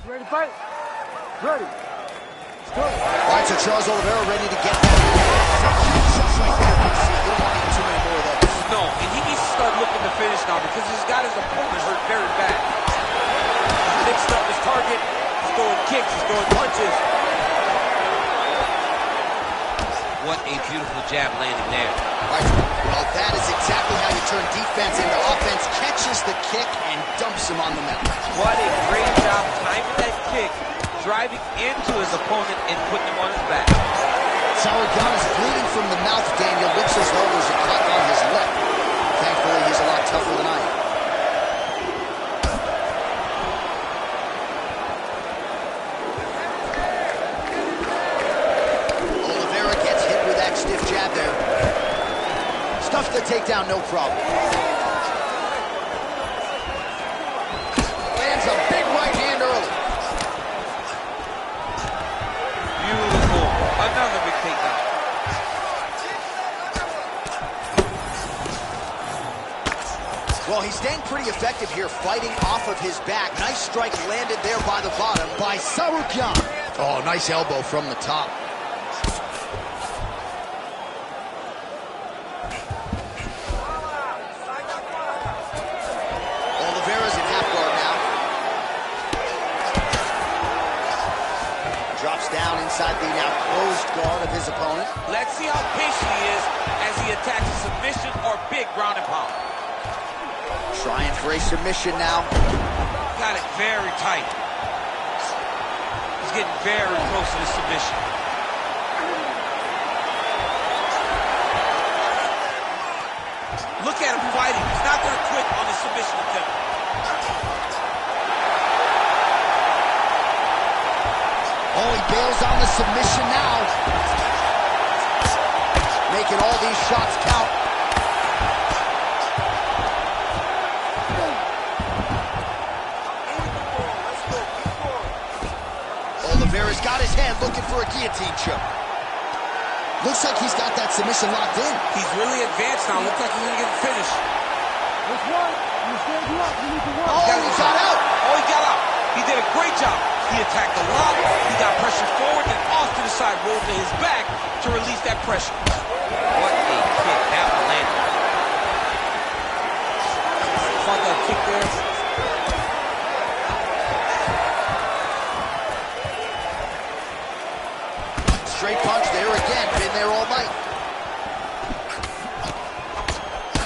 Ready to fight? Ready. All right, so Charles Oliveira ready to get that. Shots right there, Big C. You don't want to get too many more of those. No, and he needs to start looking to finish now because he's got his opponent hurt very bad. He's mixed up his target. He's throwing kicks. He's throwing punches. What a beautiful jab landing there. Right. Well, that is exactly how you turn defense into offense. Catches the kick and dumps him on the mat. What a great job timing that kick, driving into his opponent and putting him on his back. Sauergon is bleeding from the mouth. Daniel looks as though there's a cut on his lip. Thankfully, he's a lot tougher than I am. Oliveira gets hit with that stiff jab there. Stuffs the takedown, no problem. Lands a big right hand early. Beautiful. Another big takedown. Well, he's staying pretty effective here, fighting off of his back. Nice strike landed there by the bottom by Sauergon. Oh, nice elbow from the top. Oliveira's in half guard now. Drops down inside the now closed guard of his opponent. Let's see how patient he is as he attacks a submission or big ground and pound. Trying for a submission now. Got it very tight. He's getting very close to the submission. Look at him fighting. He's not going to quit on the submission attempt. Oh, he bails on the submission now. Making all these shots count. Oliveira's got his hand looking for a guillotine choke. Looks like he's got that submission locked in. He's really advanced now. Looks like he's going to get the finish. Which one? You stand you up. You need to work. Oh, he got out. Oh, he got out. He did a great job. He attacked a lot. He got pressure forward and off to the side, rolled to his back to release that pressure. What a kick that one landed. Fought that kick there. Straight punch there again. Been there all night.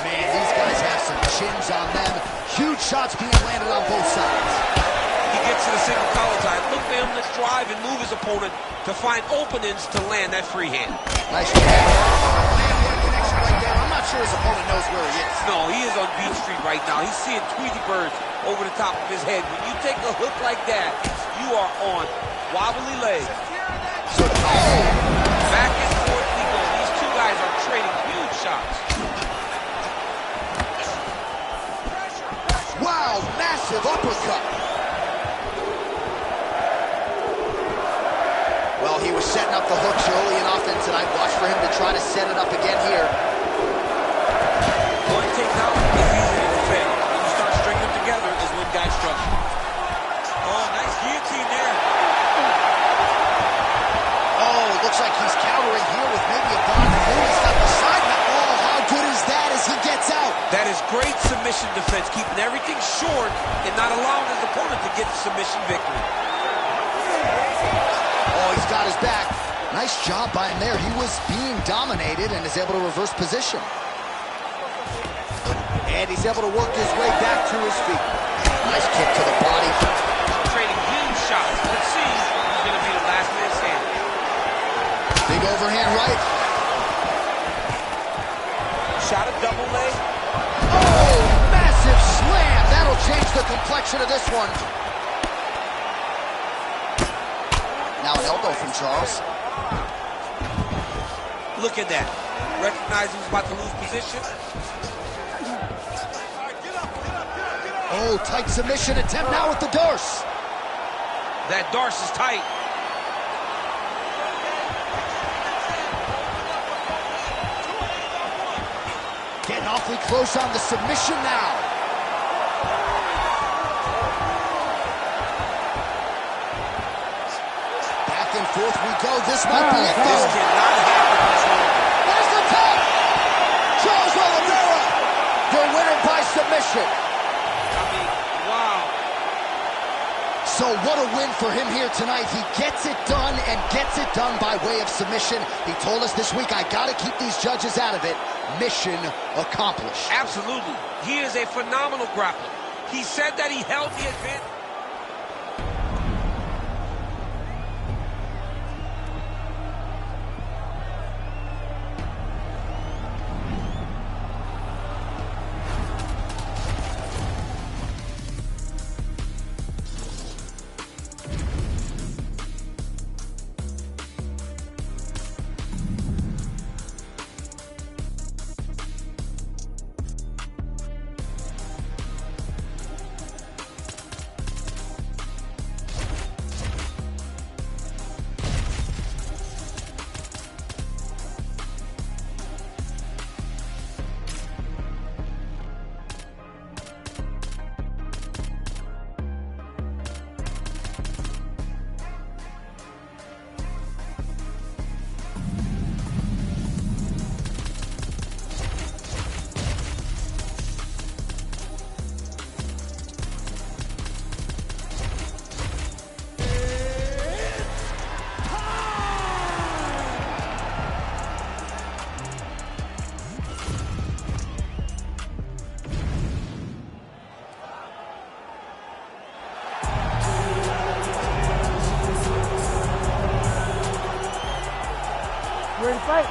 Man, these guys have some chins on them. Huge shots being landed on both sides. He gets to the single collar tie. Look for him to drive and move his opponent to find openings to land that free hand. Nice jab. What a connection right there. I'm not sure his opponent knows where he is. No, he is on Beat Street right now. He's seeing Tweety birds over the top of his head. When you take a hook like that, you are on wobbly legs. So, oh! Back and forth we go. These two guys are trading huge shots. Wow, massive uppercut. Well, he was setting up the hooks early and often tonight. Watch for him to try to set it up again here. One takedown is easy to defend. When you start stringing them together is when guys struggle. Oh, nice guillotine there. Oh, looks like he's countering here with maybe a bond. He's got the side. Oh, how good is that as he gets out? That is great submission defense, keeping everything short and not allowing his opponent to get the submission victory. Oh, he's got his back. Nice job by him there. He was being dominated and is able to reverse position. And he's able to work his way back to his feet. Nice kick to the body. Trading huge shots. Let's see who's going to be the last man standing. Big overhand right. Shot a double leg. Oh, massive slam. That'll change the complexion of this one. Now an elbow from Charles. Look at that. Recognized he was about to lose position. Oh, tight submission attempt now with the Darce. That Darce is tight. Getting awfully close on the submission now. forth we go. This might be it, This though. cannot happen much longer. There's the tap! Charles Oliveira, the winner by submission. I mean, wow. So what a win for him here tonight. He gets it done and gets it done by way of submission. He told us this week, I gotta keep these judges out of it. Mission accomplished. Absolutely. He is a phenomenal grappler. He said that he held the advantage. Ready to fight?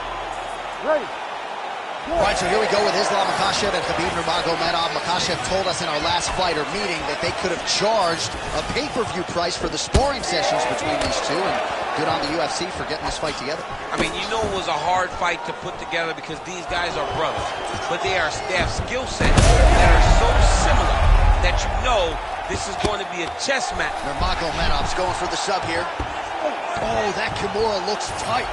Ready. All right, so here we go with Islam Makhachev and Khabib Nurmagomedov. Makhachev told us in our last fighter meeting that they could have charged a pay-per-view price for the sparring sessions between these two, and good on the UFC for getting this fight together. I mean, you know it was a hard fight to put together because these guys are brothers. But they have skill sets that are so similar that you know this is going to be a chess match. Nurmagomedov's going for the sub here. Oh, that Kimura looks tight.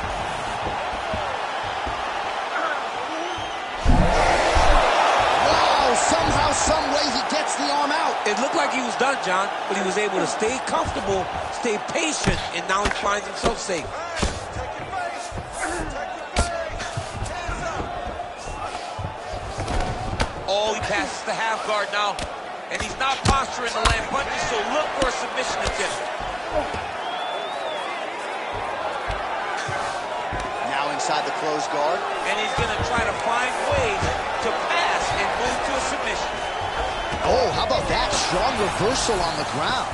Somehow, some way, he gets the arm out. It looked like he was done, John, but he was able to stay comfortable, stay patient, and now he finds himself safe. Oh, he passes the half guard now, and he's not posturing to land punches, so look for a submission attempt. Now inside the closed guard. And he's going to try to find ways to pass and move to a submission. Oh, how about that? Strong reversal on the ground.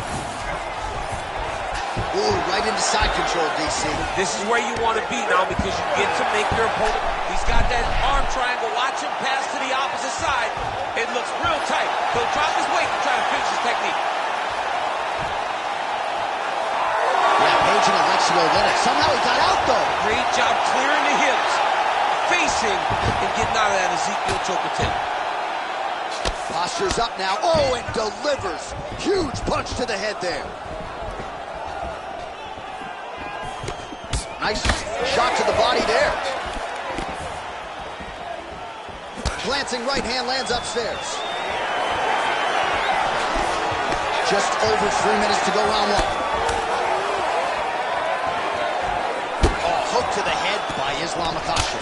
Ooh, right into side control, DC. This is where you want to be now because you get to make your opponent. He's got that arm triangle. Watch him pass to the opposite side. It looks real tight. He'll drop his weight to try to finish his technique. Yeah, Page and Alexio Lennox. Somehow he got out, though. Great job clearing the hips, facing, and getting out of that Ezekiel choke attempt. Postures up now. Oh, and delivers. Huge punch to the head there. Nice shot to the body there. Glancing right hand lands upstairs. Just over 3 minutes to go, round one. Oh, hook to the head by Islam Makhachev.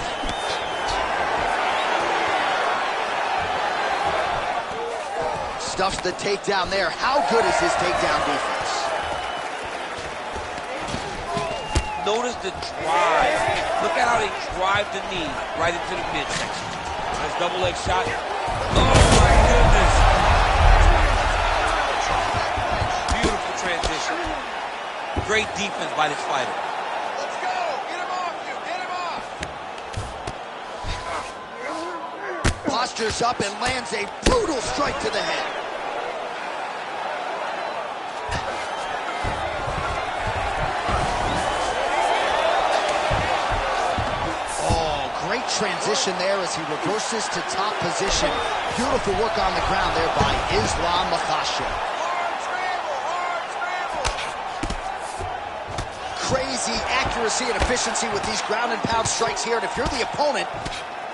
Stuffs the takedown there. How good is his takedown defense? Notice the drive. Look at how they drive the knee right into the midsection. Nice double leg shot. Oh my goodness. Beautiful transition. Great defense by this fighter. Let's go. Get him off you. Get him off. Postures up and lands a brutal strike to the head. Transition there as he reverses to top position. Beautiful work on the ground there by Islam Makhachev. Crazy accuracy and efficiency with these ground and pound strikes here. And if you're the opponent,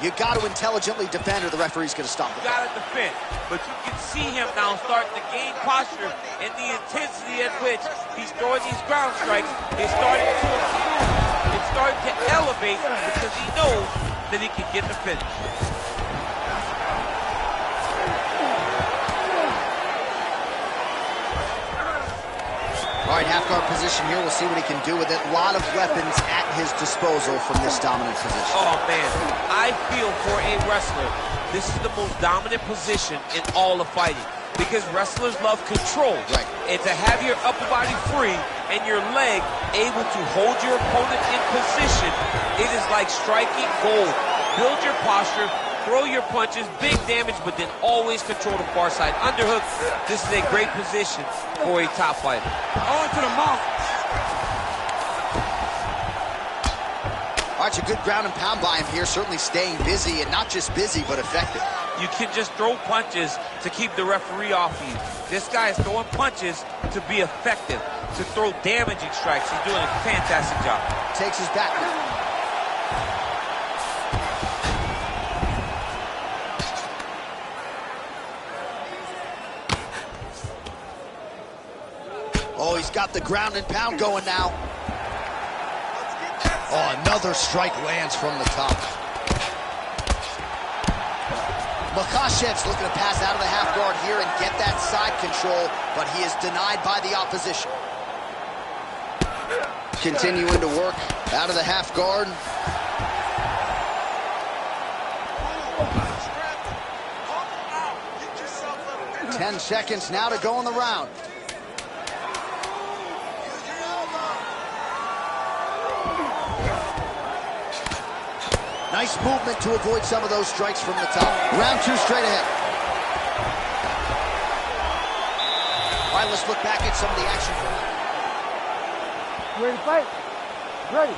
you got to intelligently defend or the referee's going to stop it. You got to defend, but you can see see him now starting to gain posture, and the intensity at which he's throwing these ground strikes is starting to improve. It's starting to elevate because he knows that he can get the finish. All right, half guard position here. We'll see what he can do with it. A lot of weapons at his disposal from this dominant position. Oh, man. I feel for a wrestler, this is the most dominant position in all of fighting because wrestlers love control. Right. And to have your upper body free and your leg able to hold your opponent in position, it is like striking gold. Build your posture, throw your punches, big damage, but then always control the far side. Underhook, this is a great position for a top fighter. On to the mouth. All right, a good ground and pound by him here, certainly staying busy, and not just busy, but effective. You can just throw punches to keep the referee off you. This guy is throwing punches to be effective, to throw damaging strikes. He's doing a fantastic job. Takes his back now. Oh, he's got the ground and pound going now. Oh, another strike lands from the top. Makhachev's looking to pass out of the half guard here and get that side control, but he is denied by the opposition. Continuing to work out of the half guard. Get yourself a little. 10 seconds now to go in the round. Nice movement to avoid some of those strikes from the top. Round 2 straight ahead. All right, let's look back at some of the action. You ready to fight? Ready.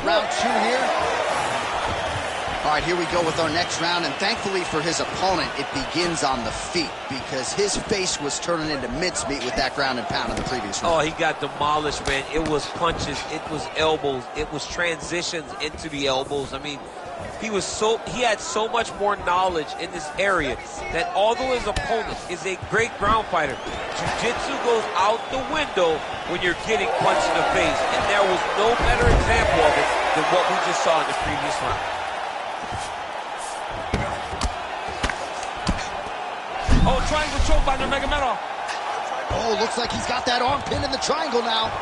Round 2 here. All right, here we go with our next round, and thankfully for his opponent, it begins on the feet because his face was turning into mincemeat with that ground and pound in the previous round. Oh, he got demolished, man. It was punches, it was elbows, it was transitions into the elbows. I mean, he had so much more knowledge in this area that although his opponent is a great ground fighter, jiu-jitsu goes out the window when you're getting punched in the face, and there was no better example of it than what we just saw in the previous round. Oh, triangle choke by Nurmagomedov. Oh, looks like he's got that arm pinned in the triangle now.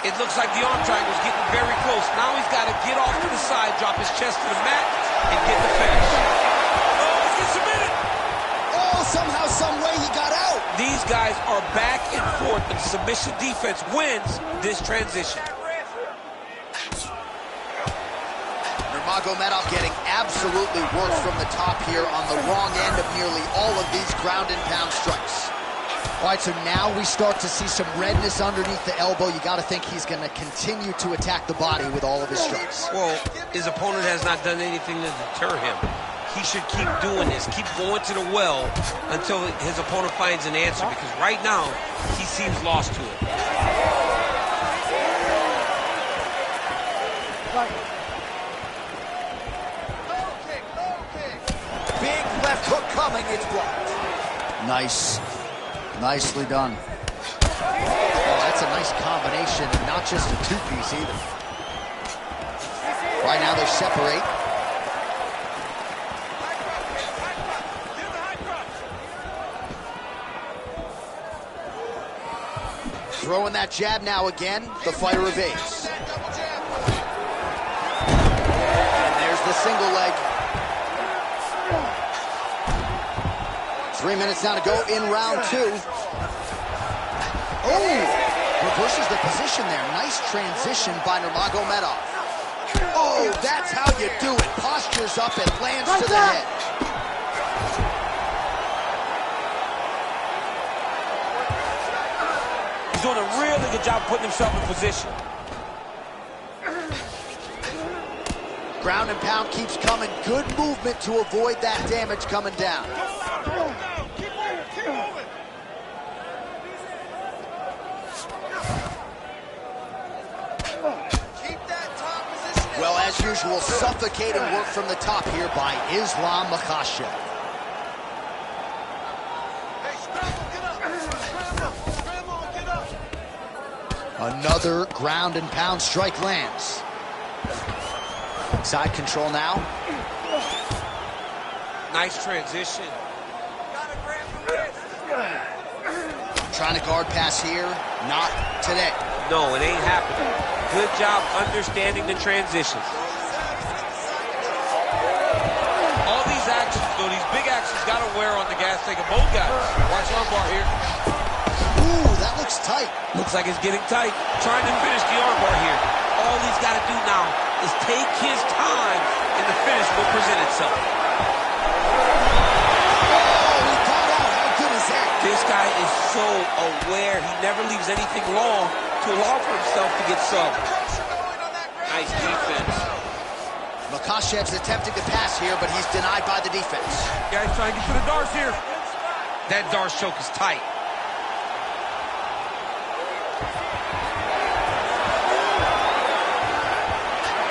It looks like the arm triangle is getting very close. Now he's got to get off to the side, drop his chest to the mat, and get the finish. Oh, he's submitted. Oh, somehow, some way he got out. These guys are back and forth, and submission defense wins this transition. Nurmagomedov getting absolutely worked from the top here on the wrong end of nearly all of these ground and pound strikes. All right, so now we start to see some redness underneath the elbow. You got to think he's going to continue to attack the body with all of his strikes. Well, his opponent has not done anything to deter him. He should keep doing this, keep going to the well until his opponent finds an answer, because right now he seems lost to it. Big left hook coming, it's blocked. Nice. Nicely done. Oh, that's a nice combination, and not just a two-piece either. Right now they separate. Throwing that jab now again, the fighter evades. And there's the single leg. 3 minutes now to go in round 2. Oh, reverses the position there. Nice transition by Nurmagomedov. Oh, that's how you do it. Postures up and lands to the head. He's doing a really good job putting himself in position. Ground and pound keeps coming. Good movement to avoid that damage coming down. Well, as usual, suffocating work from the top here by Islam Makhachev. Another ground and pound strike lands. Side control now. Nice transition. Trying to guard pass here. Not today. No, it ain't happening. Good job understanding the transitions. All these actions, though, these big actions got to wear on the gas tank of both guys. Watch armbar here. Ooh, that looks tight. Looks like it's getting tight. Trying to finish the armbar here. All he's got to do now is take his time, and the finish will present itself. This guy is so aware. He never leaves anything long to allow for himself to get subbed. Nice defense. Makhachev's attempting to pass here, but he's denied by the defense. Guys trying to get to the Darce here. That Darce choke is tight.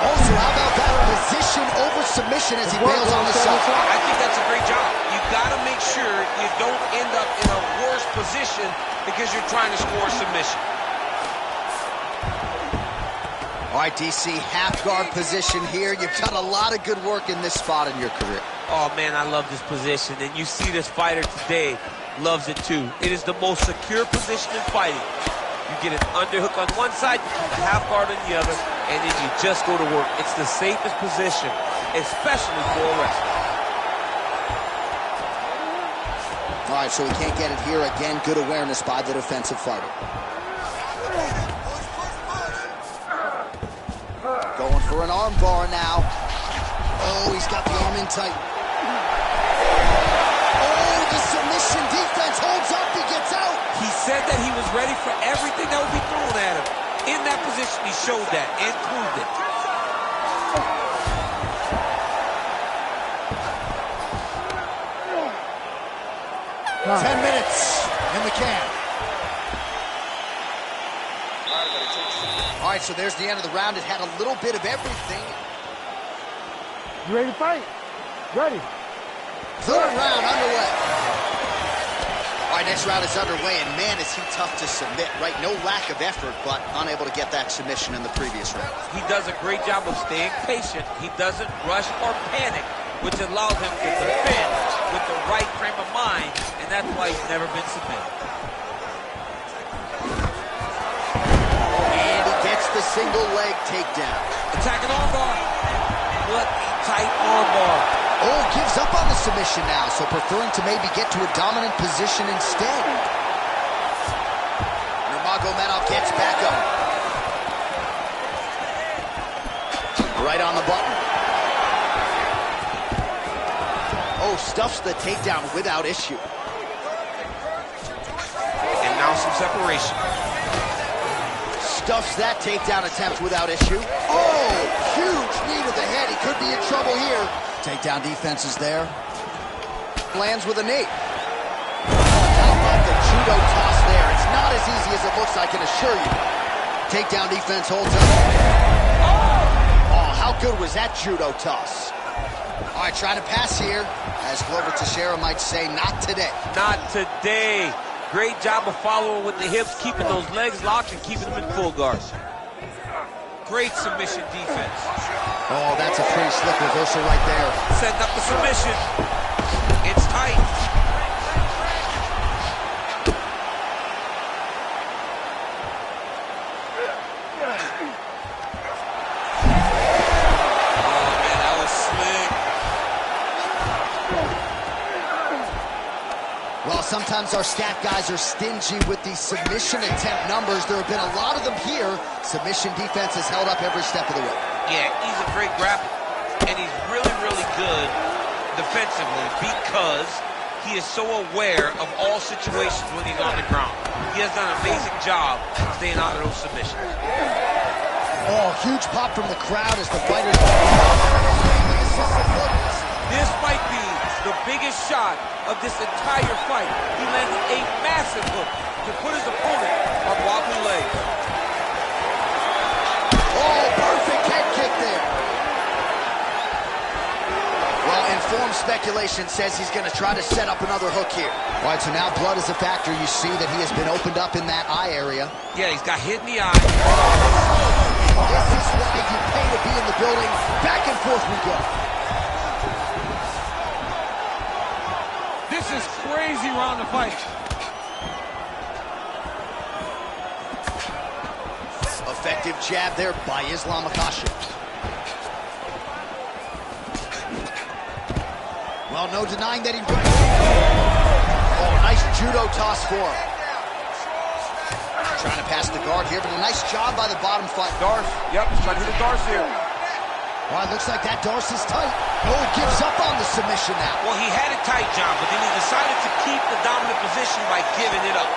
Also, how about that position over submission as he bails on the side? I think that's a great job. You got to make sure you don't end up in a worse position because you're trying to score a submission. All right, DC, half guard position here. You've done a lot of good work in this spot in your career. Oh, man, I love this position. And you see this fighter today loves it, too. It is the most secure position in fighting. You get an underhook on one side, a half guard on the other, and then you just go to work. It's the safest position, especially for a wrestler. All right, so he can't get it here. Again, good awareness by the defensive fighter. Going for an arm bar now. Oh, he's got the arm in tight. Oh, the submission defense holds up. He gets out. He said that he was ready for everything that would be thrown at him. In that position, he showed that and proved it. Huh. 10 minutes in the can. All right, so there's the end of the round. It had a little bit of everything. You ready to fight? Ready. Third round underway. All right, next round is underway, and man, is he tough to submit, right? No lack of effort, but unable to get that submission in the previous round. He does a great job of staying patient. He doesn't rush or panic, which allows him to defend with the right frame of mind, and that's why he's never been submitted. And he gets the single leg takedown. Attacking armbar. What a tight armbar. Oh, gives up on the submission now, so preferring to maybe get to a dominant position instead. Nurmagomedov gets back up. Right on the button. Oh, stuffs the takedown without issue. And now some separation. Stuffs that takedown attempt without issue. Oh, huge knee to the head. He could be in trouble here. Takedown defense is there. Lands with a knee. How about the judo toss there? It's not as easy as it looks, I can assure you. Takedown defense holds up. Oh, how good was that judo toss? All right, trying to pass here. As Glover Teixeira might say, not today. Not today. Great job of following with the hips, keeping those legs locked and keeping them in full guard. Great submission defense. Oh, that's a pretty slick reversal right there. Setting up the submission. It's tight. Oh, man, that was slick. Well, sometimes our stat guys are stingy with these submission attempt numbers. There have been a lot of them here. Submission defense has held up every step of the way. Yeah, he's a great grappler, and he's really, really good defensively because he is so aware of all situations when he's on the ground. He has done an amazing job staying out of those submissions. Oh, huge pop from the crowd as the fighters... This might be the biggest shot of this entire fight. He landed a massive hook to put his opponent on wobbly legs. Oh, perfect head kick there. Well, in form speculation says he's going to try to set up another hook here. All right, so now blood is a factor. You see that he has been opened up in that eye area. Yeah, he's got hit in the eye. This is why you pay to be in the building. Back and forth we go. This is crazy round of fight. Effective jab there by Islam Makhachev. Well, no denying that he... Oh, nice judo toss for him. Trying to pass the guard here, but a nice job by the bottom fight. Darce. Yep, he's trying to hit the Darce here. Well, it looks like that Darce is tight. Oh, gives up on the submission now. Well, he had it tight, John, but then he decided to keep the dominant position by giving it up.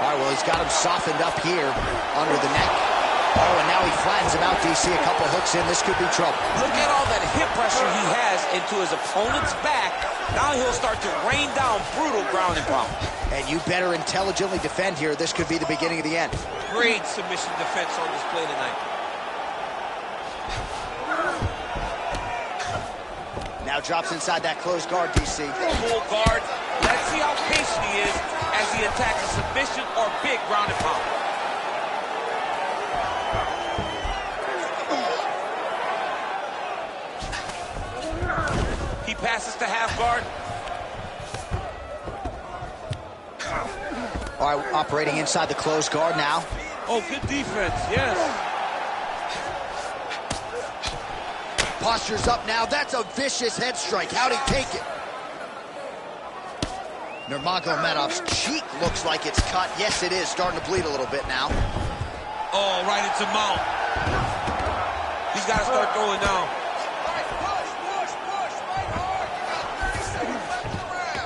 All right, well, he's got him softened up here under the neck. Oh, and now he flattens him out, DC. A couple hooks in. This could be trouble. Look at all that hip pressure he has into his opponent's back. Now he'll start to rain down brutal ground and pound. And you better intelligently defend here. This could be the beginning of the end. Great submission defense on display tonight. Now drops inside that closed guard, DC. Full guard. Let's see how patient he is as he attacks a submission or big ground and pound. He passes to half guard. All right, operating inside the closed guard now. Oh, good defense, yes. Posture's up now. That's a vicious head strike. How'd he take it? Nurmagomedov's cheek looks like it's cut. Yes, it is. Starting to bleed a little bit now. Oh, right into mount. He's got to start throwing down.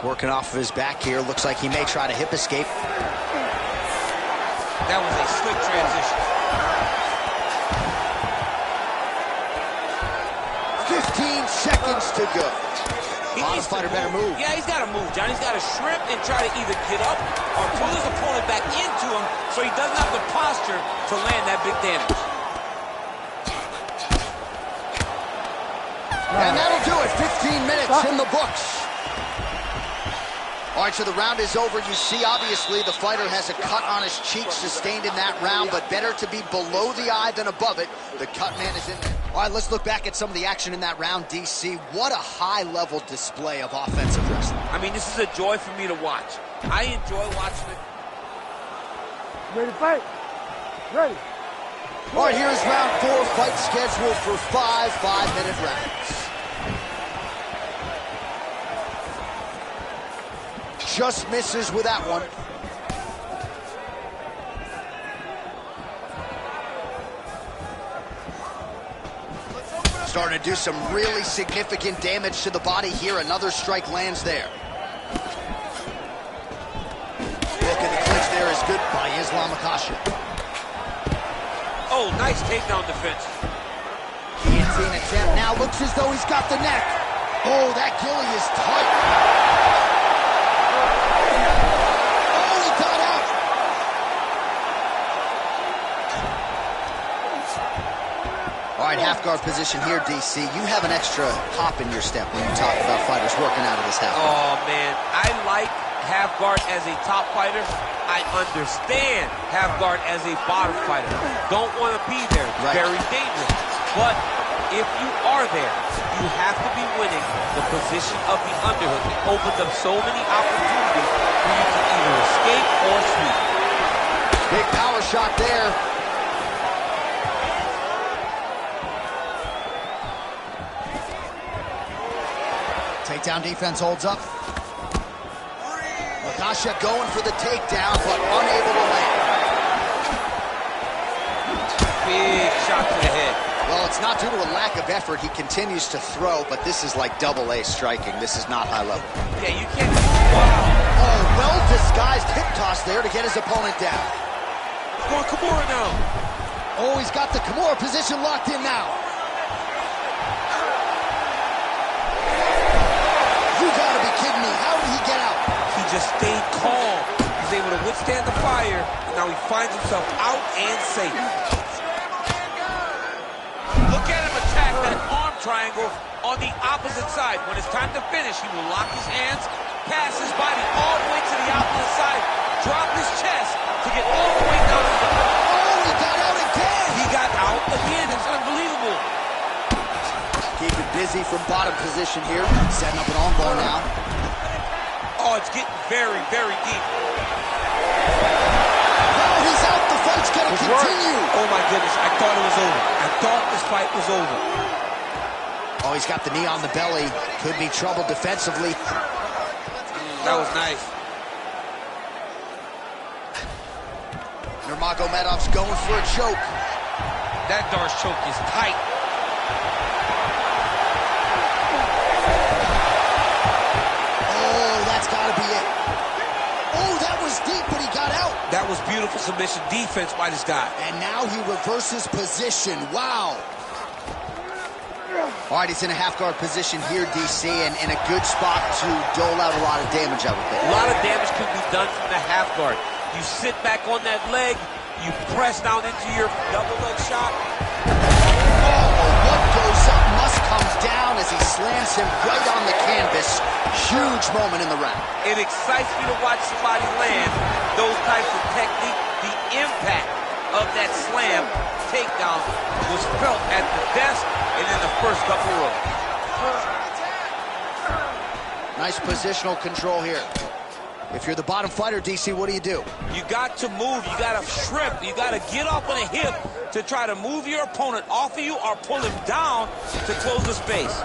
Working off of his back here. Looks like he may try to hip escape. That was a slick transition. 15 seconds to go. Bottom fighter better move. Yeah, he's got to move, John. He's got to shrimp and try to either get up or pull his opponent back into him so he doesn't have the posture to land that big damage. And that'll do it. 15 minutes in the books. All right, so the round is over. You see, obviously, the fighter has a cut on his cheek sustained in that round, but better to be below the eye than above it. The cut man is in there. All right, let's look back at some of the action in that round, DC. What a high-level display of offensive wrestling. I mean, this is a joy for me to watch. I enjoy watching it. Ready to fight? Ready. All right, here's round 4, fight scheduled for 5 5-minute rounds. Just misses with that one. Starting to do some really significant damage to the body here. Another strike lands there. Look at the clinch there is good by Islam Makhachev. Oh, nice takedown defense. Guillotine attempt now. Looks as though he's got the neck. Oh, that gilly is tight. All right, half guard position here, DC. You have an extra hop in your step when you talk about fighters working out of this half guard. Oh, man. I like half guard as a top fighter. I understand half guard as a bottom fighter. Don't want to be there. It's very dangerous. But if you are there, you have to be winning the position of the underhook. It opens up so many opportunities for you to either escape or sweep. Big power shot there. Takedown defense holds up. Makhachev going for the takedown, but unable to land. Big shot to the head. Well, it's not due to a lack of effort. He continues to throw, but this is like double-A striking. This is not high level. Yeah, you can't. Wow. Oh, well-disguised hip toss there to get his opponent down. Going Kimura now. Oh, he's got the Kimura position locked in now. You gotta be kidding me. How did he get out? He just stayed calm. He's able to withstand the fire, and now he finds himself out and safe. Look at him triangle on the opposite side. When it's time to finish, he will lock his hands, pass his body all the way to the opposite side, drop his chest to get all the way down to the floor. Oh, he got out again! He got out again. It's unbelievable. Keeping busy from bottom position here. Setting up an armbar now. Oh, it's getting very, very deep. Oh, he's out. The fight's going to continue. Oh, my goodness. I thought it was over. I thought this fight was over. Oh, he's got the knee on the belly. Could be trouble defensively. That was nice. Nurmagomedov's going for a choke. That Darce choke is tight. Oh, that's got to be it. Oh, that was deep, but he got out. That was beautiful submission defense by this guy. And now he reverses position. Wow. All right, he's in a half-guard position here, DC, and in a good spot to dole out a lot of damage, I would think. A lot of damage can be done from the half guard. You sit back on that leg, you press down into your double leg shot. Oh, what goes up must come down as he slams him right on the canvas. Huge moment in the round. It excites me to watch somebody land those types of technique. The impact of that slam takedown was felt at the desk and in the first couple of rows. Nice positional control here. If you're the bottom fighter, DC, what do? You got to move. You got to shrimp. You got to get up on a hip to try to move your opponent off of you or pull him down to close the space.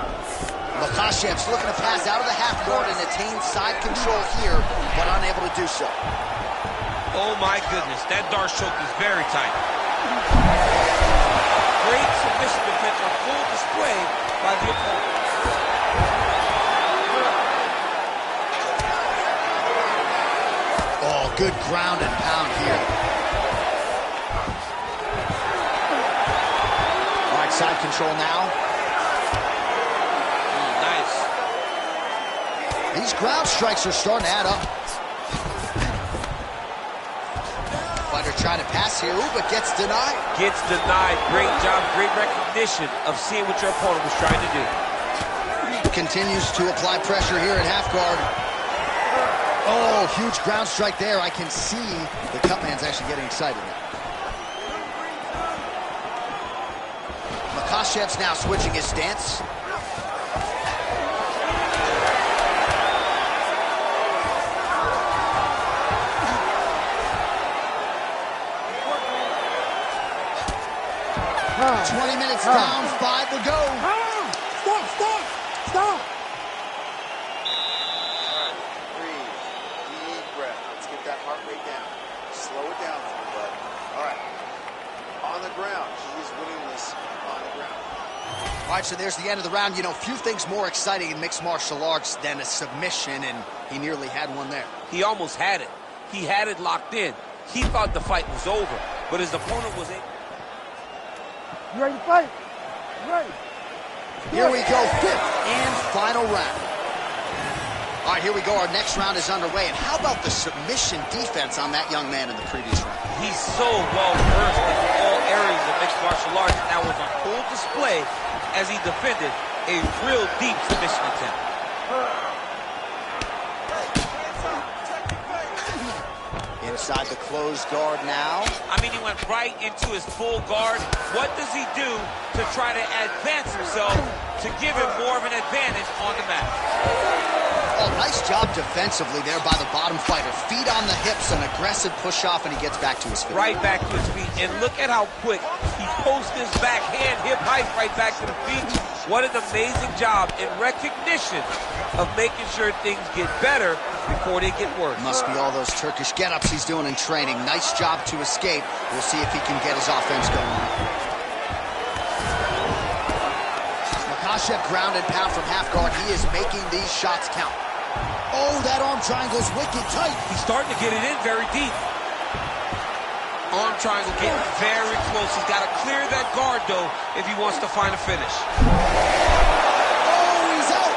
Makhachev's looking to pass out of the half guard and attain side control here, but unable to do so. Oh my goodness, that Darce choke is very tight. Great submission defense on full display by the opponent. Oh, good ground and pound here. All right, side control now. Nice. These ground strikes are starting to add up. Fighter trying to pass here, but gets denied. Gets denied. Great job, great recognition of seeing what your opponent was trying to do. Continues to apply pressure here at half guard. Oh, huge ground strike there. I can see the Cutman's actually getting excited now. Makhachev's now switching his stance. Huh. 20 minutes down, 5 to go. Stop! Breathe. Deep breath. Let's get that heart rate down. Slow it down for me, bud. All right. On the ground. He is winning this on the ground. All right, so there's the end of the round. You know, few things more exciting in mixed martial arts than a submission, and he nearly had one there. He almost had it. He had it locked in. He thought the fight was over, but his opponent was able. You ready to fight? You ready? Here we go, fifth and final round. All right, here we go. Our next round is underway. And how about the submission defense on that young man in the previous round? He's so well versed in all areas of mixed martial arts, and that was on full display as he defended a real deep submission attempt. Inside the closed guard now. I mean, he went right into his full guard. What does he do to try to advance himself to give him more of an advantage on the mat? Oh, nice job defensively there by the bottom fighter. Feet on the hips, an aggressive push-off, and he gets back to his feet. Right back to his feet. And look at how quick he posts his backhand, hip height right back to the feet. What an amazing job in recognition of making sure things get better before they get worse. Must be all those Turkish get-ups he's doing in training. Nice job to escape. We'll see if he can get his offense going. Makhachev ground and pound from half guard. He is making these shots count. Oh, that arm triangle's wicked tight. He's starting to get it in very deep. Arm triangle getting very close. He's got to clear that guard, though, if he wants to find a finish. Oh, he's out.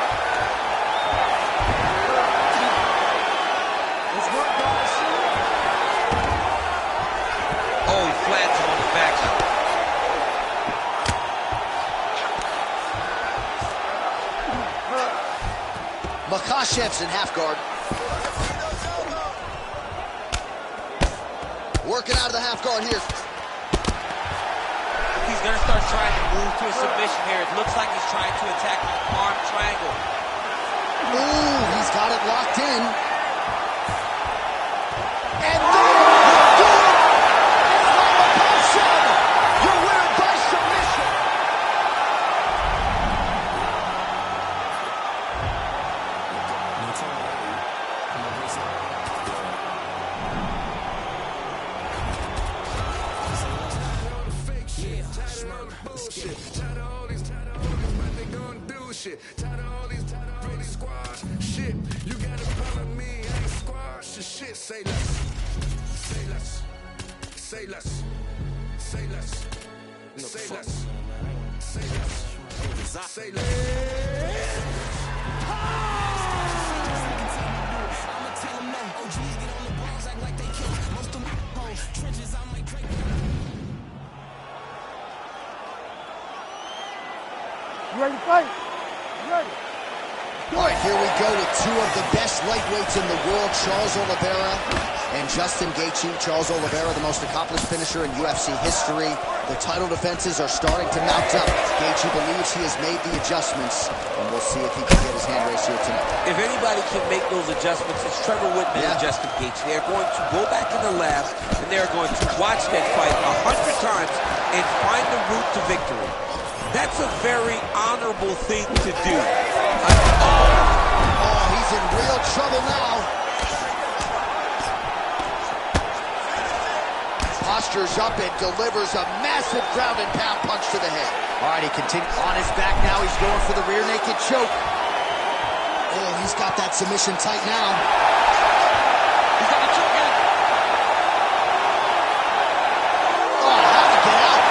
Oh, he flats him on the back. Makhachev's in half guard. Working out of the half guard here. He's going to start trying to move to a submission here. It looks like he's trying to attack the arm triangle. Ooh, he's got it locked in. And there you do it! Islam Makhachev, your winner by submission. Shit, you gotta follow me, I ain't squash the shit. Say less, say less, say less, say less, say less, say less, say less. You ready to fight? You ready? All right, here we go with two of the best lightweights in the world, Charles Oliveira and Justin Gaethje. Charles Oliveira, the most accomplished finisher in UFC history. The title defenses are starting to mount up. Gaethje believes he has made the adjustments, and we'll see if he can get his hand raised here tonight. If anybody can make those adjustments, it's Trevor Whitman and Justin Gaethje. They're going to go back in the lab, and they're going to watch that fight 100 times and find the route to victory. That's a very honorable thing to do. Oh, he's in real trouble now. Postures up and delivers a massive ground and pound punch to the head. All right, he continues on his back now. He's going for the rear naked choke. Oh, he's got that submission tight now. He's got the choke in. Oh, how to get out.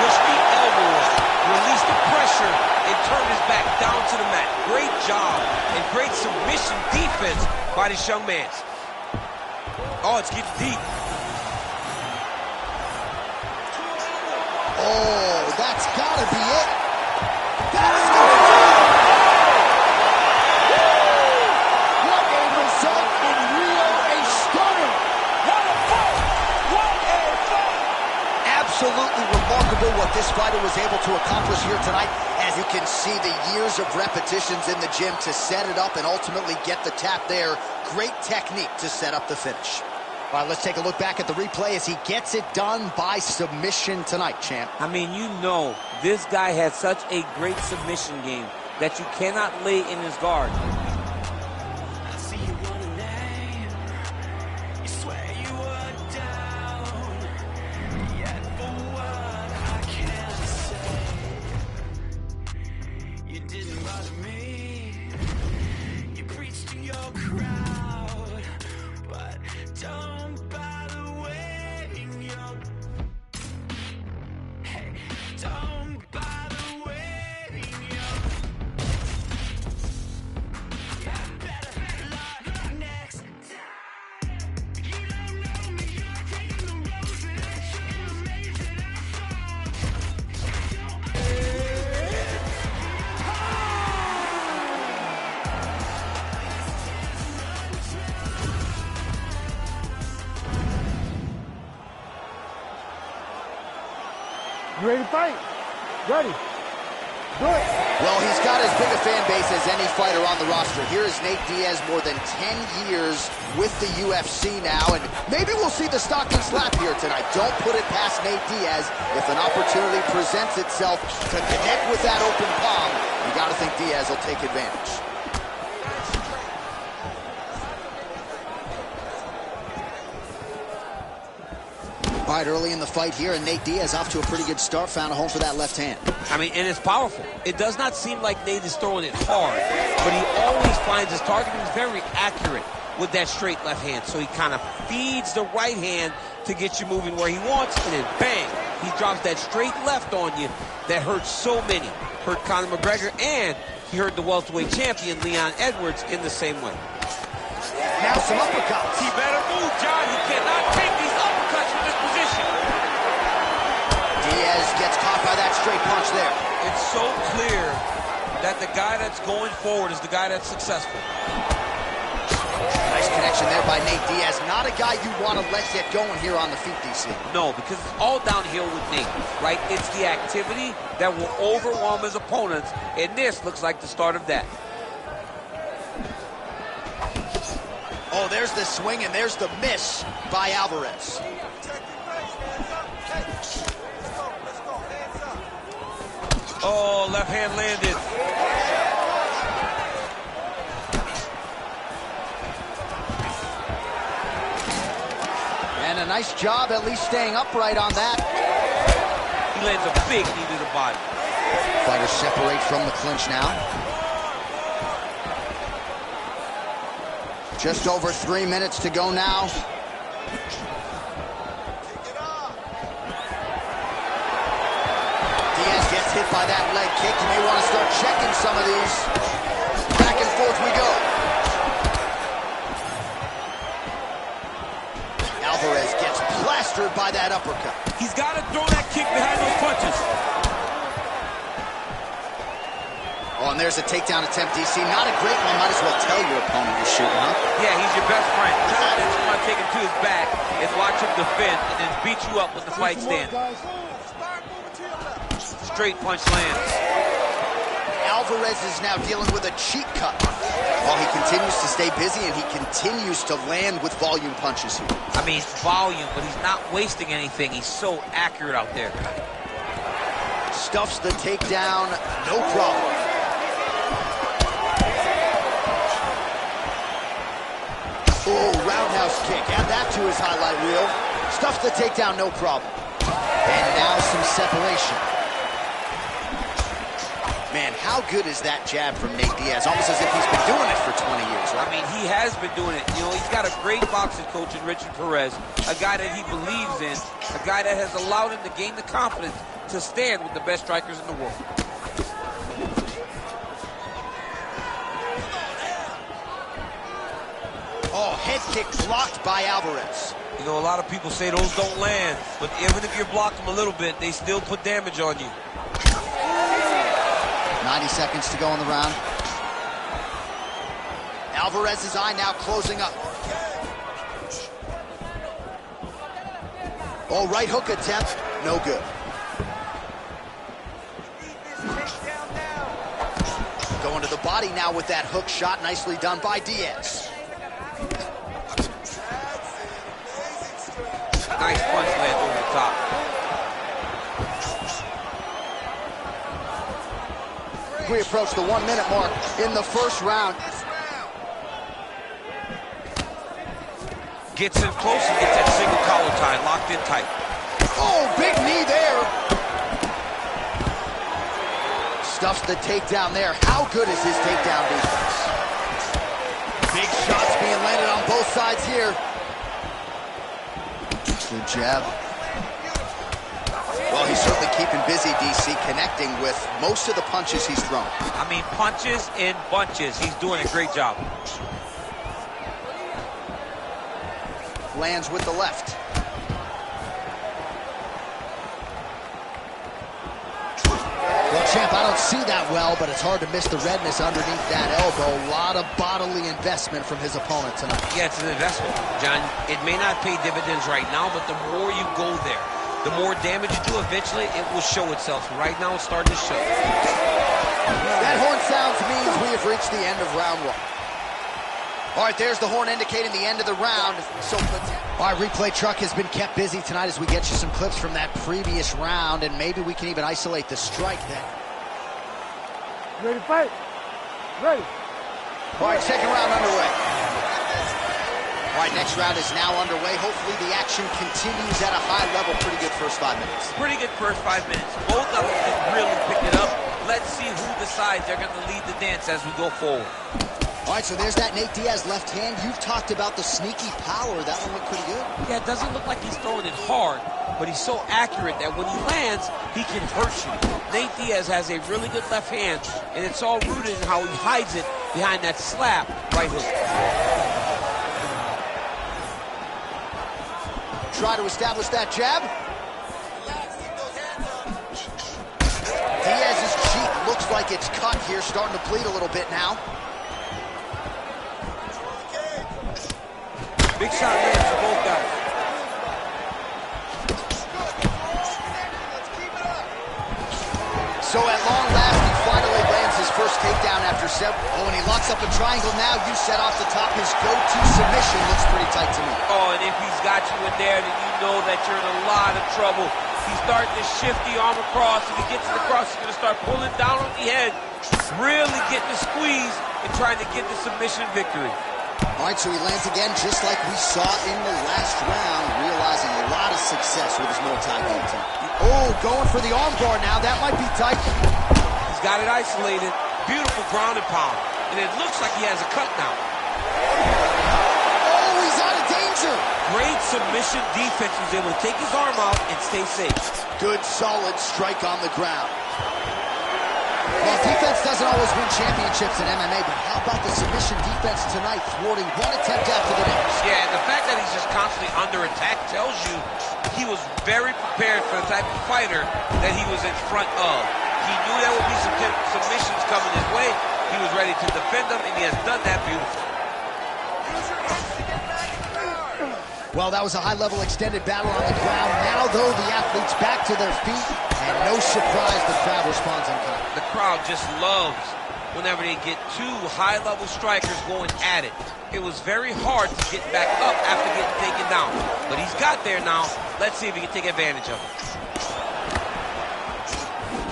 Push the elbow up, release the pressure, and turn his back down to the mat. Great job and great submission defense by this young man. Oh, it's getting deep. Oh, that's gotta be it. That is gonna do it. What a result in Rio, a stunner. What a fight! What a fight! Absolutely remarkable what this fighter was able to accomplish here tonight. As you can see, the years of repetitions in the gym to set it up and ultimately get the tap there. Great technique to set up the finish. All right, let's take a look back at the replay as he gets it done by submission tonight, champ. I mean, you know, this guy has such a great submission game that you cannot lay in his guard. You ready to fight? Ready. Do it. Well, he's got as big a fan base as any fighter on the roster. Here is Nate Diaz, more than 10 years with the UFC now, and maybe we'll see the stocking slap here tonight. Don't put it past Nate Diaz. If an opportunity presents itself to connect with that open palm, you got to think Diaz will take advantage. All right, early in the fight here, and Nate Diaz off to a pretty good start, found a home for that left hand. I mean, and it's powerful. It does not seem like Nate is throwing it hard, but he always finds his target. He's very accurate with that straight left hand. So he kind of feeds the right hand to get you moving where he wants, and then bang, he drops that straight left on you that hurts so many. Hurt Conor McGregor, and he hurt the welterweight champion, Leon Edwards, in the same way. Now some uppercuts. He better move, John. He cannot take these uppercuts from this position. Diaz gets caught by that straight punch there. It's so clear that the guy that's going forward is the guy that's successful. Nice connection there by Nate Diaz. Not a guy you want to let get going here on the feet, DC. No, because it's all downhill with Nate, right? It's the activity that will overwhelm his opponents, and this looks like the start of that. Oh, there's the swing, and there's the miss by Alvarez. Oh, left hand landed. And a nice job at least staying upright on that. He lands a big knee to the body. Fighters separate from the clinch now. Just over 3 minutes to go now. Diaz gets hit by that leg kick. You may want to start checking some of these. Back and forth we go. Alvarez gets plastered by that uppercut. He's got to throw that kick behind those punches. Oh, and there's a takedown attempt, DC. Not a great one. Might as well tell your opponent you're shooting, huh? Yeah, he's your best friend. Tell him that you want to take him to his back and watch him defend and then beat you up with the fight stand. Straight punch lands. Alvarez is now dealing with a cheek cut while he continues to stay busy, and he continues to land with volume punches here. I mean, volume, but he's not wasting anything. He's so accurate out there. Stuffs the takedown, no problem. Oh, roundhouse kick. Add that to his highlight reel. Stuffs the takedown, no problem. And now some separation. Man, how good is that jab from Nate Diaz? Almost as if he's been doing it for 20 years, right? I mean, he has been doing it. You know, he's got a great boxing coach in Richard Perez, a guy that he believes in, a guy that has allowed him to gain the confidence to stand with the best strikers in the world. Oh, head kick blocked by Alvarez. You know, a lot of people say those don't land, but even if you block them a little bit, they still put damage on you. 90 seconds to go in the round. Alvarez's eye now closing up. Oh, right hook attempt, no good. Going to the body now with that hook shot, nicely done by Diaz. Nice punch lands over the top. We approach the 1 minute mark in the first round. Gets in close and gets that single collar tie locked in tight. Oh, big knee there. Stuffs the takedown there. How good is his takedown defense? Big shots being landed on both sides here. Good jab. Well, he's certainly keeping busy, DC, connecting with most of the punches he's thrown. I mean, punches in bunches. He's doing a great job. Lands with the left. Well, champ, I don't see that well, but it's hard to miss the redness underneath that elbow. A lot of bodily investment from his opponent tonight. Yeah, it's an investment, John. It may not pay dividends right now, but the more you go there, the more damage you do, eventually it will show itself. Right now, it's starting to show. That horn sounds means we have reached the end of round one. All right, there's the horn indicating the end of the round. All right, replay truck has been kept busy tonight as we get you some clips from that previous round, and maybe we can even isolate the strike then. Ready to fight? Ready. All right, second round underway. All right, next round is now underway. Hopefully the action continues at a high level. Pretty good first 5 minutes. Pretty good first 5 minutes. Both of them have really picked it up. Let's see who decides they're going to lead the dance as we go forward. All right, so there's that Nate Diaz left hand. You've talked about the sneaky power. That one looked pretty good. Yeah, it doesn't look like he's throwing it hard, but he's so accurate that when he lands, he can hurt you. Nate Diaz has a really good left hand, and it's all rooted in how he hides it behind that slap right hook. Try to establish that jab. Diaz's cheek looks like it's cut here, starting to bleed a little bit now. Big shot lands for both guys. So at long last, he finally lands his first takedown after several. Oh, and he locks up a triangle now. You said off the top, his go-to submission looks pretty tight to me. Oh, and if he's got you in there, then you know that you're in a lot of trouble. He's starting to shift the arm across. If he gets it across, he's going to start pulling down on the head, really getting the squeeze and trying to get the submission victory. All right, so he lands again just like we saw in the last round, realizing a lot of success with his Muay Thai game team. Oh, going for the arm bar now. That might be tight. He's got it isolated. Beautiful ground and pound. And it looks like he has a cut now. Oh, he's out of danger. Great submission defense. He was able to take his arm out and stay safe. Good, solid strike on the ground. Well, defense doesn't always win championships in MMA, but how about the submission defense tonight, thwarting one attempt after the next? Yeah, and the fact that he's just constantly under attack tells you he was very prepared for the type of fighter that he was in front of. He knew there would be some submissions coming his way. He was ready to defend them, and he has done that beautifully. Well, that was a high-level extended battle on the ground. Now, though, the athletes back to their feet, and no surprise, the crowd responds in kind. The crowd just loves whenever they get two high-level strikers going at it. It was very hard to get back up after getting taken down, but he's got there now. Let's see if he can take advantage of it.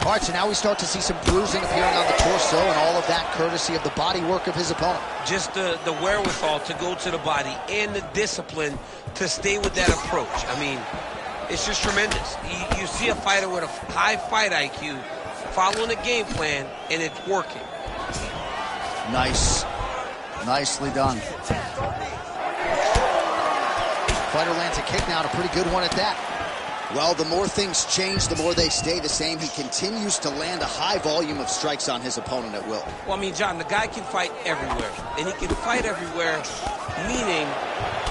All right, so now we start to see some bruising appearing on the torso, and all of that courtesy of the body work of his opponent. Just the wherewithal to go to the body and the discipline to stay with that approach. I mean, it's just tremendous. You see a fighter with a high fight IQ following a game plan, and it's working. Nice. Nicely done. Fighter lands a kick now, and a pretty good one at that. Well, the more things change, the more they stay the same. He continues to land a high volume of strikes on his opponent at will. Well, I mean, John, the guy can fight everywhere. And he can fight everywhere, meaning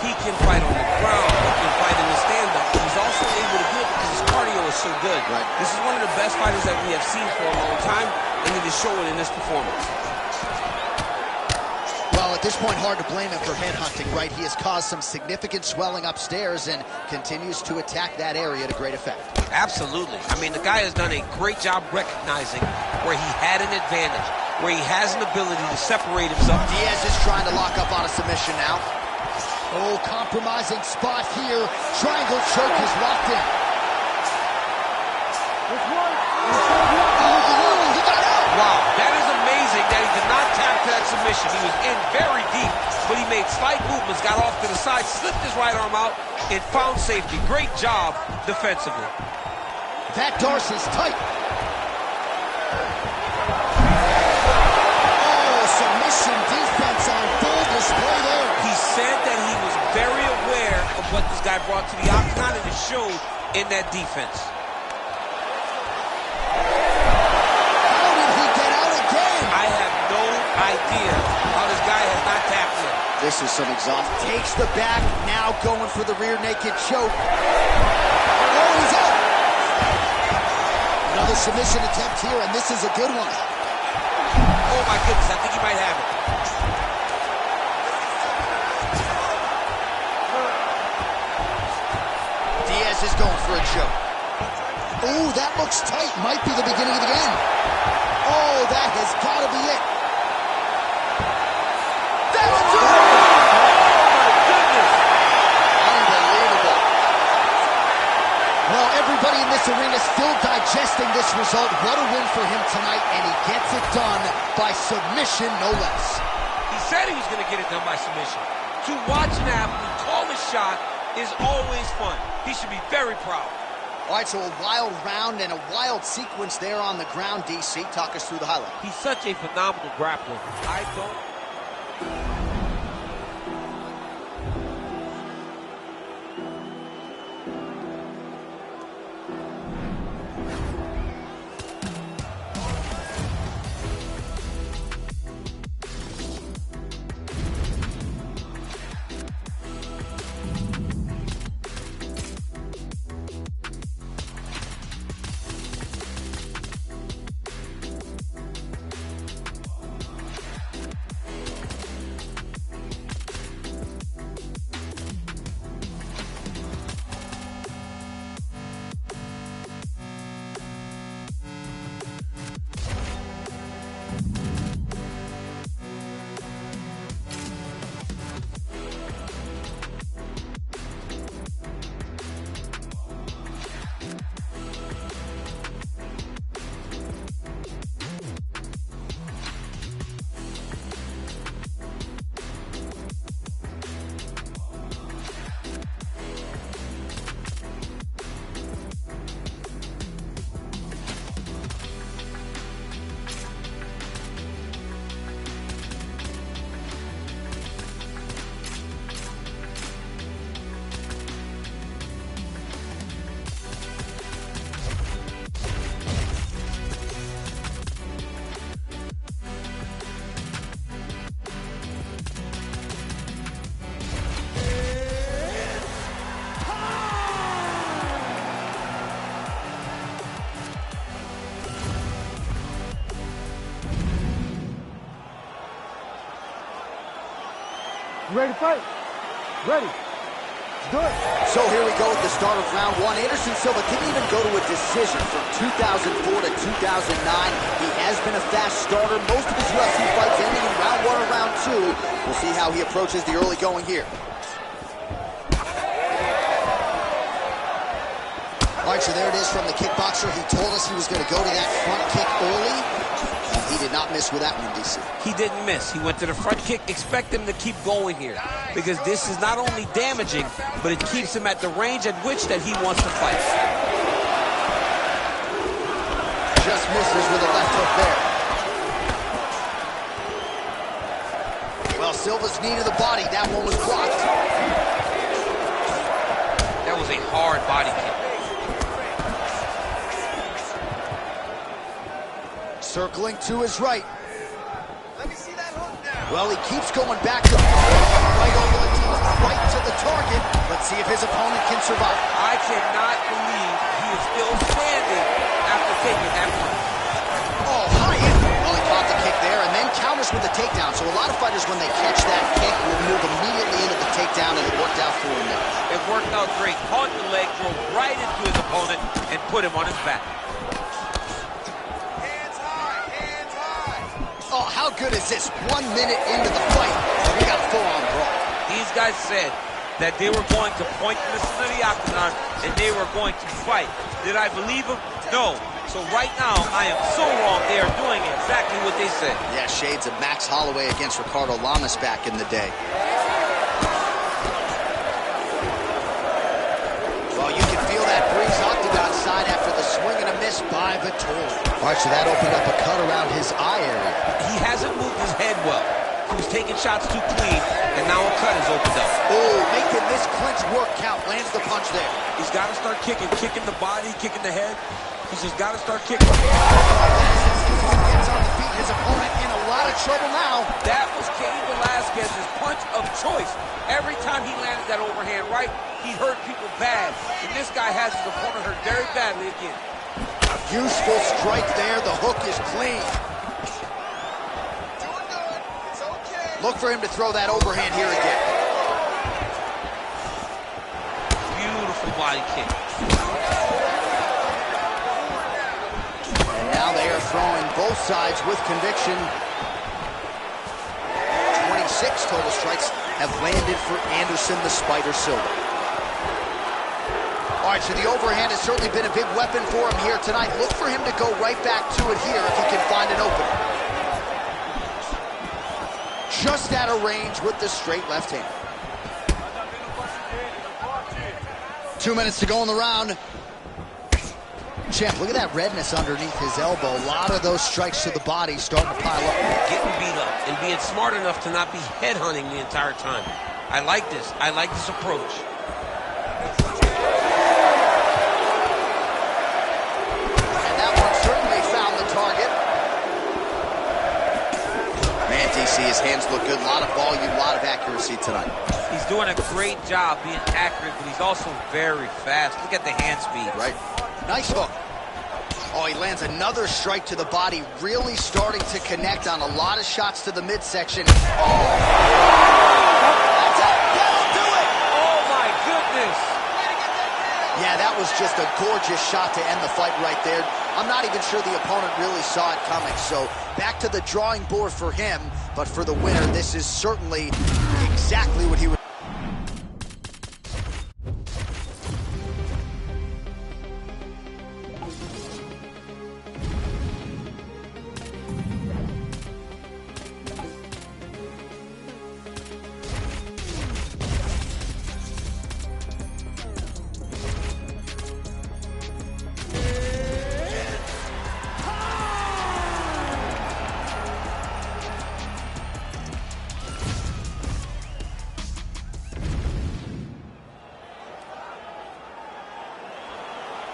he can fight on the ground, he can fight in the stand-up. He's also able to do it because his cardio is so good. Right. This is one of the best fighters that we have seen for a long time, and it is showing in this performance. Well, at this point, hard to blame him for headhunting, right? He has caused some significant swelling upstairs and continues to attack that area to great effect. Absolutely. I mean, the guy has done a great job recognizing where he had an advantage, where he has an ability to separate himself. Diaz is trying to lock up on a submission now. Oh, compromising spot here. Triangle choke is locked in. That's one. Oh, he got out. Wow, that is amazing that he did not tap to that submission. He was in very deep, but he made slight movements, got off to the side, slipped his right arm out, and found safety. Great job defensively. That Darcy's tight. Oh, submission defense on full display there. He said that he was very aware of what this guy brought to the octagon, and it showed in that defense. How did he get out again? I have no idea how this guy has not tapped in. This is some exhaust. Takes the back, now going for the rear naked choke. Oh, he's out. Another submission attempt here, and this is a good one. Oh my goodness, I think he might have it. Diaz is going for a choke. Oh, that looks tight. Might be the beginning of the end. Oh, that has got to be it. That'll do it! Unbelievable. Well, everybody in this arena is still digesting this result. What a win for him tonight, and he gets it done by submission, no less. He said he was going to get it done by submission. To watch an athlete call a shot is always fun. He should be very proud. All right, so a wild round and a wild sequence there on the ground, DC. Talk us through the highlight. He's such a phenomenal grappler. I don't You ready to fight? Ready. Do it. So here we go with the start of round one. Anderson Silva didn't even go to a decision from 2004 to 2009. He has been a fast starter. Most of his UFC fights ending in round one or round two. We'll see how he approaches the early going here. All right, so there it is from the kickboxer. He told us he was going to go to that front kick early. He did not miss with that one, DC. He didn't miss. He went to the front kick. Expect him to keep going here because this is not only damaging, but it keeps him at the range at which that he wants to fight. Just misses with a left hook there. Well, Silva's knee to the body. That one was blocked. That was a hard body kick. Circling to his right. Let me see that hook now. Well, he keeps going back to right over the top, right to the target. Let's see if his opponent can survive. I cannot believe he is still standing after taking that punch. Oh, high in. Well, he caught the kick there and then counters with the takedown. So a lot of fighters, when they catch that kick, will move immediately into the takedown, and it worked out for him there. It worked out great. Caught the leg, drove right into his opponent, and put him on his back. Oh, how good is this? 1 minute into the fight, we got a full-on brawl. These guys said that they were going to point this into the octagon and they were going to fight. Did I believe them? No. So right now, I am so wrong. They are doing exactly what they said. Yeah, shades of Max Holloway against Ricardo Lamas back in the day. Well, you can feel that breeze octagon side after the swing and a miss by Vettori. All right, so that opened up a cut around his eye area. He hasn't moved his head well. He was taking shots too clean, and now a cut is opened up. Oh, making this clinch work count. Lands the punch there. He's got to start kicking the body, kicking the head. He's just got to start kicking. Gets on the feet. His opponent in a lot of trouble now. That was Cain Velasquez's punch of choice. Every time he landed that overhand right, he hurt people bad. And this guy has his opponent hurt very badly again. Useful strike there. The hook is clean. Doing good. It's okay. Look for him to throw that overhand here again. Beautiful body kick. And now they are throwing both sides with conviction. 26 total strikes have landed for Anderson the Spider Silva. All right, so the overhand has certainly been a big weapon for him here tonight. Look for him to go right back to it here if he can find an opening. Just out of range with the straight left hand. 2 minutes to go in the round. Champ, look at that redness underneath his elbow. A lot of those strikes to the body starting to pile up. Getting beat up and being smart enough to not be headhunting the entire time. I like this. I like this approach. And that one certainly found the target. Man, DC, his hands look good. A lot of volume, a lot of accuracy tonight. He's doing a great job being accurate, but he's also very fast. Look at the hand speed. Right. Nice hook. Oh, he lands another strike to the body, really starting to connect on a lot of shots to the midsection. Oh! That'll do it! Oh, my goodness! Yeah, that was just a gorgeous shot to end the fight right there. I'm not even sure the opponent really saw it coming. So back to the drawing board for him. But for the winner, this is certainly exactly what he would.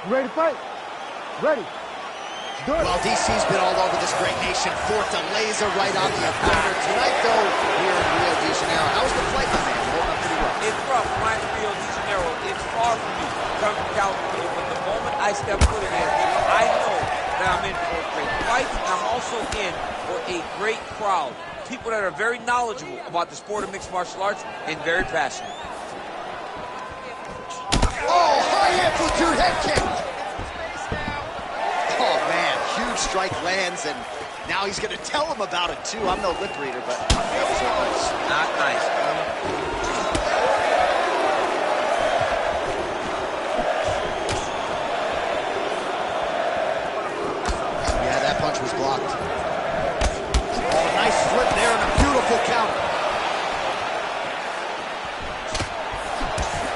You ready to fight? Ready. Do it. Well, DC's been all over this great nation. Forth a laser right on the opponent. Tonight, though, here in Rio de Janeiro. How was the flight, my man? Holding up pretty well. It's rough. Flying to Rio de Janeiro. It's far from me. Come from California. But the moment I step foot in there, I know that I'm in for a great fight. I'm also in for a great crowd. People that are very knowledgeable about the sport of mixed martial arts and very passionate. Oh, high amplitude head kick. Oh, man, huge strike lands, and now he's going to tell him about it, too. I'm no lip reader, but that was Not nice. Yeah, that punch was blocked. Oh, nice flip there and a beautiful counter.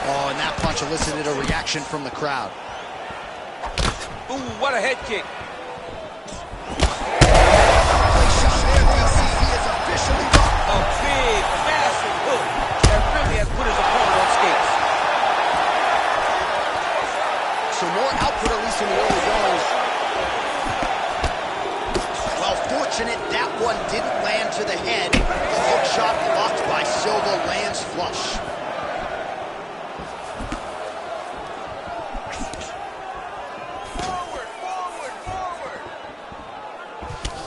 Oh, and that punch elicited a reaction from the crowd. Ooh, what a head kick. A big, massive hook that really has put his opponent on skates. So more output, at least in the early going. Well, fortunate that one didn't land to the head. The hook shot blocked by Silva lands flush.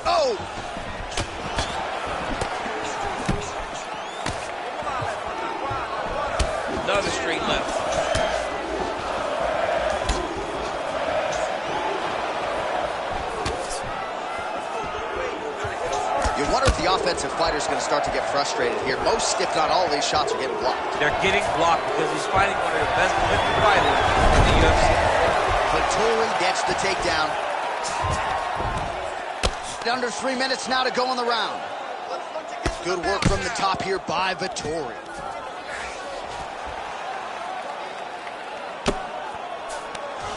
Oh! Another straight left. You wonder if the offensive fighter is going to start to get frustrated here. Most, if not all, of these shots are getting blocked. They're getting blocked because he's fighting one of the best lifted fighters in the UFC. Vettori gets the takedown. Under 3 minutes now to go in the round. Good work from the top here by Vettori.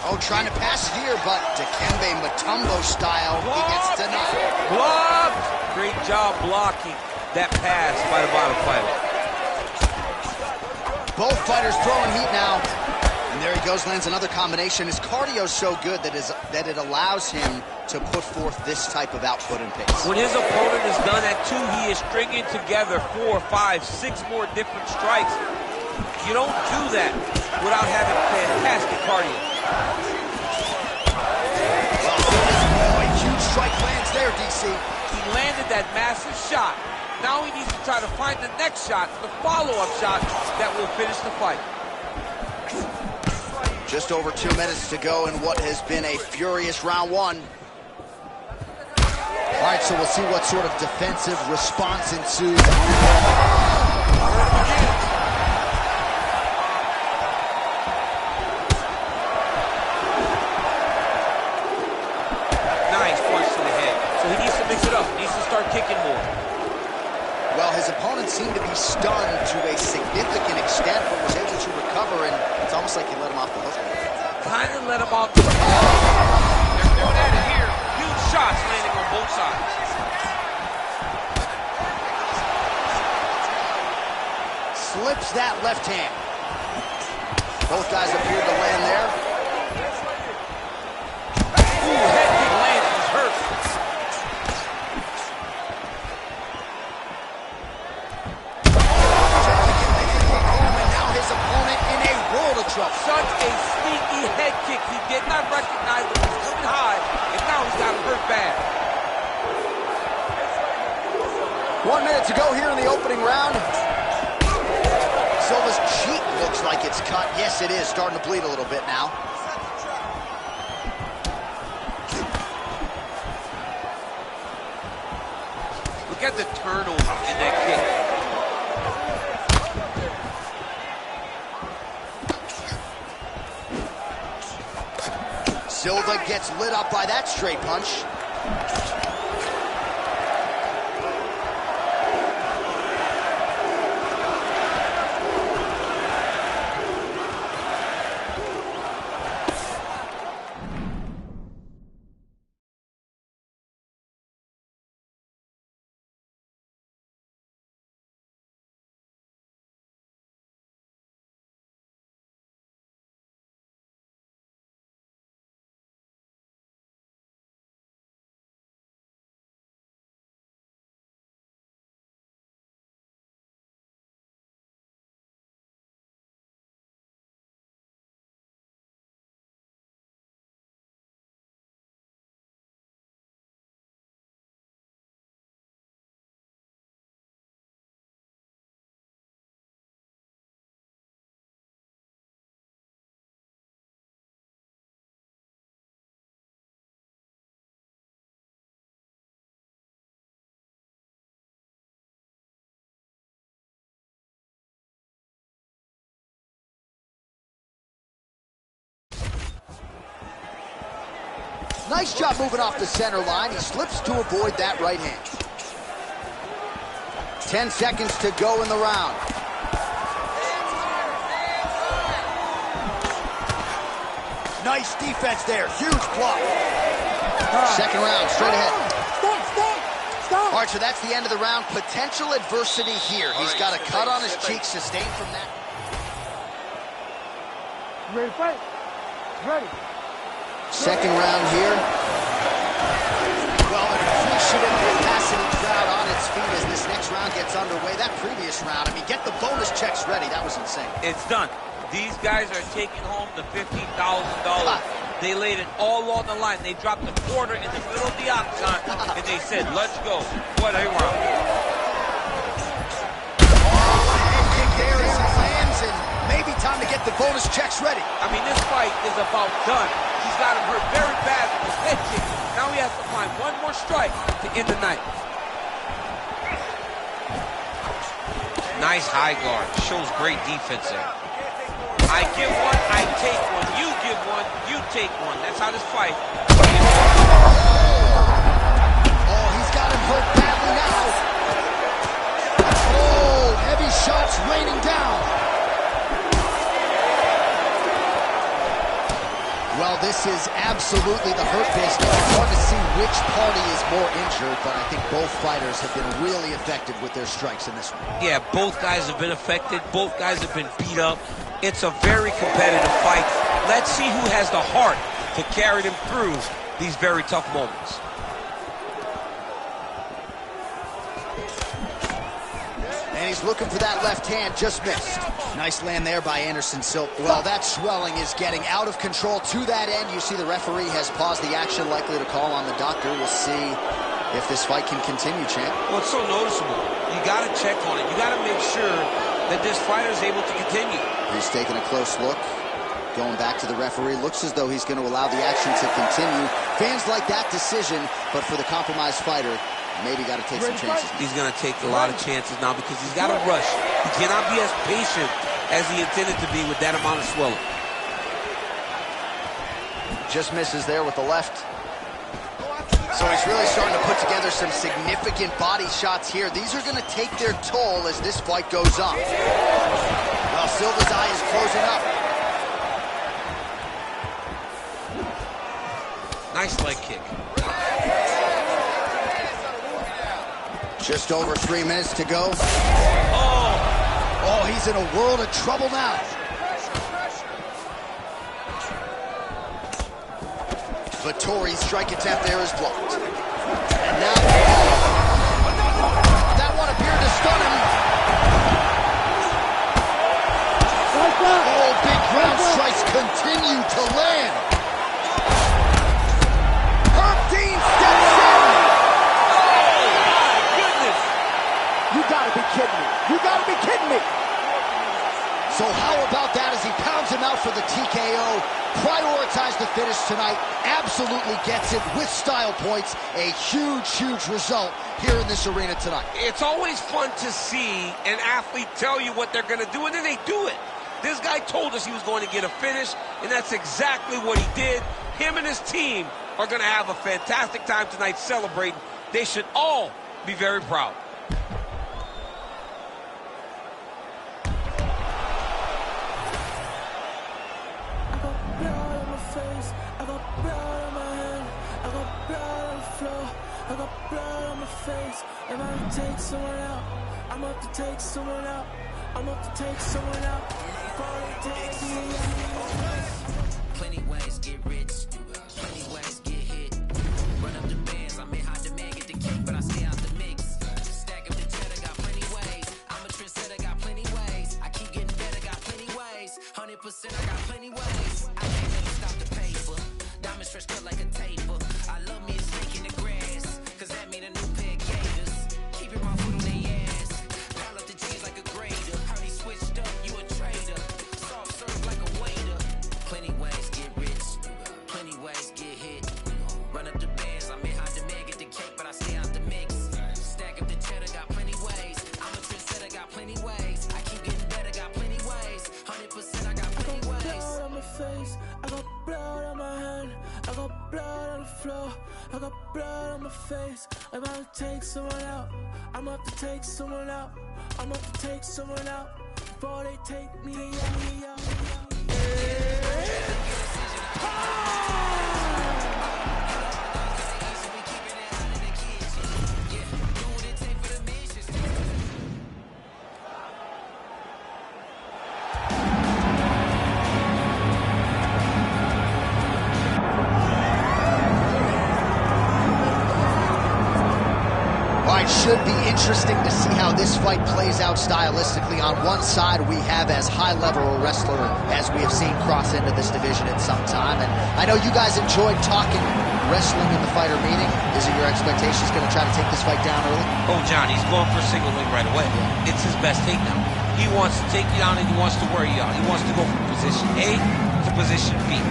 Oh, trying to pass here, but Dikembe Mutombo style, he gets denied. Blocked! Great job blocking that pass by the bottom fighter. Both fighters throwing heat now. And there he goes, lands another combination. His cardio's so good that it allows him to put forth this type of output and pace. When his opponent is done at 2, he is stringing together 4, 5, 6 more different strikes. You don't do that without having fantastic cardio. Oh, a huge strike lands there, DC. He landed that massive shot. Now he needs to try to find the next shot, the follow-up shot that will finish the fight. Just over 2 minutes to go in what has been a furious round one. All right, so we'll see what sort of defensive response ensues. Nice punch to the head. So he needs to mix it up. He needs to start kicking more. Well, his opponent seemed to be stunned to a significant extent, but was able to recover, and it's almost like he let him off the hook. Kind of let him off the hook. They're doing at it here. Huge shots landing on both sides. Slips that left hand. Both guys appeared to land there. Ooh, head kick lands. He's hurt. And now his opponent in a world of trouble. Such a sneaky head kick. He did not recognize it was coming high, and now he's got him hurt bad. 1 minute to go here in the opening round. Silva's cheek looks like it's cut. Yes, it is. Starting to bleed a little bit now. Look at the turnover in that kick. Silva gets lit up by that straight punch. Nice job moving off the center line. He slips to avoid that right hand. 10 seconds to go in the round. Nice defense there. Huge block. Second round, straight ahead. Stop. Archer, that's the end of the round. Potential adversity here. He's got a cut on his cheek sustained from that. You ready to fight? Ready. Second round here. Well, an appreciative capacity crowd on its feet as this next round gets underway. That previous round, I mean, get the bonus checks ready. That was insane. It's done. These guys are taking home the $15,000. They laid it all on the line. They dropped a quarter in the middle of the octagon, and they said, let's go. What a round. Head kick there as he lands, and maybe time to get the bonus checks ready. I mean, this fight is about done. He's got him hurt very bad with his head kick. Now he has to find one more strike to end the night. Nice high guard. Shows great defense there. I give one, I take one. You give one, you take one. That's how this fight. Oh, he's got him hurt badly now. Oh, heavy shots raining down. Well, this is absolutely the hurt business. It's hard to see which party is more injured, but I think both fighters have been really effective with their strikes in this one. Yeah, both guys have been affected. Both guys have been beat up. It's a very competitive fight. Let's see who has the heart to carry them through these very tough moments. And he's looking for that left hand, just missed. Nice land there by Anderson Silva. Well, that swelling is getting out of control to that end. You see the referee has paused the action, likely to call on the doctor. We'll see if this fight can continue, champ. Well, it's so noticeable. You got to check on it. You got to make sure that this fighter is able to continue. He's taking a close look. Going back to the referee. Looks as though he's going to allow the action to continue. Fans like that decision, but for the compromised fighter, maybe got to take some chances. He's going to take a lot of chances now because he's got to rush. He cannot be as patient as he intended to be with that amount of swelling. Just misses there with the left. So he's really starting to put together some significant body shots here. These are going to take their toll as this fight goes on. Well, Silva's eye is closing up. Nice leg kick. Just over 3 minutes to go. Oh! Oh, he's in a world of trouble now. Vettori's strike attempt there is blocked. And now, that one appeared to stun him. Oh, big ground strikes continue to land. Herb Dean steps in. Oh, my goodness. You gotta be kidding me. You gotta be kidding me. So how about that as he pounds him out for the TKO? Prioritize the finish tonight. Absolutely gets it with style points. A huge, huge result here in this arena tonight. It's always fun to see an athlete tell you what they're going to do, and then they do it. This guy told us he was going to get a finish, and that's exactly what he did. Him and his team are going to have a fantastic time tonight celebrating. They should all be very proud. If I have to take someone out, I'm up to take someone out. I'm up to take someone out. Plenty ways get rich, plenty ways get hit. Run up the bands, I mean, hard to man get the cake, but I stay out the mix. Stack up the cheddar, got plenty ways. I'm a trendsetter, got plenty ways. I keep getting better, got plenty ways. 100%, I got plenty ways. I can't never stop the paper. Diamonds fresh cut like a taper. I love me a snake in the grass, cause that mean a new pair of gators. Keeping my foot on their ass. Pile up the cheese like a grater. Heard he switched up, you a traitor. Soft serve like a waiter. Plenty ways get rich, plenty floor. I got blood on my face. I'm about to take someone out. I'm about to take someone out. I'm about to take someone out before they take me out. Should be interesting to see how this fight plays out stylistically. On one side, we have as high-level a wrestler as we have seen cross into this division in some time. And I know you guys enjoyed talking wrestling in the fighter meeting. Is it your expectation he's going to try to take this fight down early? Oh, John, he's going for a single leg right away. It's his best takedown. He wants to take you down and he wants to wear you out. He wants to go from position A to position B.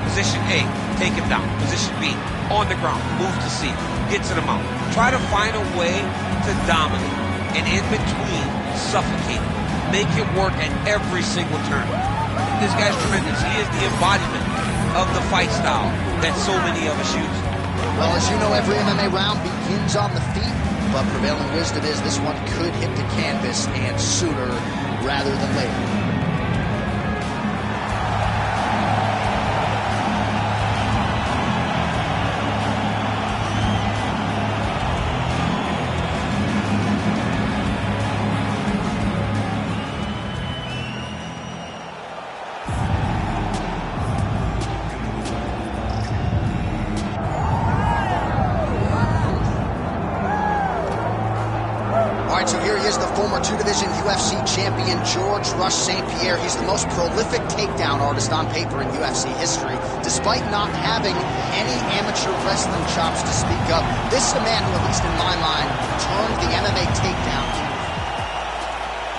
Position A, take him down. Position B, on the ground, move to C, get to the mount. Try to find a way to dominate, and in between, suffocate. Make it work at every single turn. This guy's tremendous. He is the embodiment of the fight style that so many of us use. Well, as you know, every MMA round begins on the feet, but prevailing wisdom is this one could hit the canvas, and sooner rather than later. So here he is, the former two-division UFC champion, George Rush St. Pierre. He's the most prolific takedown artist on paper in UFC history. Despite not having any amateur wrestling chops to speak of, this is a man who, at least in my mind, turned the MMA takedown.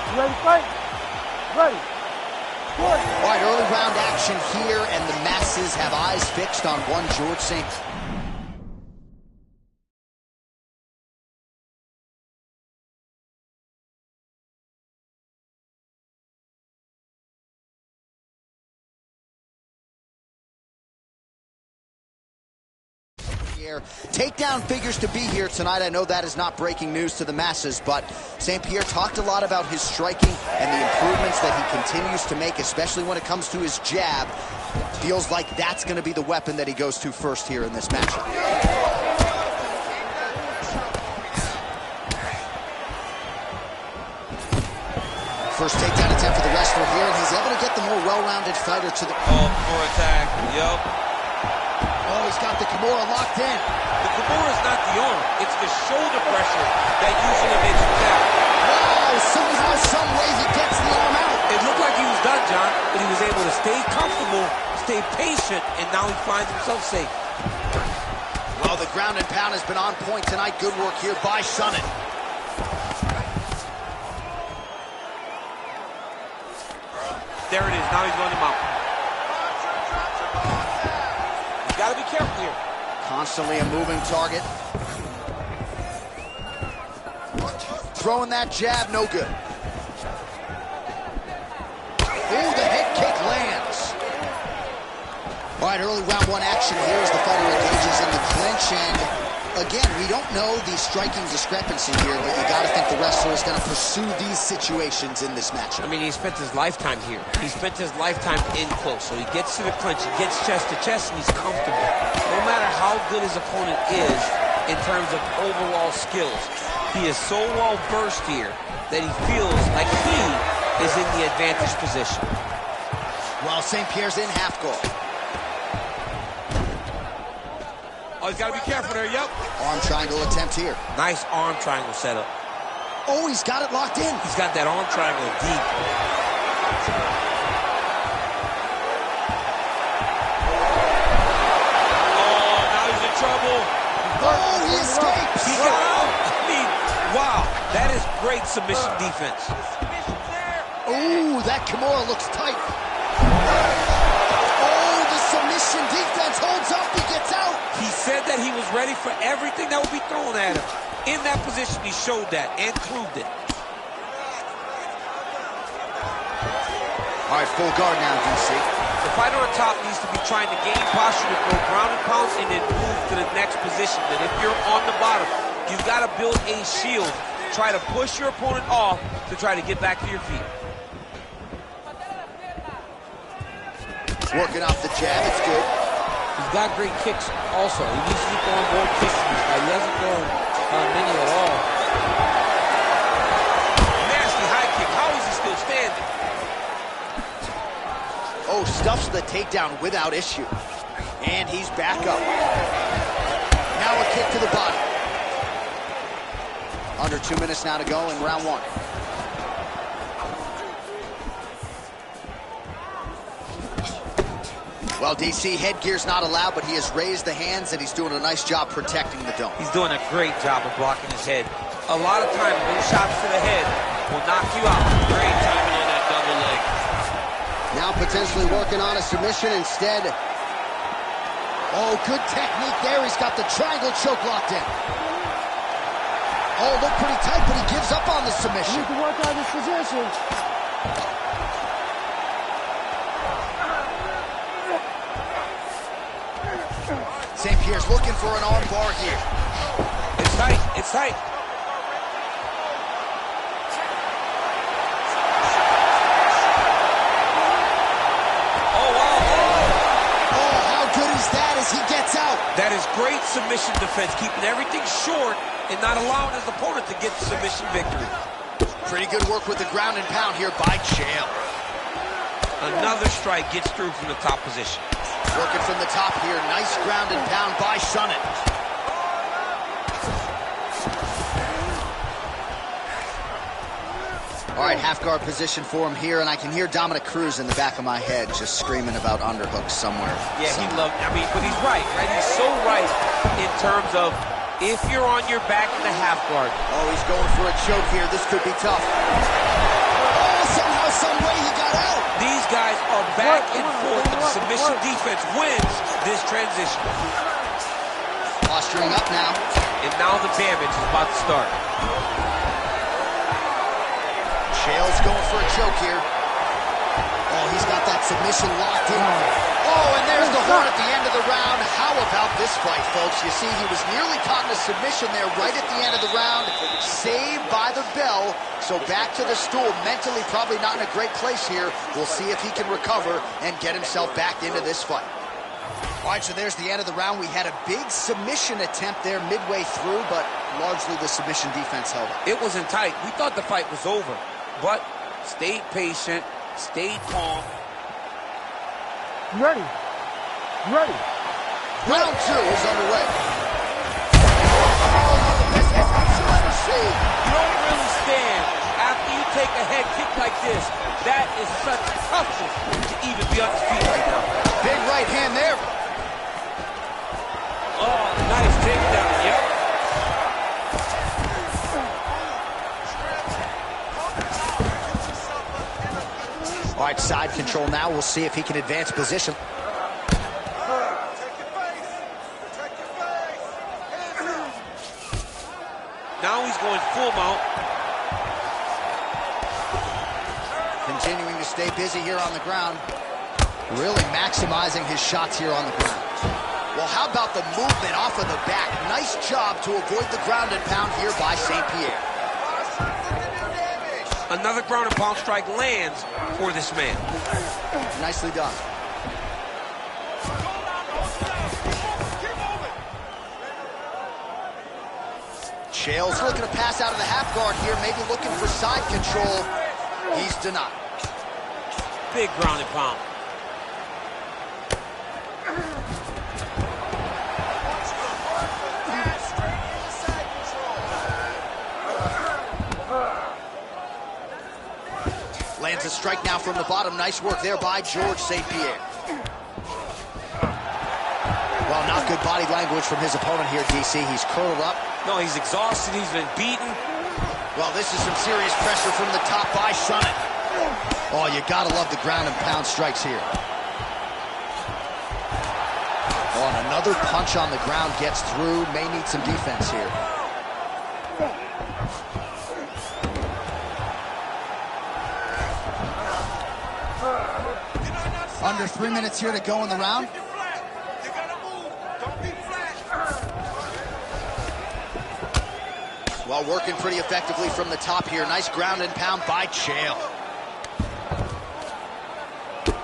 You ready to fight? Ready. All right, early round action here, and the masses have eyes fixed on one George St. Takedown figures to be here tonight. I know that is not breaking news to the masses, but St. Pierre talked a lot about his striking and the improvements that he continues to make, especially when it comes to his jab. Feels like that's going to be the weapon that he goes to first here in this matchup. First takedown attempt for the wrestler here, and he's able to get the more well-rounded fighter to the... Oh, for attack, yup. Oh, he's got the Kimura locked in. The Kimura is not the arm. It's the shoulder pressure that usually makes him tap. Wow, somehow, some way he gets the arm out. It looked like he was done, John, but he was able to stay comfortable, stay patient, and now he finds himself safe. Well, the ground and pound has been on point tonight. Good work here by Sonnen. There it is. Now he's going to mount. Got to be careful here. Constantly a moving target. Throwing that jab, no good. Oh, the head kick lands. All right, early round one action here as the fighter engages in the clinch. And again, we don't know the striking discrepancy here, but you got to think the wrestler is going to pursue these situations in this matchup. I mean, he spent his lifetime here. He spent his lifetime in close. So he gets to the clinch, he gets chest to chest, and he's comfortable. No matter how good his opponent is in terms of overall skills, he is so well versed here that he feels like he is in the advantage position. While St. Pierre's in half guard. Oh, he's got to be careful there, yep. Arm triangle attempt here. Nice arm triangle setup. Oh, he's got it locked in. He's got that arm triangle deep. Oh, now he's in trouble. Oh, he escapes. He got out. I mean, wow. That is great submission defense. Oh, that Kimura looks tight. Oh, the submission defense holds up. He gets out. He said that he was ready for everything that would be thrown at him. In that position, he showed that and proved it. All right, full guard now, DC. The fighter on top needs to be trying to gain posture to throw ground and pound and then move to the next position. And if you're on the bottom, you've got to build a shield. Try to push your opponent off to try to get back to your feet. Working off the jab, it's good. He's got great kicks also. He needs to be throwing more kicks in this fight. He hasn't thrown many at all. Nasty high kick. How is he still standing? Oh, stuffs the takedown without issue. And he's back up. Now a kick to the body. Under 2 minutes now to go in round one. Well, DC, headgear's not allowed, but he has raised the hands, and he's doing a nice job protecting the dome. He's doing a great job of blocking his head. A lot of times, those shots to the head will knock you out. Great timing on that double leg. Now potentially working on a submission instead. Oh, good technique there. He's got the triangle choke locked in. Oh, looked pretty tight, but he gives up on the submission. You need to work on this position. St. Pierre's looking for an arm bar here. It's tight. It's tight. Oh, wow. Oh, how good is that as he gets out? That is great submission defense, keeping everything short and not allowing his opponent to get the submission victory. Pretty good work with the ground and pound here by Chael. Another strike gets through from the top position. Working from the top here. Nice ground and pound by Sonnen. All right, half guard position for him here, and I can hear Dominick Cruz in the back of my head just screaming about underhooks somewhere. Yeah, he loved, I mean, but he's right? He's so right in terms of if you're on your back in the half guard. Oh, he's going for a choke here. This could be tough. Oh, somehow, some way he got out. These guys are back and forth, and the submission defense wins this transition. Posturing up now. And now the damage is about to start. Chael's going for a choke here. Oh, he's got that submission locked in. Oh, and there's the horn at the end of the round. How about this fight, folks? You see, he was nearly caught in a submission there right at the end of the round. Saved by the bell. So back to the stool. Mentally probably not in a great place here. We'll see if he can recover and get himself back into this fight. All right, so there's the end of the round. We had a big submission attempt there midway through, but largely the submission defense held up. It wasn't tight. We thought the fight was over. But stayed patient, stayed calm. You ready? You ready? Round two is underway. Oh, the best hits you'll ever see. You don't really stand after you take a head kick like this. That is such toughness to even be on his feet right now. Big right hand there. Oh, nice takedown, yep. All right, side control now. We'll see if he can advance position. Now he's going full mount. Continuing to stay busy here on the ground. Really maximizing his shots here on the ground. Well, how about the movement off of the back? Nice job to avoid the ground and pound here by St. Pierre. Another ground and pound strike lands for this man. Nicely done. Chael's looking to pass out of the half guard here, maybe looking for side control. He's denied. Big ground and pound. Lands a strike now from the bottom. Nice work there by George St. Pierre. Well, not good body language from his opponent here, DC. He's curled up. No, he's exhausted. He's been beaten. Well, this is some serious pressure from the top by Sonnen. Oh, you gotta love the ground and pound strikes here. Oh, and another punch on the ground gets through. May need some defense here. Under 3 minutes here to go in the round. You gotta move. Don't be flat. Well, working pretty effectively from the top here. Nice ground and pound by Chael.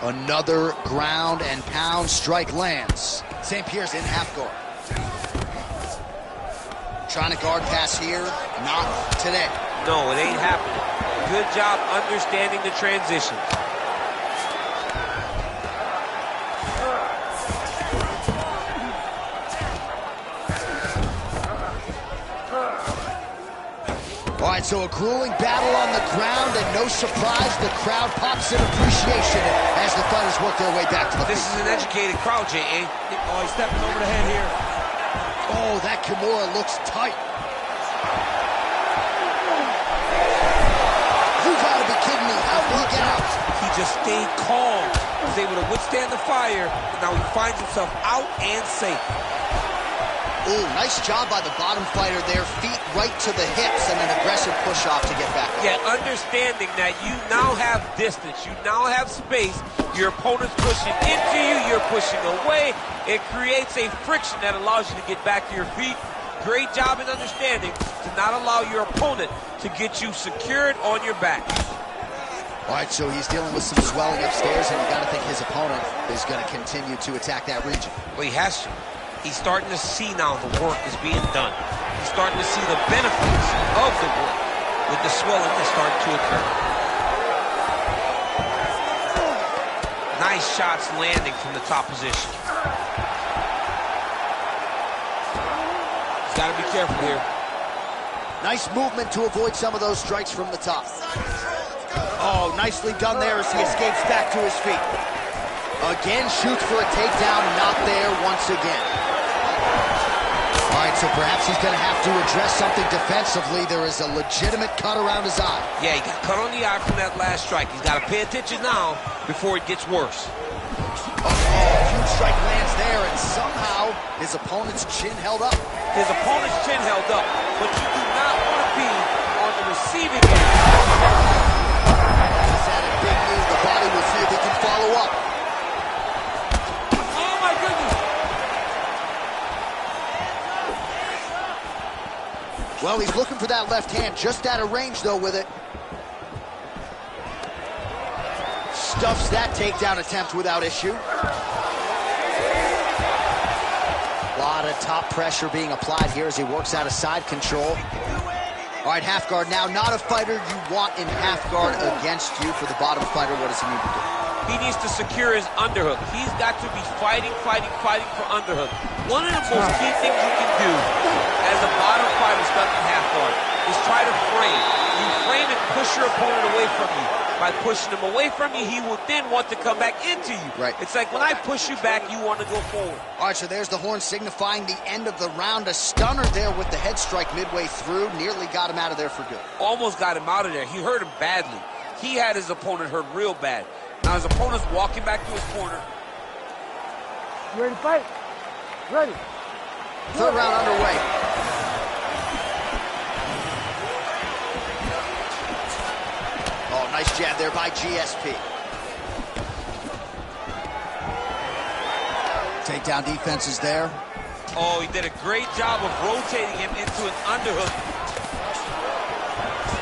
Another ground and pound strike lands. St. Pierre's in half guard. Trying to guard pass here. Not today. No, it ain't happening. Good job understanding the transitions. All right, so a grueling battle on the ground, and no surprise, the crowd pops in appreciation as the fighters work their way back to the This feet. is an educated crowd, J.A. Oh, he's stepping over the head here. Oh, that Kimura looks tight. You gotta be kidding me. How did he get out? He just stayed calm. Was able to withstand the fire. And now he finds himself out and safe. Ooh, nice job by the bottom fighter there. Feet right to the hips and an aggressive push-off to get back up. Yeah, understanding that you now have distance. You now have space. Your opponent's pushing into you. You're pushing away. It creates a friction that allows you to get back to your feet. Great job in understanding to not allow your opponent to get you secured on your back. All right, so he's dealing with some swelling upstairs, and you got to think his opponent is going to continue to attack that region. Well, he has to. He's starting to see now the work is being done. He's starting to see the benefits of the work with the swelling that's starting to occur. Nice shots landing from the top position. He's got to be careful here. Nice movement to avoid some of those strikes from the top. Oh, nicely done there as he escapes back to his feet. Again, shoots for a takedown, not there once again. All right, so perhaps he's going to have to address something defensively. There is a legitimate cut around his eye. Yeah, he got cut on the eye from that last strike. He's got to pay attention now before it gets worse. Oh, huge strike lands there, and somehow his opponent's chin held up. His opponent's chin held up, but you do not want to be on the receiving end. He's at a big move. The body will see if he can follow up. Oh, my goodness. Well, he's looking for that left hand, just out of range, though, with it. Stuffs that takedown attempt without issue. A lot of top pressure being applied here as he works out of side control. All right, half guard now. Not a fighter you want in half guard against you. For the bottom fighter, what does he need to do? He needs to secure his underhook. He's got to be fighting for underhook. One of the most key things you can do as a bottom fighter stuck in half guard is try to frame. You frame and push your opponent away from you. By pushing him away from you, he will then want to come back into you. Right. It's like when I push you back, you want to go forward. All right, so there's the horn signifying the end of the round. A stunner there with the head strike midway through. Nearly got him out of there for good. Almost got him out of there. He hurt him badly. He had his opponent hurt real bad. Now his opponent's walking back to his corner. You ready to fight? Ready. Third round underway. Oh, nice jab there by GSP. Takedown defense is there. Oh, he did a great job of rotating him into an underhook.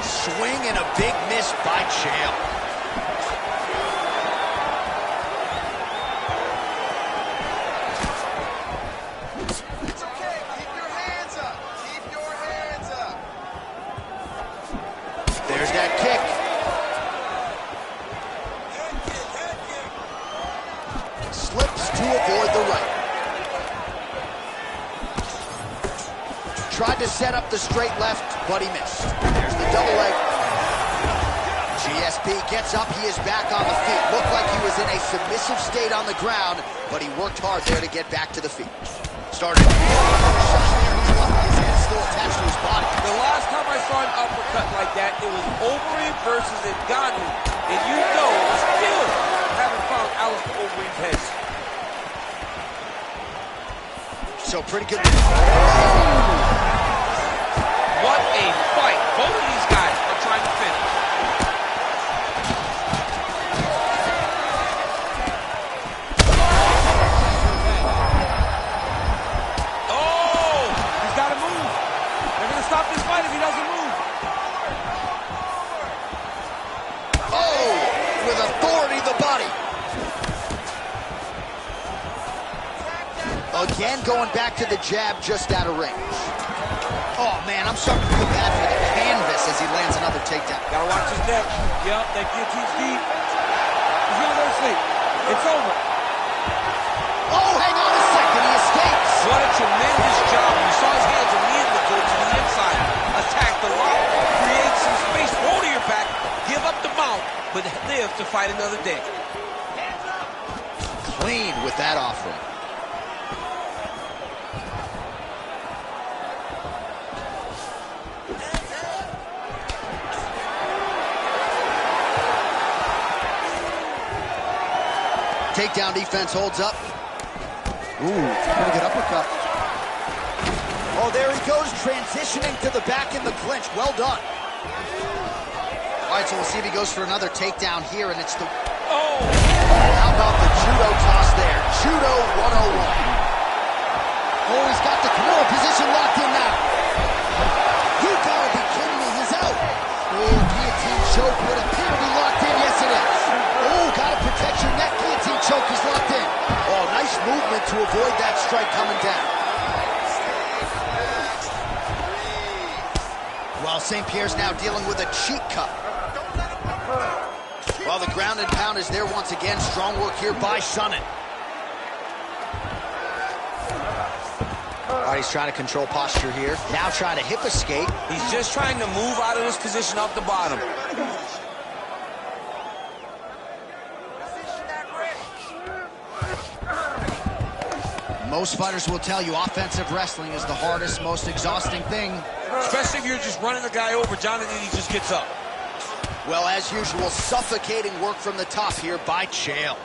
Swing and a big miss by Chael. It's okay. Keep your hands up. Keep your hands up. There's that kick. Slips to avoid the right. Tried to set up the straight left, but he missed. There's the double leg. GSP gets up. He is back on the feet. Looked like he was in a submissive state on the ground, but he worked hard there to get back to the feet. Started. Shot there. He's lucky his head's still attached to his body. The last time I saw an uppercut like that, it was Overeem versus Ngannou. And you know, still haven't found Alistair Overeem's head. So pretty good. What a fight. Both of these guys are trying to finish. with authority the body. Again, going back to the jab just out of range. Oh, man, I'm starting to feel bad for the canvas as he lands another takedown. Gotta watch his neck. Yep, that guillotine's deep. He's gonna go to sleep. It's over. Oh, hang on a second, he escapes. What a tremendous job. You saw his hands immediately go to the inside. Attack the lock, create some space, roll to your back, give up the mount, but live to fight another day. Clean with that offering. Takedown defense holds up. Ooh, pretty good uppercut. Oh, there he goes, transitioning to the back in the clinch. Well done. All right, so we'll see if he goes for another takedown here, and it's the... Oh! How about the judo toss there? Judo 101. Oh, he's got the Kimura position locked in now. You gotta be kidding me, he's out. Oh, guillotine choke would appear to be locked in. Yes, it is. Oh, gotta protect your neck. Guillotine choke is locked in. Oh, nice movement to avoid that strike coming down. Well, St. Pierre's now dealing with a cheek cut. Well, the ground and pound is there once again. Strong work here by Sonnen. All right, he's trying to control posture here. Now trying to hip escape. He's just trying to move out of this position off the bottom. Most fighters will tell you offensive wrestling is the hardest, most exhausting thing. Especially if you're just running the guy over. Jonathan, he just gets up. Well, as usual, suffocating work from the top here by Chael.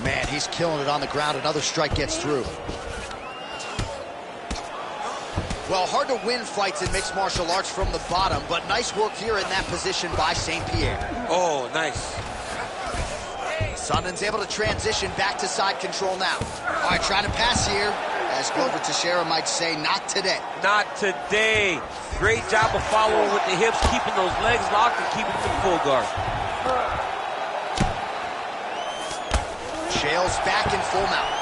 Man, he's killing it on the ground. Another strike gets through. Well, hard to win fights in mixed martial arts from the bottom, but nice work here in that position by St. Pierre. Oh, nice. Sonnen's able to transition back to side control now. All right, trying to pass here. As Glover Teixeira might say, not today. Not today. Great job of following with the hips, keeping those legs locked and keeping them full guard. Chael's back in full mount.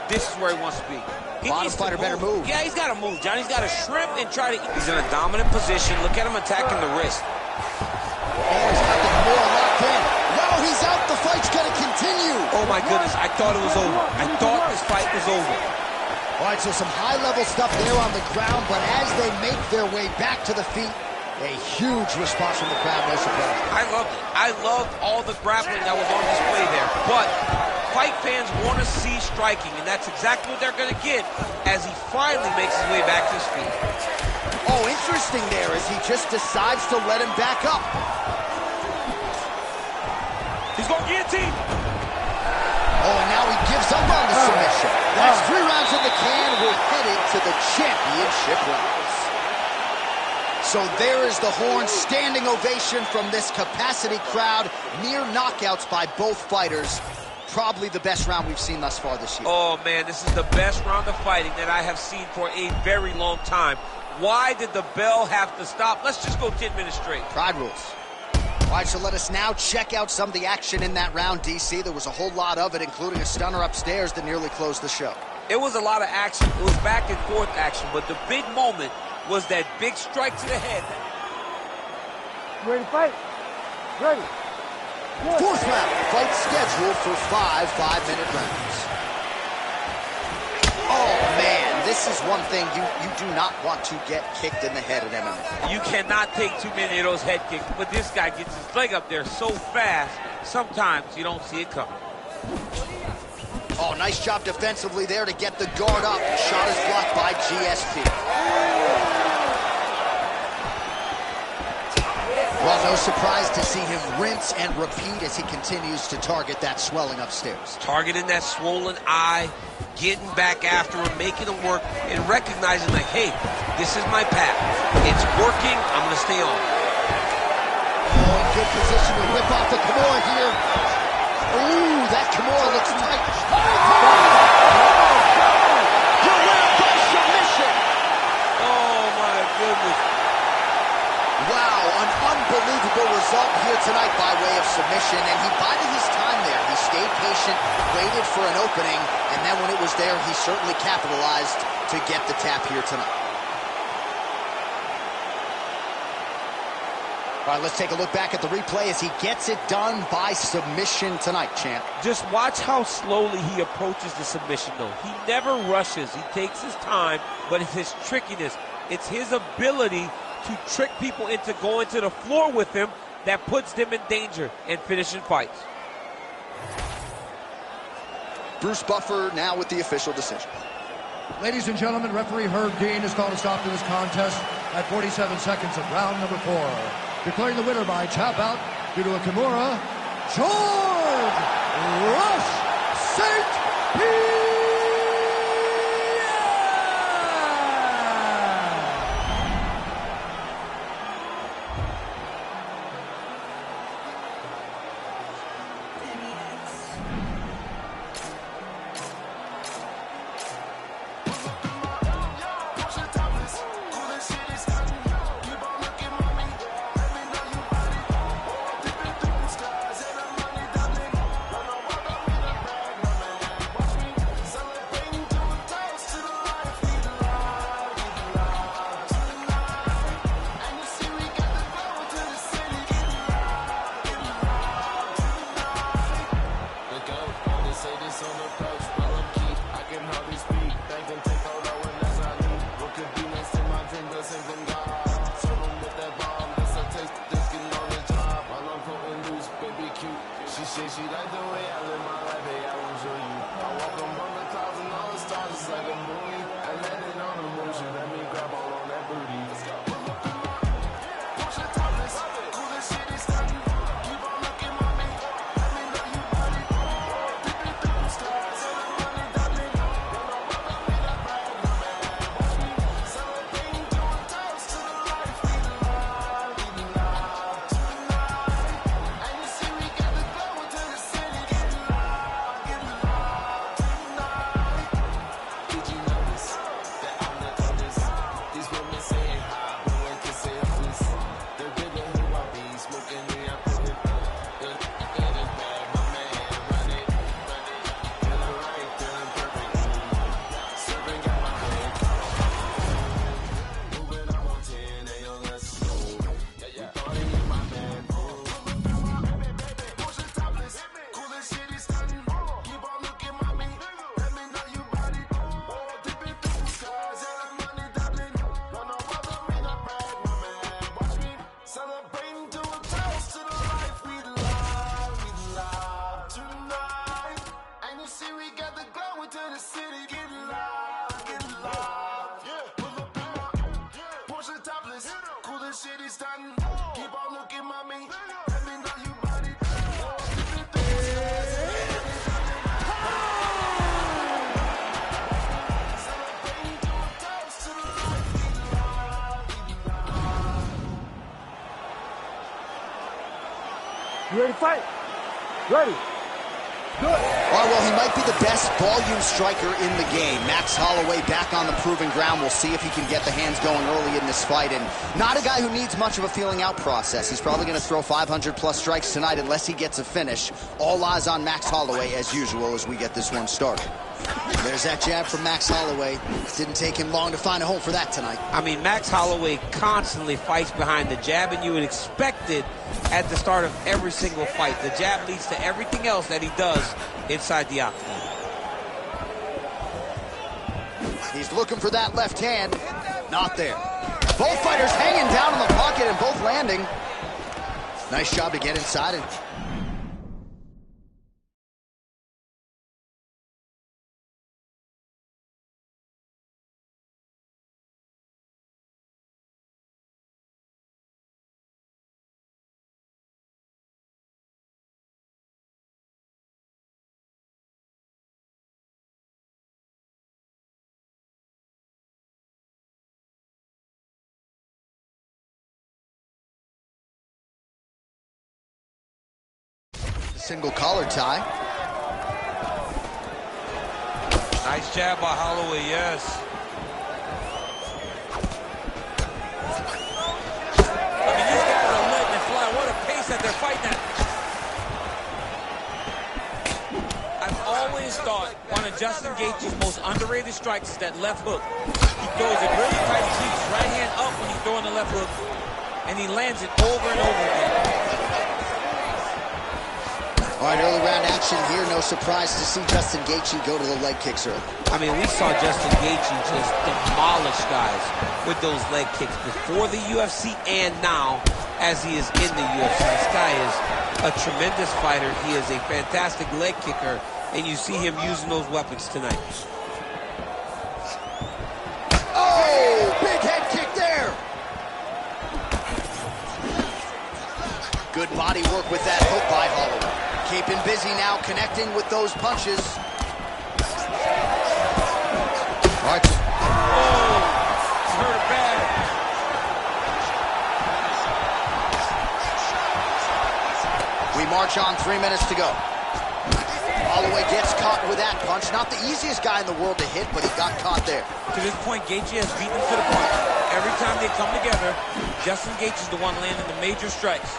This is where he wants to be. Bottom fighter better move. Yeah, he's got to move, John. He's got to shrimp and try to... He's in a dominant position. Look at him attacking the wrist. Oh, he's got the Kimura locked in. Wow, he's out. The fight's going to continue. Oh, my goodness. I thought it was over. I thought this fight was over. All right, so some high-level stuff there on the ground, but as they make their way back to the feet, a huge response from the crowd, no surprise. I loved it. I loved all the grappling that was on display there. But fight fans want to see striking, and that's exactly what they're going to get as he finally makes his way back to his feet. Oh, interesting there as he just decides to let him back up. He's going guillotine. Oh, and now he gives up on the submission. That's 3 rounds in the can. We're headed to the championship rounds. So there is the horn, standing ovation from this capacity crowd. Near knockouts by both fighters. Probably the best round we've seen thus far this year. Oh, man, this is the best round of fighting that I have seen for a very long time. Why did the bell have to stop? Let's just go 10 minutes straight. Pride rules. All right, so let us now check out some of the action in that round, DC. There was a whole lot of it, including a stunner upstairs that nearly closed the show. It was a lot of action. It was back and forth action, but the big moment was that big strike to the head. Ready to fight? Ready. Good. 4th round, fight scheduled for 5 5-minute rounds. Oh, man, this is one thing you do not want to get kicked in the head in MMA. You cannot take too many of those head kicks, but this guy gets his leg up there so fast, sometimes you don't see it coming. Oh, nice job defensively there to get the guard up. Shot is blocked by GSP. Well, no surprise to see him rinse and repeat as he continues to target that swelling upstairs. Targeting that swollen eye, getting back after him, making him work, and recognizing like, hey, this is my path. It's working, I'm going to stay on. Oh, good position to whip off the Kimura here. Ooh, that Kimura looks tight. You're winning by submission. Oh, my goodness. Wow, an unbelievable result here tonight by way of submission, and he bided his time there. He stayed patient, waited for an opening, and then when it was there, he certainly capitalized to get the tap here tonight. All right, let's take a look back at the replay as he gets it done by submission tonight, champ. Just watch how slowly he approaches the submission, though. He never rushes. He takes his time, but it's his trickiness. It's his ability to trick people into going to the floor with him that puts them in danger and finishing fights. Bruce Buffer now with the official decision. Ladies and gentlemen, referee Herb Dean has called a stop to this contest at 47 seconds of round number 4. Declaring the winner by tap out due to a Kimura, George Rush St. Pierre! You ready to fight? Ready. Good. All right, well, he might be the best volume striker in the game. Max Holloway back on the proving ground. We'll see if he can get the hands going early in this fight. And not a guy who needs much of a feeling out process. He's probably going to throw 500-plus strikes tonight unless he gets a finish. All eyes on Max Holloway, as usual, as we get this one started. There's that jab from Max Holloway. Didn't take him long to find a home for that tonight. I mean, Max Holloway constantly fights behind the jab, and you would expect it at the start of every single fight. The jab leads to everything else that he does inside the octagon. He's looking for that left hand. Not there. Both fighters hanging down in the pocket and both landing. Nice job to get inside it. Single collar tie. Nice jab by Holloway, yes. I mean, of Justin Gaethje's most underrated strikes is that left hook. He throws it really tight. He keeps his right hand up when he's throwing the left hook, and he lands it over and over again. All right, early round action here. No surprise to see Justin Gaethje go to the leg kicks early. I mean, we saw Justin Gaethje just demolish guys with those leg kicks before the UFC and now as he is in the UFC. This guy is a tremendous fighter. He is a fantastic leg kicker, and you see him using those weapons tonight. Oh, big head kick there. Good body work with that hook by Holloway. Keeping busy now, connecting with those punches. All right. Oh, hurt it bad. We march on, 3 minutes to go. Holloway gets caught with that punch. Not the easiest guy in the world to hit, but he got caught there. To this point, Gaethje has beaten him to the punch. Every time they come together, Justin Gaethje is the one landing the major strikes.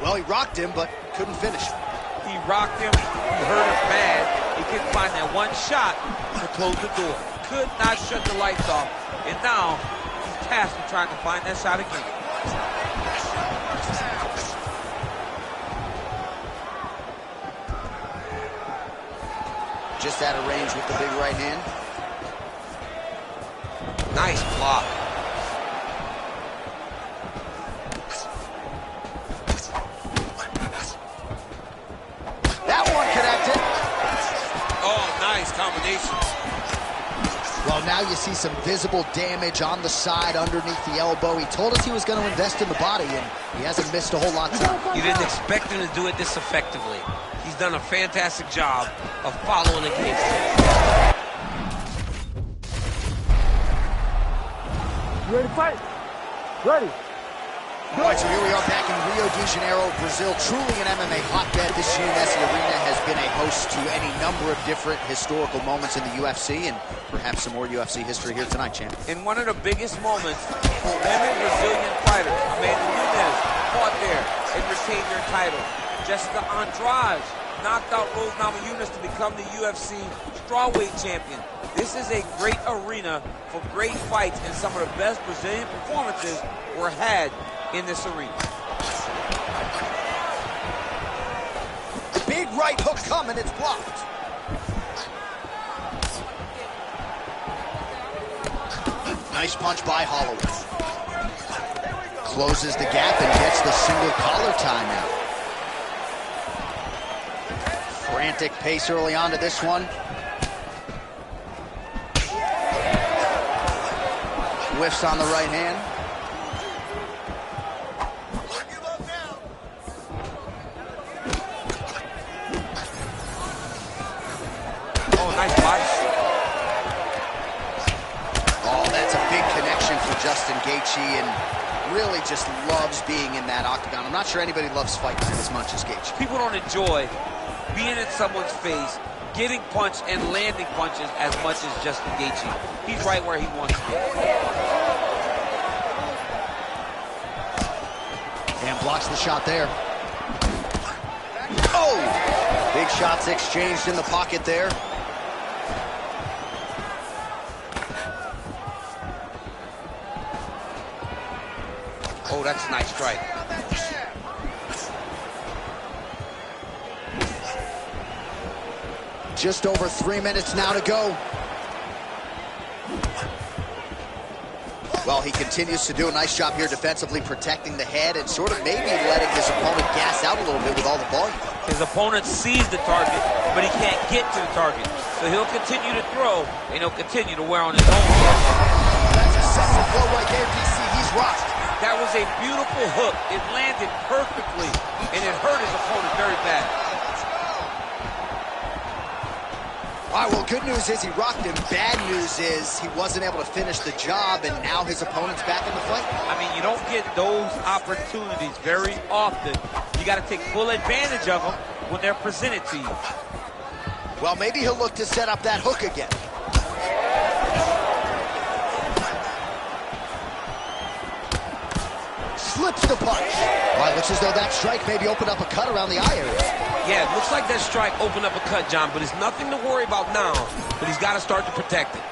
Well, he rocked him, but couldn't finish. He rocked him. He hurt him bad. He couldn't find that one shot to close the door. Could not shut the lights off. And now he's tasked with trying to find that shot again. Just out of range with the big right hand. Nice block. That one connected. Oh, nice combination. Well, now you see some visible damage on the side underneath the elbow. He told us he was going to invest in the body, and he hasn't missed a whole lot tonight. You didn't expect him to do it this effectively. He's done a fantastic job of following against it. You ready to fight? Ready. All right, so here we are back in Rio de Janeiro, Brazil. Truly an MMA hotbed. This Giannessi Arena has been a host to any number of different historical moments in the UFC, and perhaps some more UFC history here tonight, champ. In one of the biggest moments for women Brazilian fighters, Amanda Nunes fought there and retained her title. Jessica Andrade knocked out Rose Namajunas to become the UFC strawweight champion. This is a great arena for great fights, and some of the best Brazilian performances were had in this arena. Big right hook coming, it's blocked. Nice punch by Holloway. Closes the gap and gets the single collar tie now. Frantic pace early on to this one. Whiffs on the right hand. Oh, nice body. Oh, that's a big connection for Justin Gaethje, and really just loves being in that octagon. I'm not sure anybody loves fighting as much as Gaethje. People don't enjoy being in someone's face, getting punched and landing punches as much as Justin Gaethje. He's right where he wants to be. And blocks the shot there. Oh! Big shots exchanged in the pocket there. Oh, that's a nice strike. Just over 3 minutes now to go. Well, he continues to do a nice job here defensively, protecting the head and sort of maybe letting his opponent gas out a little bit with all the volume. His opponent sees the target, but he can't get to the target. So he'll continue to throw, and he'll continue to wear on his own target. That's a solid blow right there, DC. He's rocked. That was a beautiful hook. It landed perfectly, and it hurt his opponent very bad. All right, well, good news is he rocked him. Bad news is he wasn't able to finish the job, and now his opponent's back in the fight. I mean, you don't get those opportunities very often. You got to take full advantage of them when they're presented to you. Well, maybe he'll look to set up that hook again. Slips the punch. All right, looks as though that strike maybe opened up a cut around the eye area. Yeah, it looks like that strike opened up a cut, John, but it's nothing to worry about now, but he's got to start to protect it.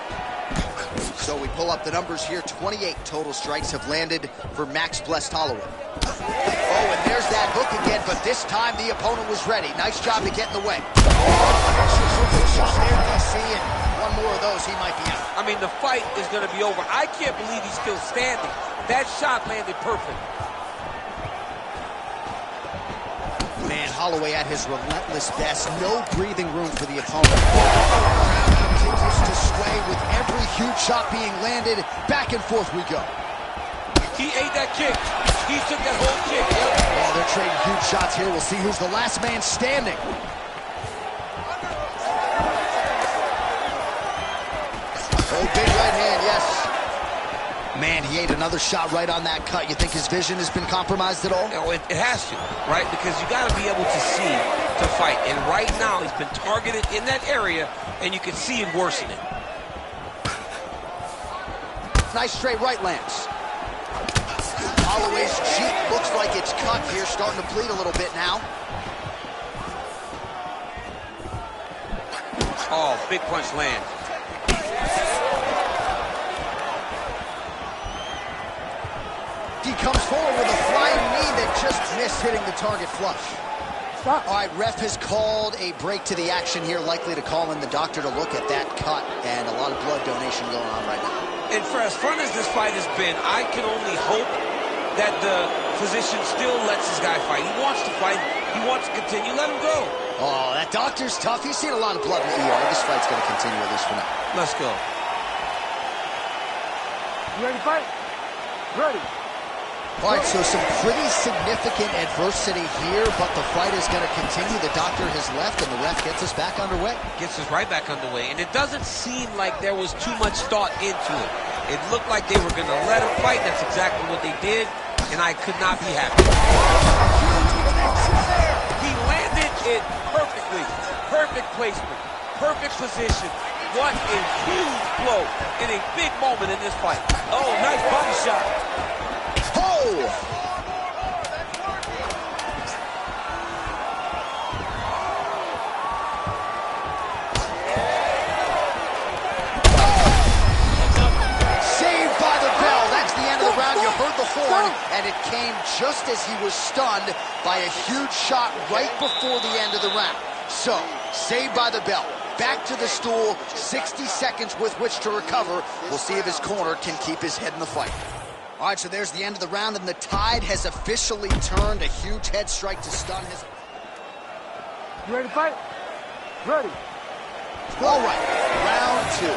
So we pull up the numbers here. 28 total strikes have landed for Max Blessed Holloway. Oh, and there's that hook again, but this time the opponent was ready. Nice job to get in the way. Shot there, DC, and one more of those, he might be out. I mean, the fight is going to be over. I can't believe he's still standing. That shot landed perfect. Man, Holloway at his relentless best. No breathing room for the opponent. Continues to sway with every huge shot being landed. Back and forth we go. He ate that kick. He took that whole kick. Oh, they're trading huge shots here. We'll see who's the last man standing. Oh, big right hand, yes. Man, he ate another shot right on that cut. You think his vision has been compromised at all? You know, it has to, right? Because you got to be able to see to fight. And right now, he's been targeted in that area, and you can see him worsening. Nice straight right lands. Holloway's cheek looks like it's cut here, starting to bleed a little bit now. Oh, big punch lands. He comes forward with a flying knee that just missed hitting the target flush. Stop. All right, ref has called a break to the action here, likely to call in the doctor to look at that cut, and a lot of blood donation going on right now. And for as fun as this fight has been, I can only hope that the physician still lets this guy fight. He wants to fight. He wants to continue. Let him go. Oh, that doctor's tough. He's seen a lot of blood in the ER. This fight's going to continue, at least for now. Let's go. You ready to fight? Ready. All right, so some pretty significant adversity here, but the fight is going to continue. The doctor has left, and the ref gets us back underway. Gets us right back underway. And it doesn't seem like there was too much thought into it. It looked like they were going to let him fight. That's exactly what they did, and I could not be happy. He landed it perfectly. Perfect placement. Perfect position. What a huge blow in a big moment in this fight. Oh, nice body shot. Oh! Saved by the bell. That's the end of the round. You heard the horn, and it came just as he was stunned by a huge shot right before the end of the round. So, saved by the bell. Back to the stool, 60 seconds with which to recover. We'll see if his corner can keep his head in the fight. All right, so there's the end of the round, and the tide has officially turned. A huge head strike to stun his... You ready to fight? Ready. All right, round two.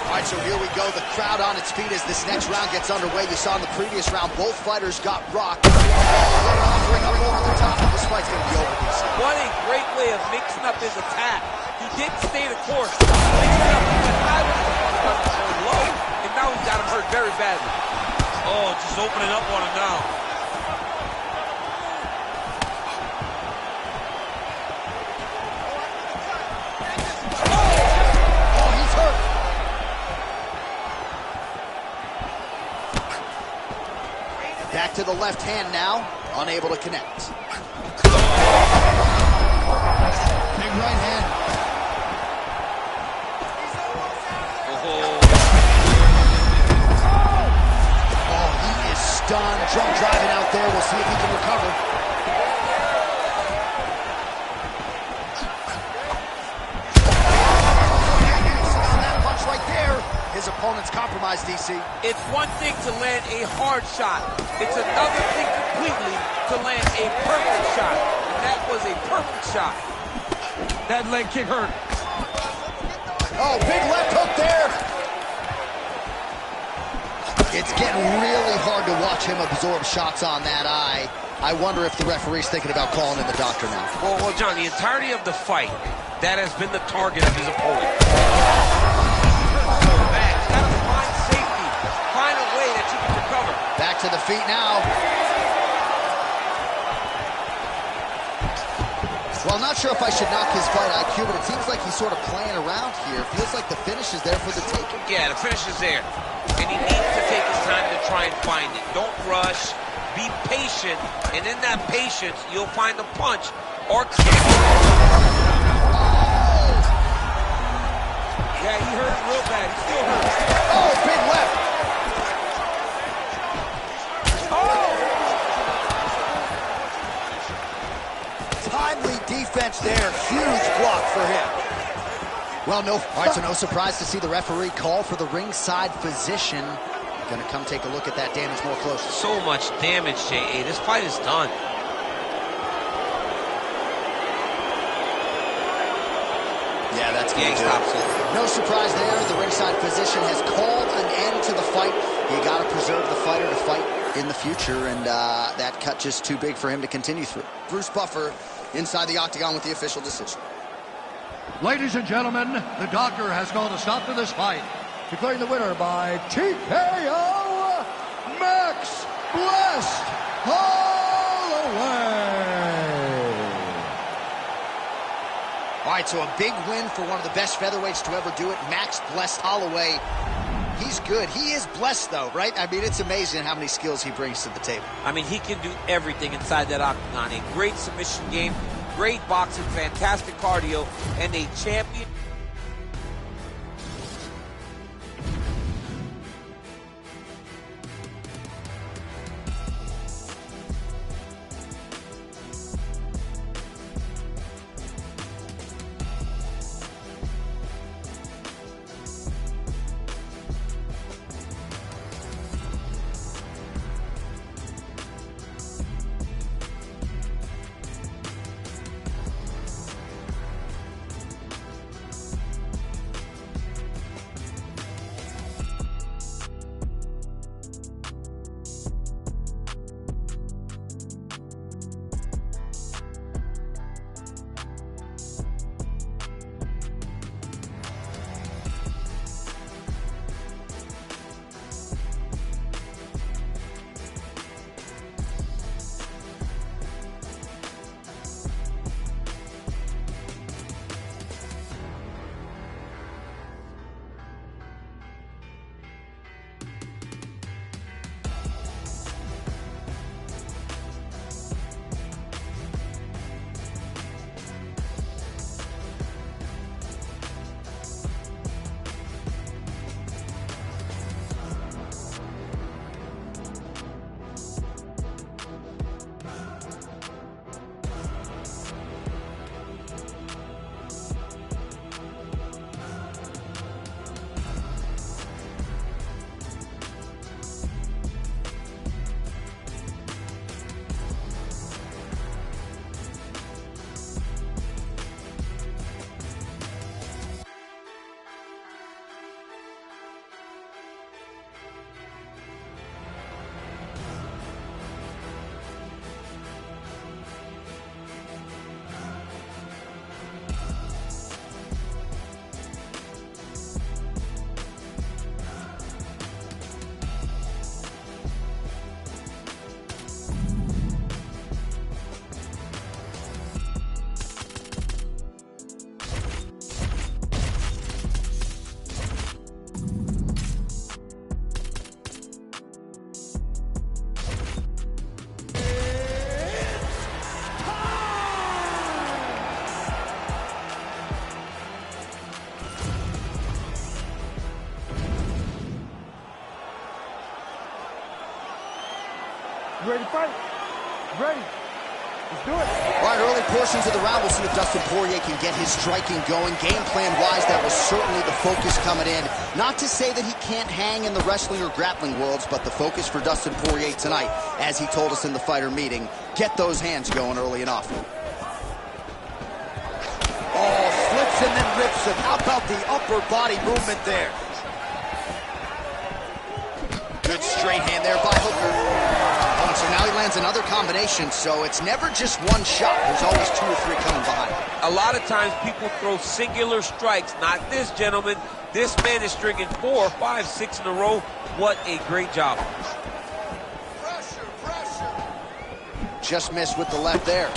All right, so here we go. The crowd on its feet as this next round gets underway. You saw in the previous round, both fighters got rocked. Offering up over the top. This fight's going to be over, DC. What a great way of mixing up his attack. He didn't stay the course. He mixed it up. He went high with the low, and now he's got him hurt very badly. Oh, just opening up on him now. Oh, he's hurt. Back to the left hand now, unable to connect. Big right hand. Oh, he is stunned. Drunk driving out there. We'll see if he can recover. On that punch right there, his opponent's compromised, DC. It's one thing to land a hard shot. It's another thing completely to land a perfect shot. And that was a perfect shot. That leg kick hurt. Oh, big left hook there. It's getting really hard to watch him absorb shots on that eye. I wonder if the referee's thinking about calling in the doctor now. Well, John, the entirety of the fight, that has been the target of his opponent. Back, gotta find safety. Find a way that you can recover. Back to the feet now. Well, I'm not sure if I should knock his fight IQ, but it seems like he's sort of playing around here. Feels like the finish is there for the taking. Yeah, the finish is there. And he needs to take his time to try and find it. Don't rush. Be patient. And in that patience, you'll find the punch or kick. Yeah, he hurt real bad. He still hurts. Oh, big left. Timely defense there. Huge block for him. Well, all right, so no surprise to see the referee call for the ringside physician. Going to come take a look at that damage more closely. So much damage, J.A. This fight is done. Yeah, that's Yeah, he stops it. No surprise there. The ringside physician has called an end to the fight. You got to preserve the fighter to fight in the future, and that cut just too big for him to continue through. Bruce Buffer inside the octagon with the official decision. Ladies and gentlemen, the doctor has called a stop to this fight, declaring the winner by TKO, Max Blessed Holloway. All right, so a big win for one of the best featherweights to ever do it, Max Blessed Holloway. He's good. He is blessed, though, right? I mean, it's amazing how many skills he brings to the table. I mean, he can do everything inside that octagon. A great submission game, great boxing, fantastic cardio, and a champion. You ready to fight? Ready. Let's do it. All right, early portions of the round, we'll see if Dustin Poirier can get his striking going. Game plan-wise, that was certainly the focus coming in. Not to say that he can't hang in the wrestling or grappling worlds, but the focus for Dustin Poirier tonight, as he told us in the fighter meeting, get those hands going early and often. Oh, slips and then rips him. How about the upper body movement there? Good straight hand there by Hooker. Oh, and so now he lands another combination, so it's never just one shot. There's always 2 or 3 coming behind. A lot of times people throw singular strikes. Not this gentleman. This man is stringing 4, 5, 6 in a row. What a great job. Pressure, pressure. Just missed with the left there.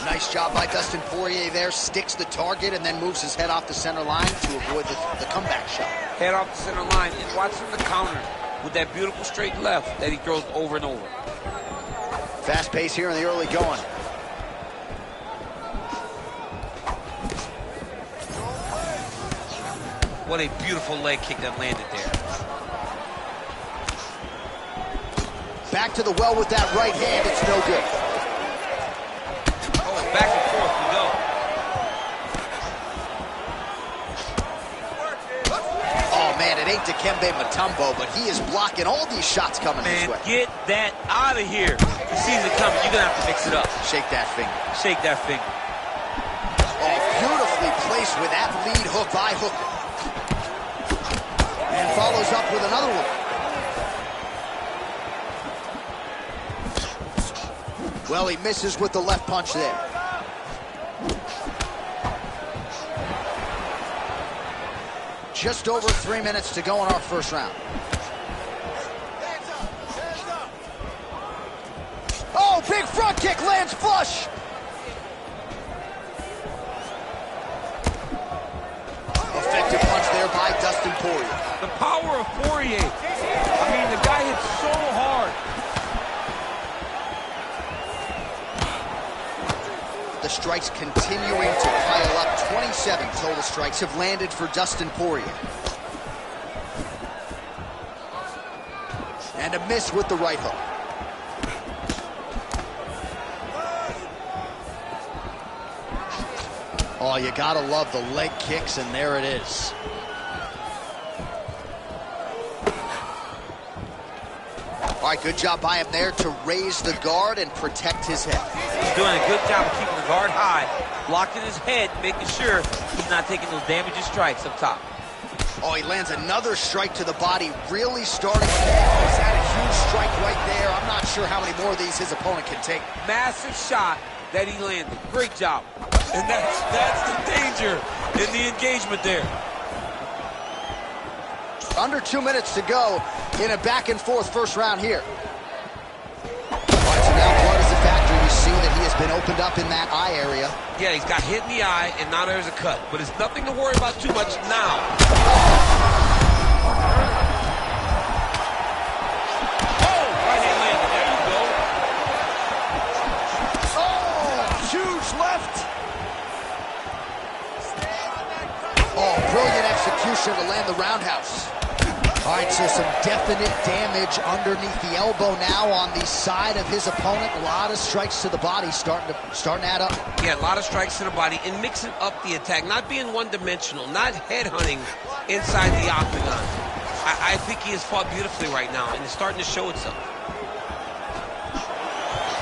Nice job by Dustin Poirier there. Sticks the target and then moves his head off the center line to avoid the comeback shot. Head off the center line and watching the counter with that beautiful straight left that he throws over and over. Fast pace here in the early going. What a beautiful leg kick that landed there. Back to the well with that right hand. It's no good. Oh, back and forth we go. Oh, man, it ain't Dikembe Mutombo, but he is blocking all these shots coming his way. Get that out of here. He sees it coming. You're going to have to mix it up. Shake that finger. Shake that finger. Oh, beautifully placed with that lead hook by Hooker. And follows up with another one. Well, he misses with the left punch there. Just over 3 minutes to go in our first round. Oh, big front kick lands flush. Effective punch there by Dustin Poirier. The power of Poirier. I mean, the guy hits so hard. The strikes continuing to pile up. 27 total strikes have landed for Dustin Poirier. And a miss with the right hook. Oh, you gotta love the leg kicks, and there it is. All right, good job by him there to raise the guard and protect his head. He's doing a good job of keeping the guard high, blocking his head, making sure he's not taking those damaging strikes up top. Oh, he lands another strike to the body, really starting. He's had a huge strike right there. I'm not sure how many more of these his opponent can take. Massive shot that he landed. Great job. And that's the danger in the engagement there. Under 2 minutes to go in a back-and-forth first round here. All right, so now blood is a factor. You see that he has been opened up in that eye area. Yeah, he's got hit in the eye, and now there's a cut. But it's nothing to worry about too much now. Oh, right hand landed. There you go. Oh, huge left. Oh, brilliant execution to land the roundhouse. All right, so some definite damage underneath the elbow now on the side of his opponent. A lot of strikes to the body starting to add up. Yeah, a lot of strikes to the body and mixing up the attack, not being one-dimensional, not headhunting inside the octagon. I think he has fought beautifully right now, and it's starting to show itself.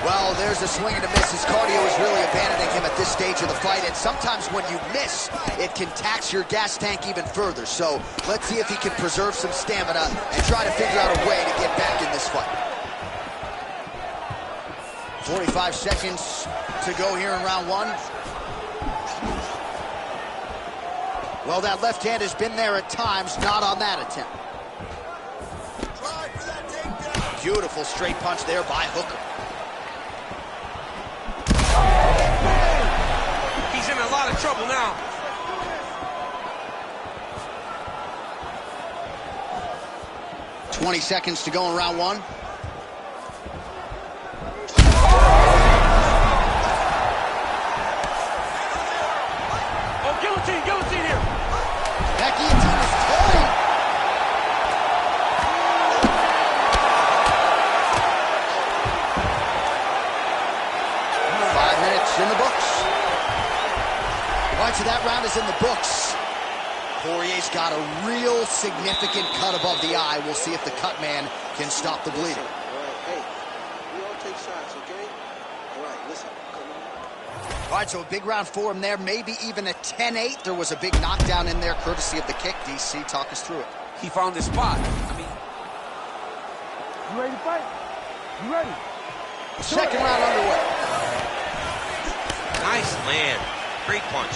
Well, there's a swing and a miss. His cardio is really abandoning him at this stage of the fight, and sometimes when you miss, it can tax your gas tank even further. So let's see if he can preserve some stamina and try to figure out a way to get back in this fight. 45 seconds to go here in round one. Well, that left hand has been there at times, not on that attempt. Beautiful straight punch there by Hooker. He's in a lot of trouble now. .20 seconds to go in round one. Oh, guillotine here. That guillotine is tight. In the books. All right, so that round is in the books. Poirier's got a real significant cut above the eye. We'll see if the cut man can stop the bleeding. All right, hey, we all take shots, okay? All right, listen, come on. All right, so a big round for him there, maybe even a 10-8. There was a big knockdown in there, courtesy of the kick. DC, talk us through it. He found his spot. I mean, You ready to fight? You ready? Second round underway. nice land. Great punch.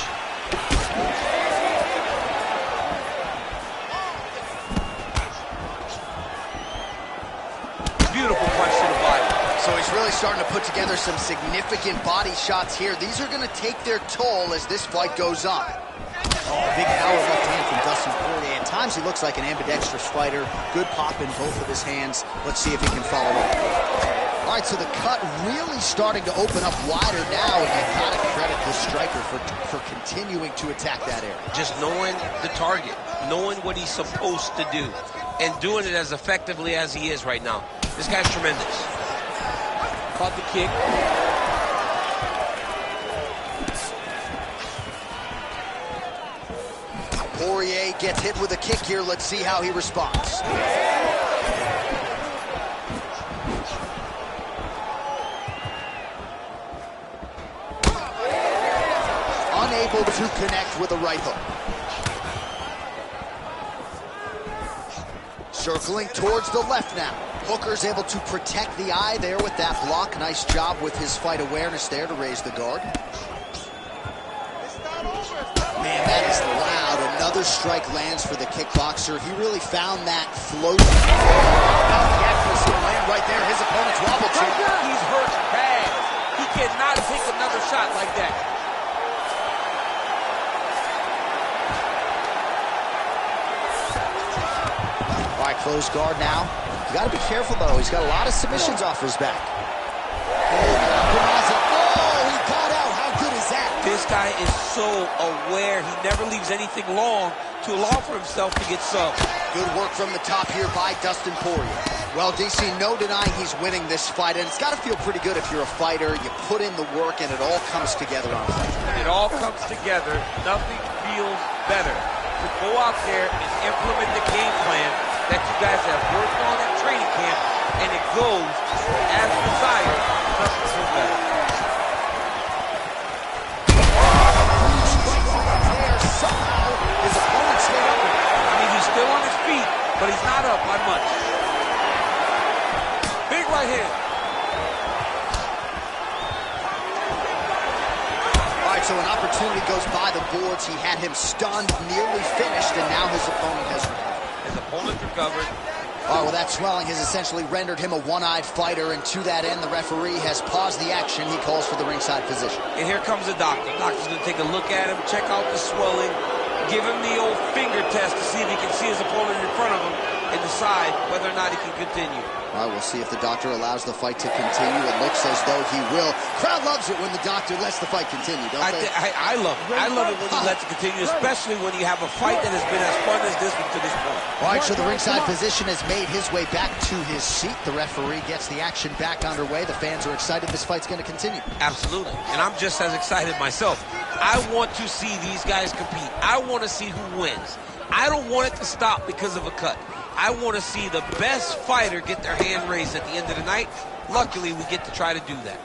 Beautiful punch to the body. So he's really starting to put together some significant body shots here. These are going to take their toll as this fight goes on. Oh, big power left hand from Dustin Poirier. At times he looks like an ambidextrous fighter. Good pop in both of his hands. Let's see if he can follow up. All right, so the cut really starting to open up wider now, and you gotta credit the striker for continuing to attack that area. Just knowing the target, knowing what he's supposed to do, and doing it as effectively as he is right now. This guy's tremendous. Caught the kick. Poirier gets hit with a kick here. Let's see how he responds. Unable to connect with a right hook. Circling towards the left now. Hooker's able to protect the eye there with that block. Nice job with his fight awareness there to raise the guard. Man, that is loud. Another strike lands for the kickboxer. He really found that float. About the accuracy to land right there. His opponent's wobble too. He's hurt bad. He cannot take another shot like that. All right, close guard now. You got to be careful, though. He's got a lot of submissions off his back. Oh, he got out. How good is that? This guy is so aware. He never leaves anything long to allow for himself to get subbed. Good work from the top here by Dustin Poirier. Well, DC, no denying he's winning this fight, and it's got to feel pretty good if you're a fighter. You put in the work, and it all comes together on fight. When it all comes together, nothing feels better to go out there and implement the game plan that you guys have worked on at training camp, and it goes as desired. Nothing feels better. Somehow, his opponent stayed up. I mean, he's still on his feet, but he's not up by much. Big right hand. All right, so an opportunity goes by the boards. He had him stunned, nearly finished, and now his opponent has recovered. His opponent recovered. Oh, well, that swelling has essentially rendered him a one-eyed fighter, and to that end, the referee has paused the action. He calls for the ringside physician. And here comes the doctor. The doctor's going to take a look at him, check out the swelling, give him the old finger test to see if he can see his opponent in front of him and decide whether or not he can continue. All right, we'll see if the doctor allows the fight to continue. It looks as though he will. Crowd loves it when the doctor lets the fight continue, don't they? I love it. I love it when he lets it continue, especially when you have a fight that has been as fun as this one to this point. All right, so the ringside physician has made his way back to his seat. The referee gets the action back underway. The fans are excited this fight's going to continue. Absolutely. And I'm just as excited myself. I want to see these guys compete. I want to see who wins. I don't want it to stop because of a cut. I want to see the best fighter get their hand raised at the end of the night. Luckily, we get to try to do that.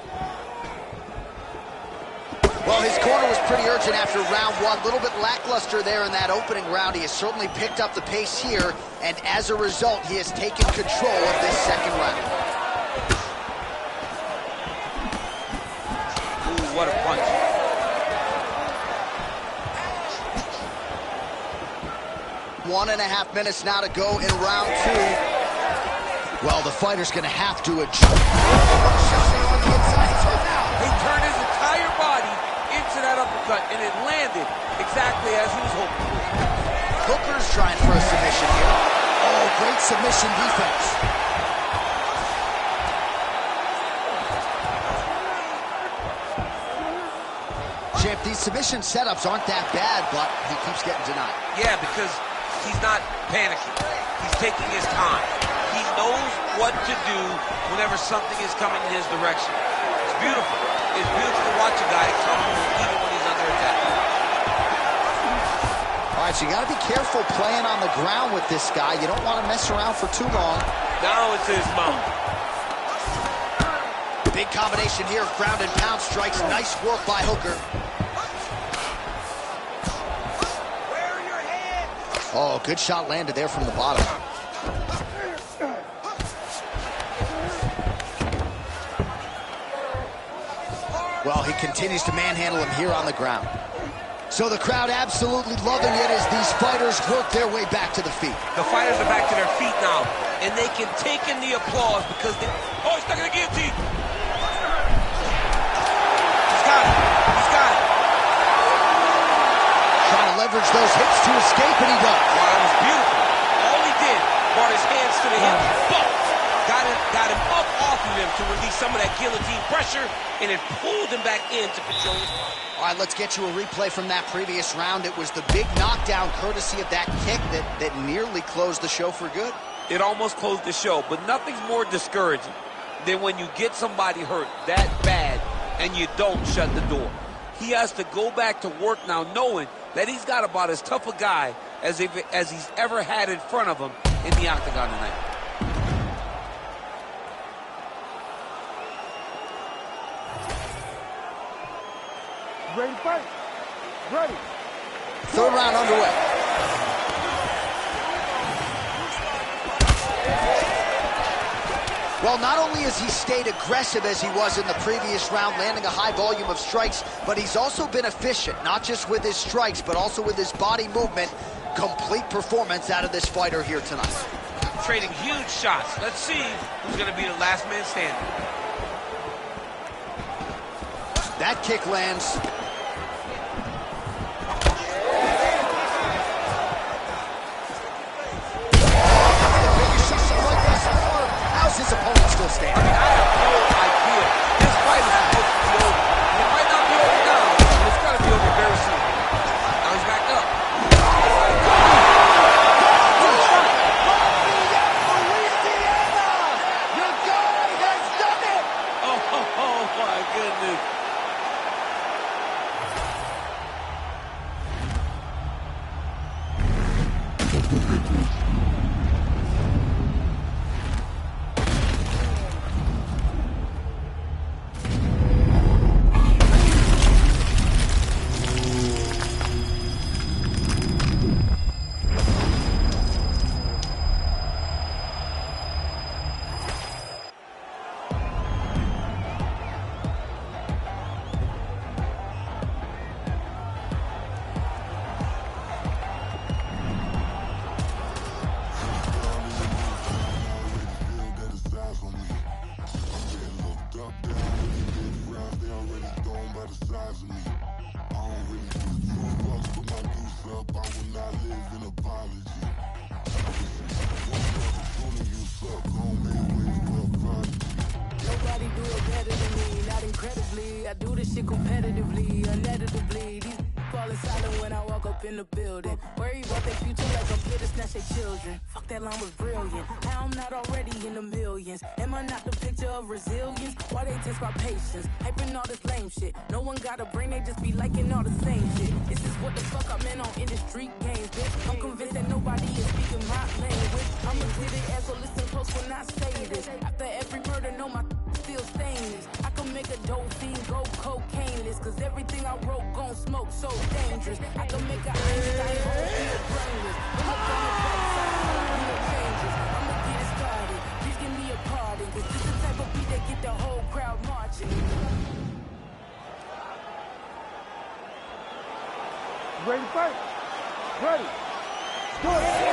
Well, his corner was pretty urgent after round one. A little bit lackluster there in that opening round. He has certainly picked up the pace here, and as a result, he has taken control of this second round. Ooh, what a punch. One and a half minutes now to go in round two. Well, the fighter's going to have to adjust. He turned his entire body into that uppercut, and it landed exactly as he was hoping for. Hooker's trying for a submission here. Oh, great submission defense. Champ, these submission setups aren't that bad, but he keeps getting denied. Yeah, because he's not panicking. He's taking his time. He knows what to do whenever something is coming in his direction. It's beautiful. It's beautiful to watch a guy come even when he's under attack. All right, so you got to be careful playing on the ground with this guy. You don't want to mess around for too long. Now it's his mount. Big combination here of ground and pound strikes. Nice work by Hooker. Oh, good shot landed there from the bottom. Well, he continues to manhandle him here on the ground. So the crowd absolutely loving it as these fighters work their way back to the feet. The fighters are back to their feet now, and they can take in the applause because they... Oh, he's stuck in the guillotine. He's got it. He's got it. Trying to leverage those hits to escape, and he does. Wow, that was beautiful. All he did brought his hands to the hip. Boom! Got it got him up off of him to release some of that guillotine pressure, and it pulled him back in to control his body. All right, let's get you a replay from that previous round. It was the big knockdown courtesy of that kick that nearly closed the show for good. It almost closed the show, but nothing's more discouraging than when you get somebody hurt that bad and you don't shut the door. He has to go back to work now knowing that he's got about as tough a guy as he's ever had in front of him in the octagon tonight. Ready to fight? Ready. Third round underway. Well, not only has he stayed aggressive as he was in the previous round, landing a high volume of strikes, but he's also been efficient, not just with his strikes, but also with his body movement. Complete performance out of this fighter here tonight. Trading huge shots. Let's see who's going to be the last man standing. That kick lands. How's his opponent still standing? I mean, I have no idea. This fight is supposed to be over. It might not be over now, but it's got to be over very soon. Now he's back up. Your guy has done it! Oh my goodness. I do this shit competitively, uneditably. These falling silent when I walk up in the building. Worry about their future like I'm here to snatch their children. Fuck, that line was brilliant. How I'm not already in the millions? Am I not the picture of resilience? Why they test my patience? Hyping all this lame shit. No one got a brain, they just be liking all the same shit. This is what the fuck I'm in on industry games, bitch. I'm convinced that nobody is speaking my language. I'm a good ass, so listen close when I say this. After every murder, know my still stainless. I can make a dope fiend go cocaine-less, cause everything I wrote gon' smoke so dangerous. I can make a Einstein whole feel brainless. I'ma on the bright side, no changes. I'ma get it started. Please give me a pardon, cause this the type of beat that get the whole crowd marching. Ready to fight? Ready.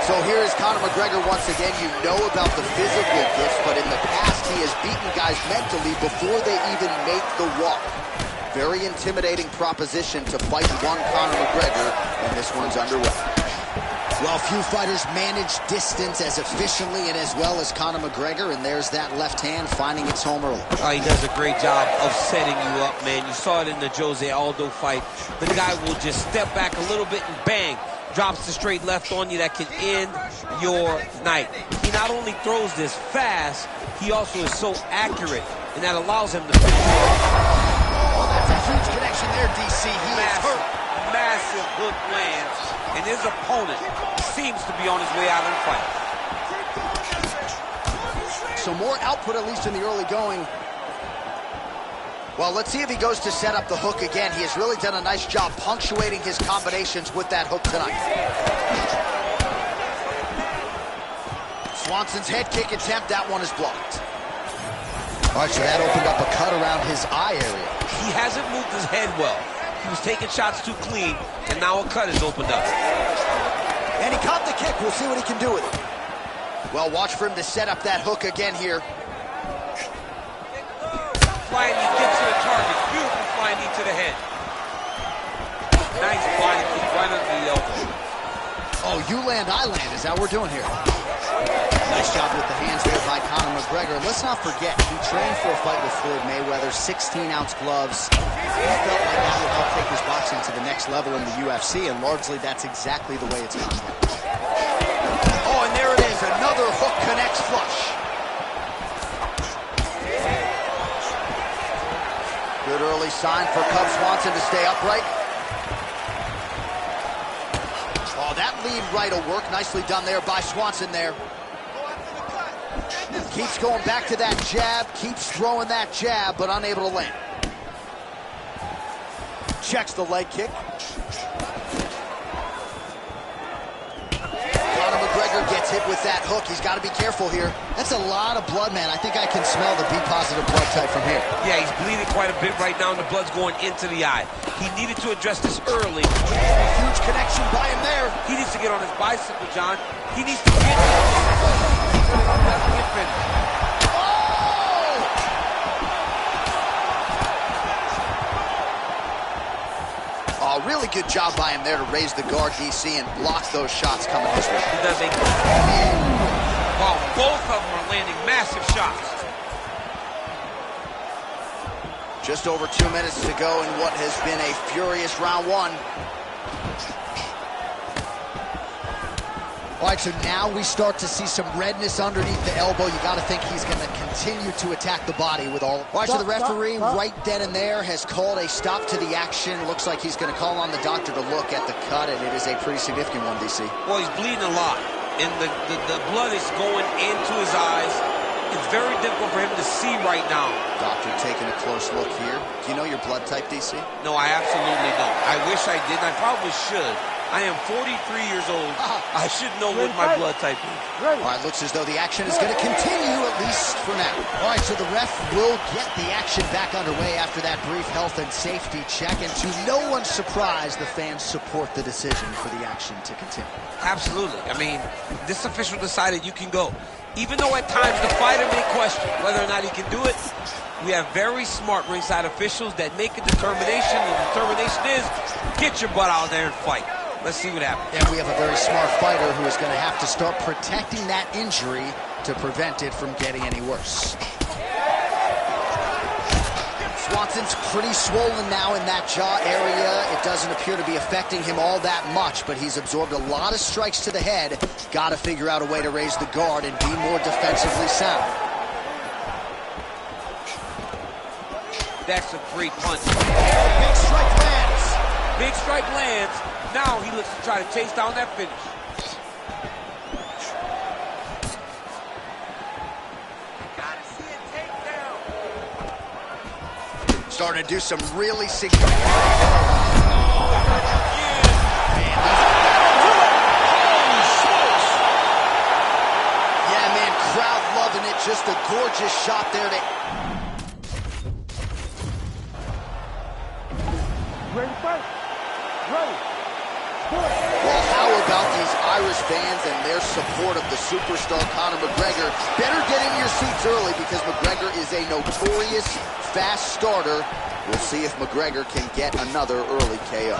So here is Conor McGregor once again. You know about the physical gifts, but in the past he has beaten guys mentally before they even make the walk. Very intimidating proposition to fight one Conor McGregor, and this one's underway. Well, few fighters manage distance as efficiently and as well as Conor McGregor, and there's that left hand finding its home early. Oh, he does a great job of setting you up, man. You saw it in the Jose Aldo fight. The guy will just step back a little bit and bang, drops the straight left on you that can end your night. He not only throws this fast, he also is so accurate, and that allows him to finish. Oh, that's a huge connection there, DC. He is hurt. Massive hook lands, and his opponent seems to be on his way out of the fight. So more output, at least in the early going. Well, let's see if he goes to set up the hook again. He has really done a nice job punctuating his combinations with that hook tonight. Swanson's head kick attempt, that one is blocked. All right, so that opened up a cut around his eye area. He hasn't moved his head well. He was taking shots too clean, and now a cut is opened up. And he caught the kick. We'll see what he can do with it. Well, watch for him to set up that hook again here. Flying knee gets to the target. Beautiful flying knee to the head. Nice flying knee right under the elbow. Oh, you land, I land is how we're doing here. Nice job with the hands there by Conor McGregor. Let's not forget, he trained for a fight with Floyd Mayweather, 16-ounce gloves. He felt like that would help take his boxing to the next level in the UFC, and largely that's exactly the way it's gone down. Oh, and there it is. Another hook connects flush. Good early sign for Cub Swanson to stay upright. Oh, that lead right will work. Nicely done there by Swanson there. Keeps going back to that jab, keeps throwing that jab, but unable to land. Checks the leg kick. Conor McGregor gets hit with that hook. He's got to be careful here. That's a lot of blood, man. I think I can smell the B-positive blood type from here. Yeah, he's bleeding quite a bit right now, and the blood's going into the eye. He needed to address this early. Huge connection by him there. He needs to get on his bicycle, John. He needs to get finished. Oh, really good job by him there to raise the guard, DC, and block those shots coming his way. He does a... Wow, both of them are landing massive shots. Just over 2 minutes to go in what has been a furious round one. All right, so now we start to see some redness underneath the elbow. You got to think he's going to continue to attack the body with all. All right, so the referee right then and there has called a stop to the action. Looks like he's going to call on the doctor to look at the cut, and it is a pretty significant one, DC. Well, he's bleeding a lot, and the blood is going into his eyes. It's very difficult for him to see right now. Doctor taking a close look here. Do you know your blood type, DC? No, I absolutely don't. I wish I did. I probably should. I am 43 years old. I should know what my blood type is. All right, looks as though the action is going to continue, at least for now. All right, so the ref will get the action back underway after that brief health and safety check. And to no one's surprise, the fans support the decision for the action to continue. Absolutely. I mean, this official decided you can go. Even though at times the fighter may question whether or not he can do it, we have very smart ringside officials that make a determination. The determination is, get your butt out there and fight. Let's see what happens. And we have a very smart fighter who is going to have to start protecting that injury to prevent it from getting any worse. Swanson's pretty swollen now in that jaw area. It doesn't appear to be affecting him all that much, but he's absorbed a lot of strikes to the head. Got to figure out a way to raise the guard and be more defensively sound. That's a great punch. Big strike lands. Big strike lands. Now he looks to try to chase down that finish. Starting to do some really significant. Yeah, man, crowd loving it. Just a gorgeous shot there. Ready to fight? Ready. Well, how about these Irish fans and their support of the superstar Conor McGregor? Better get in your seats early because McGregor is a notorious fast starter. We'll see if McGregor can get another early KO.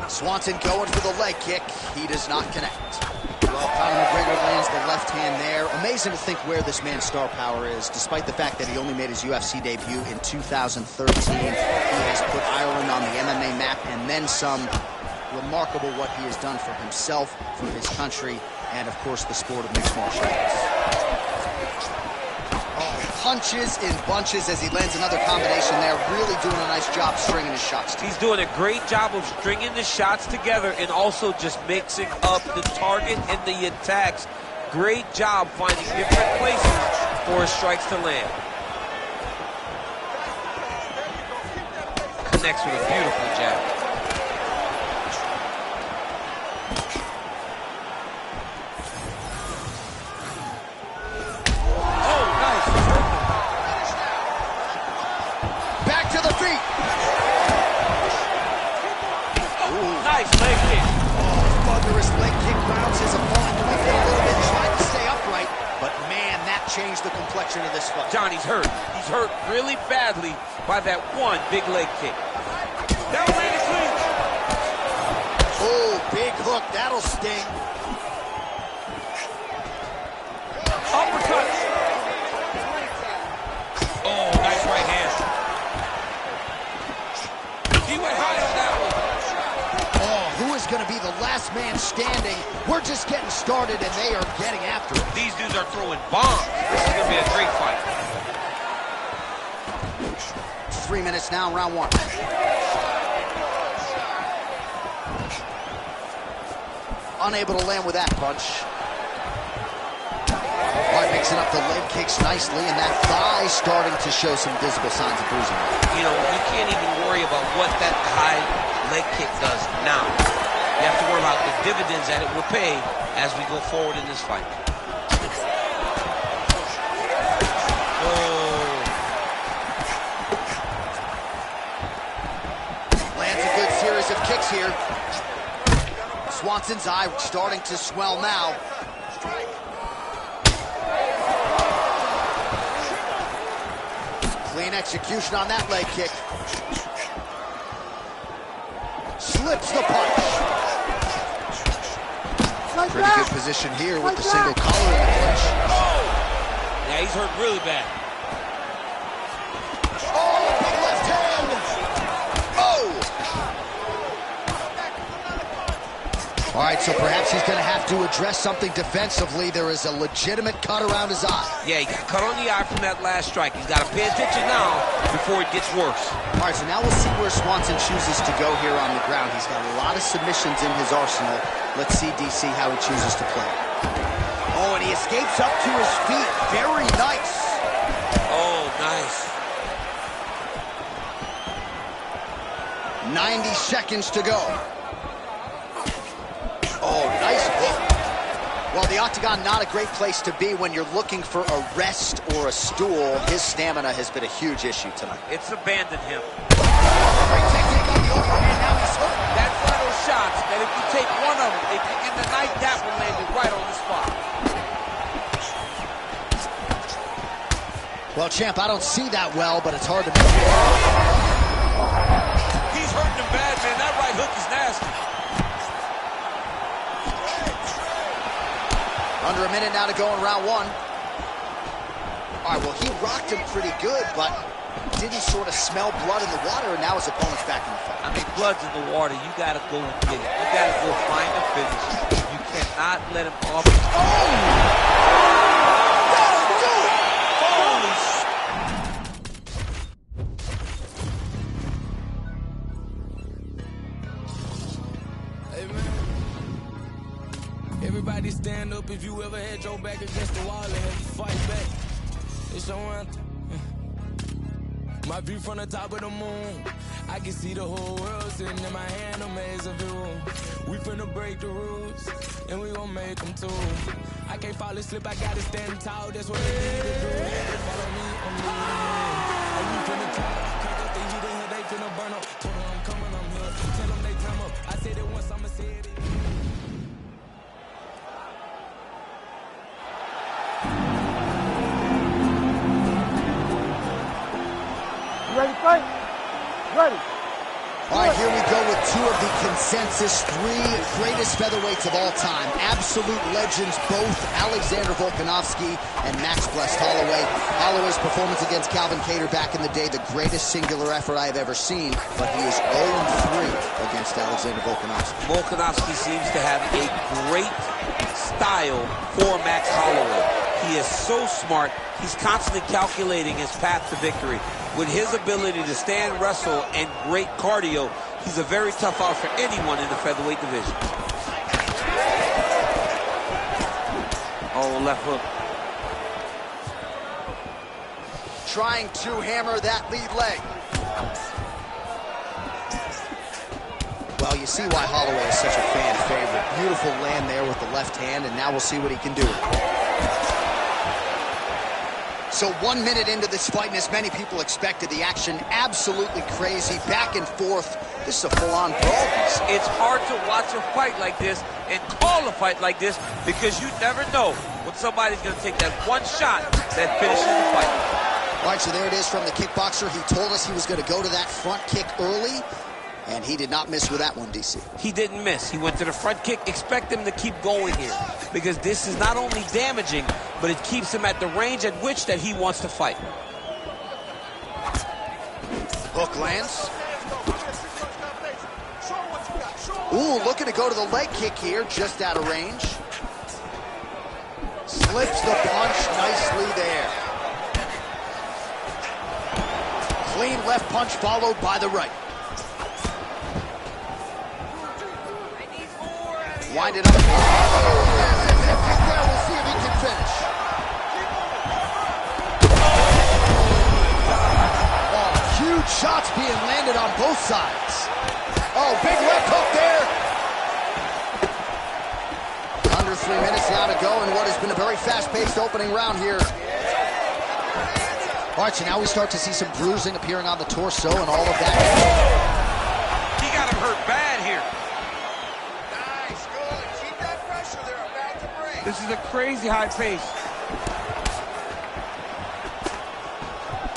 Swanson going for the leg kick. He does not connect. Well, Conor McGregor lands the left hand there. Amazing to think where this man's star power is, despite the fact that he only made his UFC debut in 2013. He has put Ireland on the MMA map and then some. Remarkable what he has done for himself, for his country, and of course the sport of mixed martial arts. Oh, punches in bunches as he lands another combination there. Really doing a nice job stringing his shots together. He's doing a great job of stringing the shots together and also just mixing up the target and the attacks. Great job finding different places for his strikes to land. Connects with a beautiful jab. Change the complexion of this fight. John, he's hurt. He's hurt really badly by that one big leg kick. That landed clean. Oh, big hook. That'll sting. understanding we're just getting started and they are getting after it. These dudes are throwing bombs. This is going to be a great fight. 3 minutes now in round one. Unable to land with that punch. All right, mixing up the leg kicks nicely, and that thigh starting to show some visible signs of bruising. You know, you can't even worry about what that high leg kick does now. You have to worry about the dividends that it will pay as we go forward in this fight. Lands a good series of kicks here. Swanson's eye starting to swell now. Clean execution on that leg kick. Slips the punch. Pretty good position here with the single collar in the clinch. Yeah, he's hurt really bad. Oh, big left hand. Oh! All right, so perhaps he's going to have to address something defensively. There is a legitimate cut around his eye. Yeah, he got cut on the eye from that last strike. He's got to pay attention now before it gets worse. All right, so now we'll see where Swanson chooses to go here on the ground. He's got a lot of submissions in his arsenal. Let's see, DC, how he chooses to play. Oh, and he escapes up to his feet. Very nice. Oh, nice. 90 seconds to go. Oh, nice hook. Well, the octagon, not a great place to be when you're looking for a rest or a stool. His stamina has been a huge issue tonight. It's abandoned him. Great technique on the overhand. Now he's hooked. That's one of those shots that if you take one of them, if you end the night, that one landed right on the spot. Well, champ, I don't see that well, but it's hard to make. He's hurting him bad, man. That right hook is nasty. Under a minute now to go in round one. All right, well, he rocked him pretty good, but didn't sort of smell blood in the water, and now his opponent's back in the fight. I mean, blood's in the water. You got to go and get it. You got to go find the finish. You cannot let him off. Everybody stand up if you ever had your back against the wall and had to fight back. It's your anthem. My view from the top of the moon. I can see the whole world sitting in my hand, amazing view. We finna break the rules, and we gon' make them too. I can't fall asleep, I gotta stand tall, that's what I need to do. Follow me, I'm moving. And we finna turn up, crank up the heat in here, they finna burn up. Told them I'm coming, I'm here. Tell them they time up. I said it once, I'ma say it again. Ready to fight? Ready. All right, here we go with two of the consensus three greatest featherweights of all time. Absolute legends, both Alexander Volkanovski and Max Blessed Holloway. Holloway's performance against Calvin Kattar back in the day, the greatest singular effort I have ever seen, but he is 0-3 against Alexander Volkanovski. Volkanovski seems to have a great style for Max Holloway. He is so smart. He's constantly calculating his path to victory. With his ability to stand, wrestle, and great cardio, he's a very tough out for anyone in the featherweight division. Oh, left hook. Trying to hammer that lead leg. Well, you see why Holloway is such a fan favorite. Beautiful land there with the left hand, and now we'll see what he can do. So 1 minute into this fight, and as many people expected, the action absolutely crazy, back and forth. This is a full-on brawl. It's hard to watch a fight like this and call a fight like this because you never know when somebody's going to take that one shot that finishes the fight. All right, so there it is from the kickboxer. He told us he was going to go to that front kick early, and he did not miss with that one, DC. He didn't miss. He went to the front kick. Expect him to keep going here because this is not only damaging, but it keeps him at the range at which that he wants to fight. Hook lands. Ooh, looking to go to the leg kick here, just out of range. Slips the punch nicely there. Clean left punch followed by the right. Wind it up. We'll see if he can finish. Oh, huge shots being landed on both sides. Oh, big left hook there. Under 3 minutes now to go in what has been a very fast-paced opening round here. All right, so now we start to see some bruising appearing on the torso and all of that. He got him hurt bad here. Nice, good. Keep that pressure. They're about to break. This is a crazy high pace.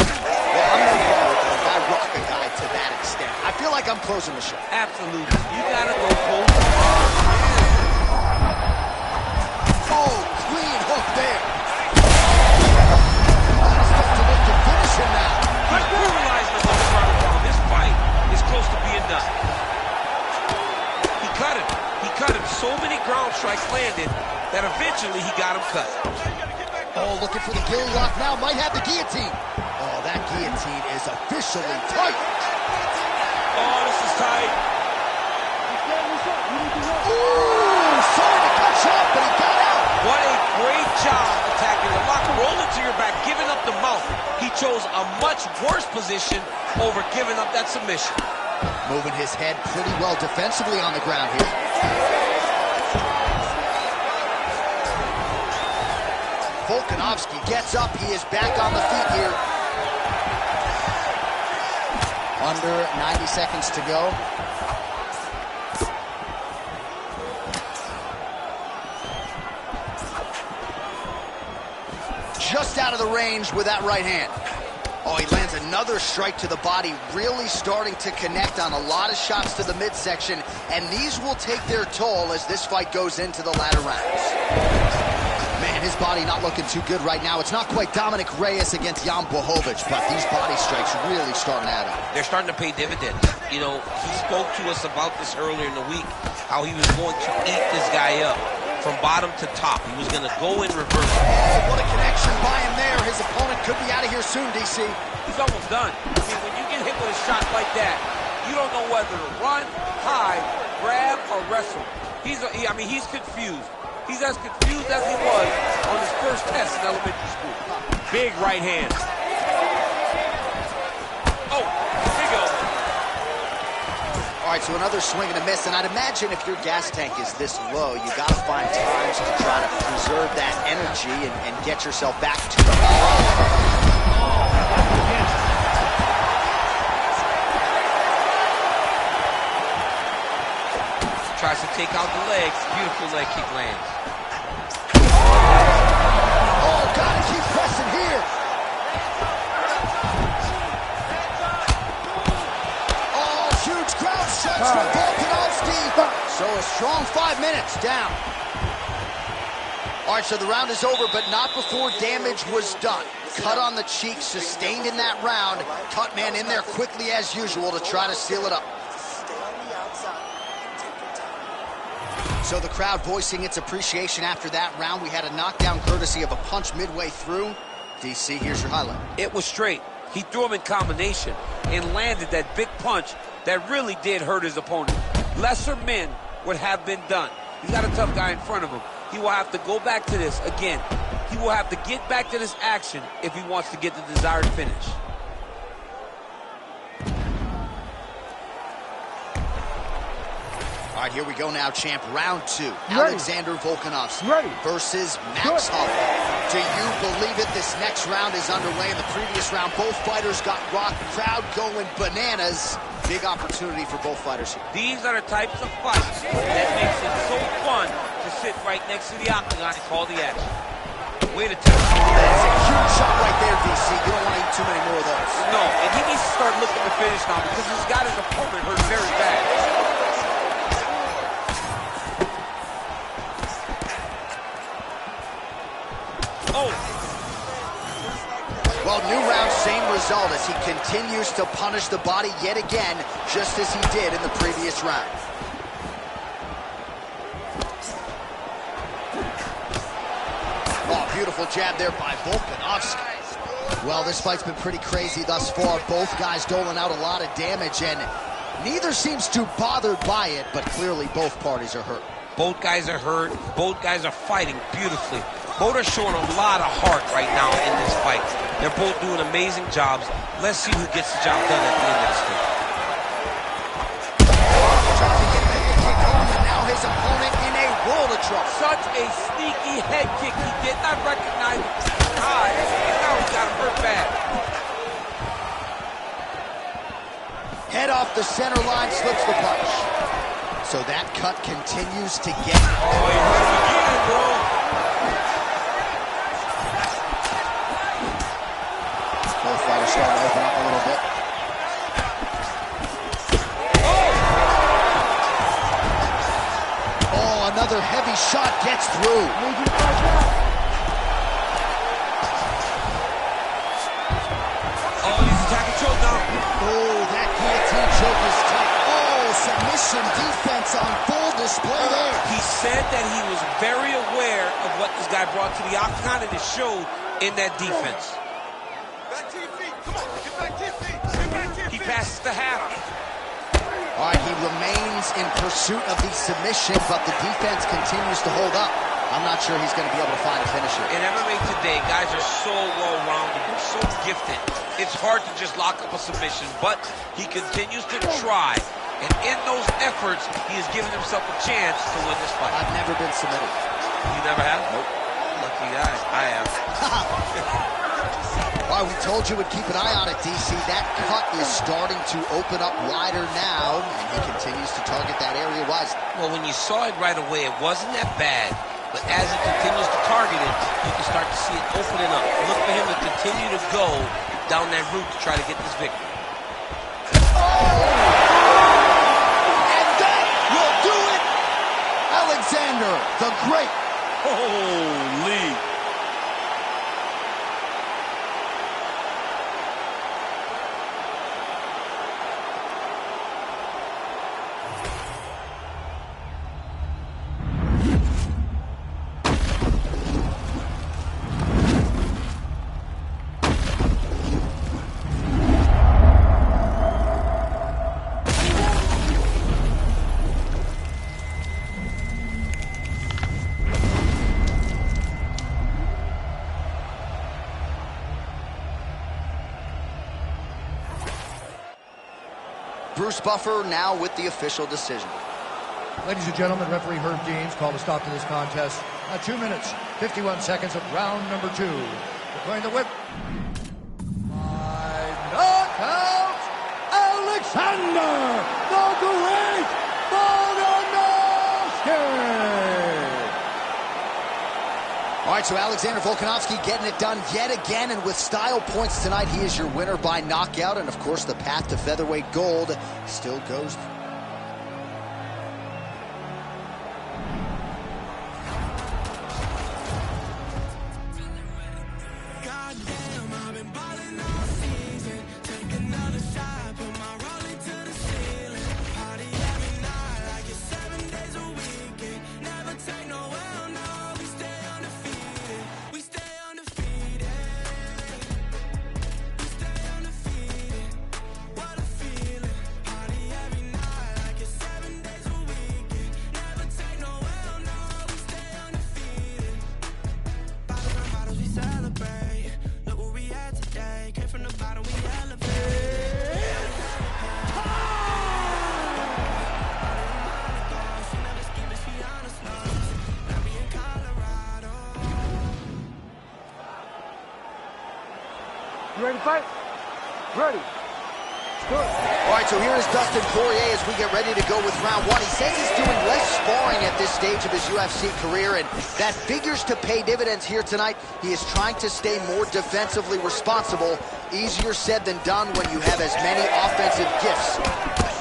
Well, I'm not going to if I rock a guy to that extent. I feel like I'm closing the show. Absolutely. You gotta go close. Oh, clean hook there. He's brutalized him on the ground. This fight is close to being done. He cut him. He cut him. So many ground strikes landed that eventually he got him cut. Oh, looking for the gilly lock now. Might have the guillotine. Oh, that guillotine is officially tight. Oh, this is tight. Ooh, sorry to cut you off, but he got out. What a great job attacking the lock. Roll into your back, giving up the mouth. He chose a much worse position over giving up that submission. Moving his head pretty well defensively on the ground here. Volkanovski gets up. He is back on the feet here. Under 90 seconds to go. Just out of the range with that right hand. Oh, he lands another strike to the body, really starting to connect on a lot of shots to the midsection, and these will take their toll as this fight goes into the latter rounds. Man, his body not looking too good right now. It's not quite Dominic Reyes against Jan Blachowicz, but these body strikes really starting to add up. They're starting to pay dividends. You know, he spoke to us about this earlier in the week, how he was going to eat this guy up from bottom to top. He was going to go in reverse. Oh, what a connection by him there. His opponent could be out of here soon, DC. He's almost done. I mean, when you get hit with a shot like that, you don't know whether to run, hide, grab, or wrestle. He's confused. He's as confused as he was on his first test in elementary school. Big right hand. Oh, big elbow. All right, so another swing and a miss, and I'd imagine if your gas tank is this low, you got to find times to try to preserve that energy and get yourself back to the ball. Tries to take out the legs. Beautiful leg kick lands. Oh, gotta keep pressing here. Oh, huge ground strikes from Volkanovski. So a strong 5 minutes down. All right, so the round is over, but not before damage was done. Cut on the cheek, sustained in that round. Cut man in there quickly as usual to try to seal it up. So the crowd voicing its appreciation after that round. We had a knockdown courtesy of a punch midway through. DC, here's your highlight. It was straight. He threw him in combination and landed that big punch that really did hurt his opponent. Lesser men would have been done. He's got a tough guy in front of him. He will have to go back to this again. He will have to get back to this action if he wants to get the desired finish. All right, here we go now, champ. Round two. Alexander Volkanovski versus Max Holloway. Do you believe it? This next round is underway. In the previous round, both fighters got rocked. Crowd going bananas. Big opportunity for both fighters here. These are the types of fights that makes it so fun to sit right next to the octagon and call the action. Way to tell. That's a huge shot right there, DC. You don't want to eat too many more of those. No, and he needs to start looking to finish now because he's got his opponent hurt very bad. Oh. Well, new round, same result as he continues to punish the body yet again, just as he did in the previous round. beautiful jab there by Volkanovski. Well, this fight's been pretty crazy thus far. Both guys doling out a lot of damage, and neither seems too bothered by it, but clearly both parties are hurt. Both guys are hurt. Both guys are fighting beautifully. Both are showing a lot of heart right now in this fight. They're both doing amazing jobs. Let's see who gets the job done at the end of this fight. Trying to get the head kick home, and now his opponent in a world of trouble. Such a sneaky head kick. He did not recognize time, and now he got hurt bad. Head off the center line, slips the punch. So that cut continues to get... Oh, he hurt him again, bro. Both fighters starting to open up a little bit. Oh, another heavy shot gets through. Oh, he's attacking choke now. Oh, that guillotine choke is tight. Oh, submission defense on full display there. He said that he was very aware of what this guy brought to the octagon, and it showed in that defense. Back to your feet. Come on, get back to your feet. Get back to your He feet. passes the half. All right, he remains in pursuit of the submission, but the defense continues to hold up. I'm not sure he's going to be able to find a finisher. In MMA today, guys are so well-rounded. They're so gifted. It's hard to just lock up a submission, but he continues to try. And in those efforts, he has given himself a chance to win this fight. I've never been submitted. You never have? Nope. Lucky guy. I have. All right, we told you we'd keep an eye on it, DC. That cut is starting to open up wider now, and he continues to target that area wisely. Well, when you saw it right away, it wasn't that bad. But as he continues to target it, you can start to see it opening up. Look for him to continue to go down that route to try to get this victory. And that will do it! Alexander the Great. Holy! Bruce Buffer now with the official decision. Ladies and gentlemen, referee Herb Deans called a stop to this contest at 2 minutes, 51 seconds of round number 2. Declaring the whip. By knockout, Alexander the Great Volkanovski! All right, so Alexander Volkanovski getting it done yet again, and with style points tonight, he is your winner by knockout, and of course the path to featherweight gold still goes. You ready to fight? Ready. Good. All right, so here is Dustin Poirier as we get ready to go with round 1. He says he's doing less sparring at this stage of his UFC career, and that figures to pay dividends here tonight. He is trying to stay more defensively responsible. Easier said than done when you have as many offensive gifts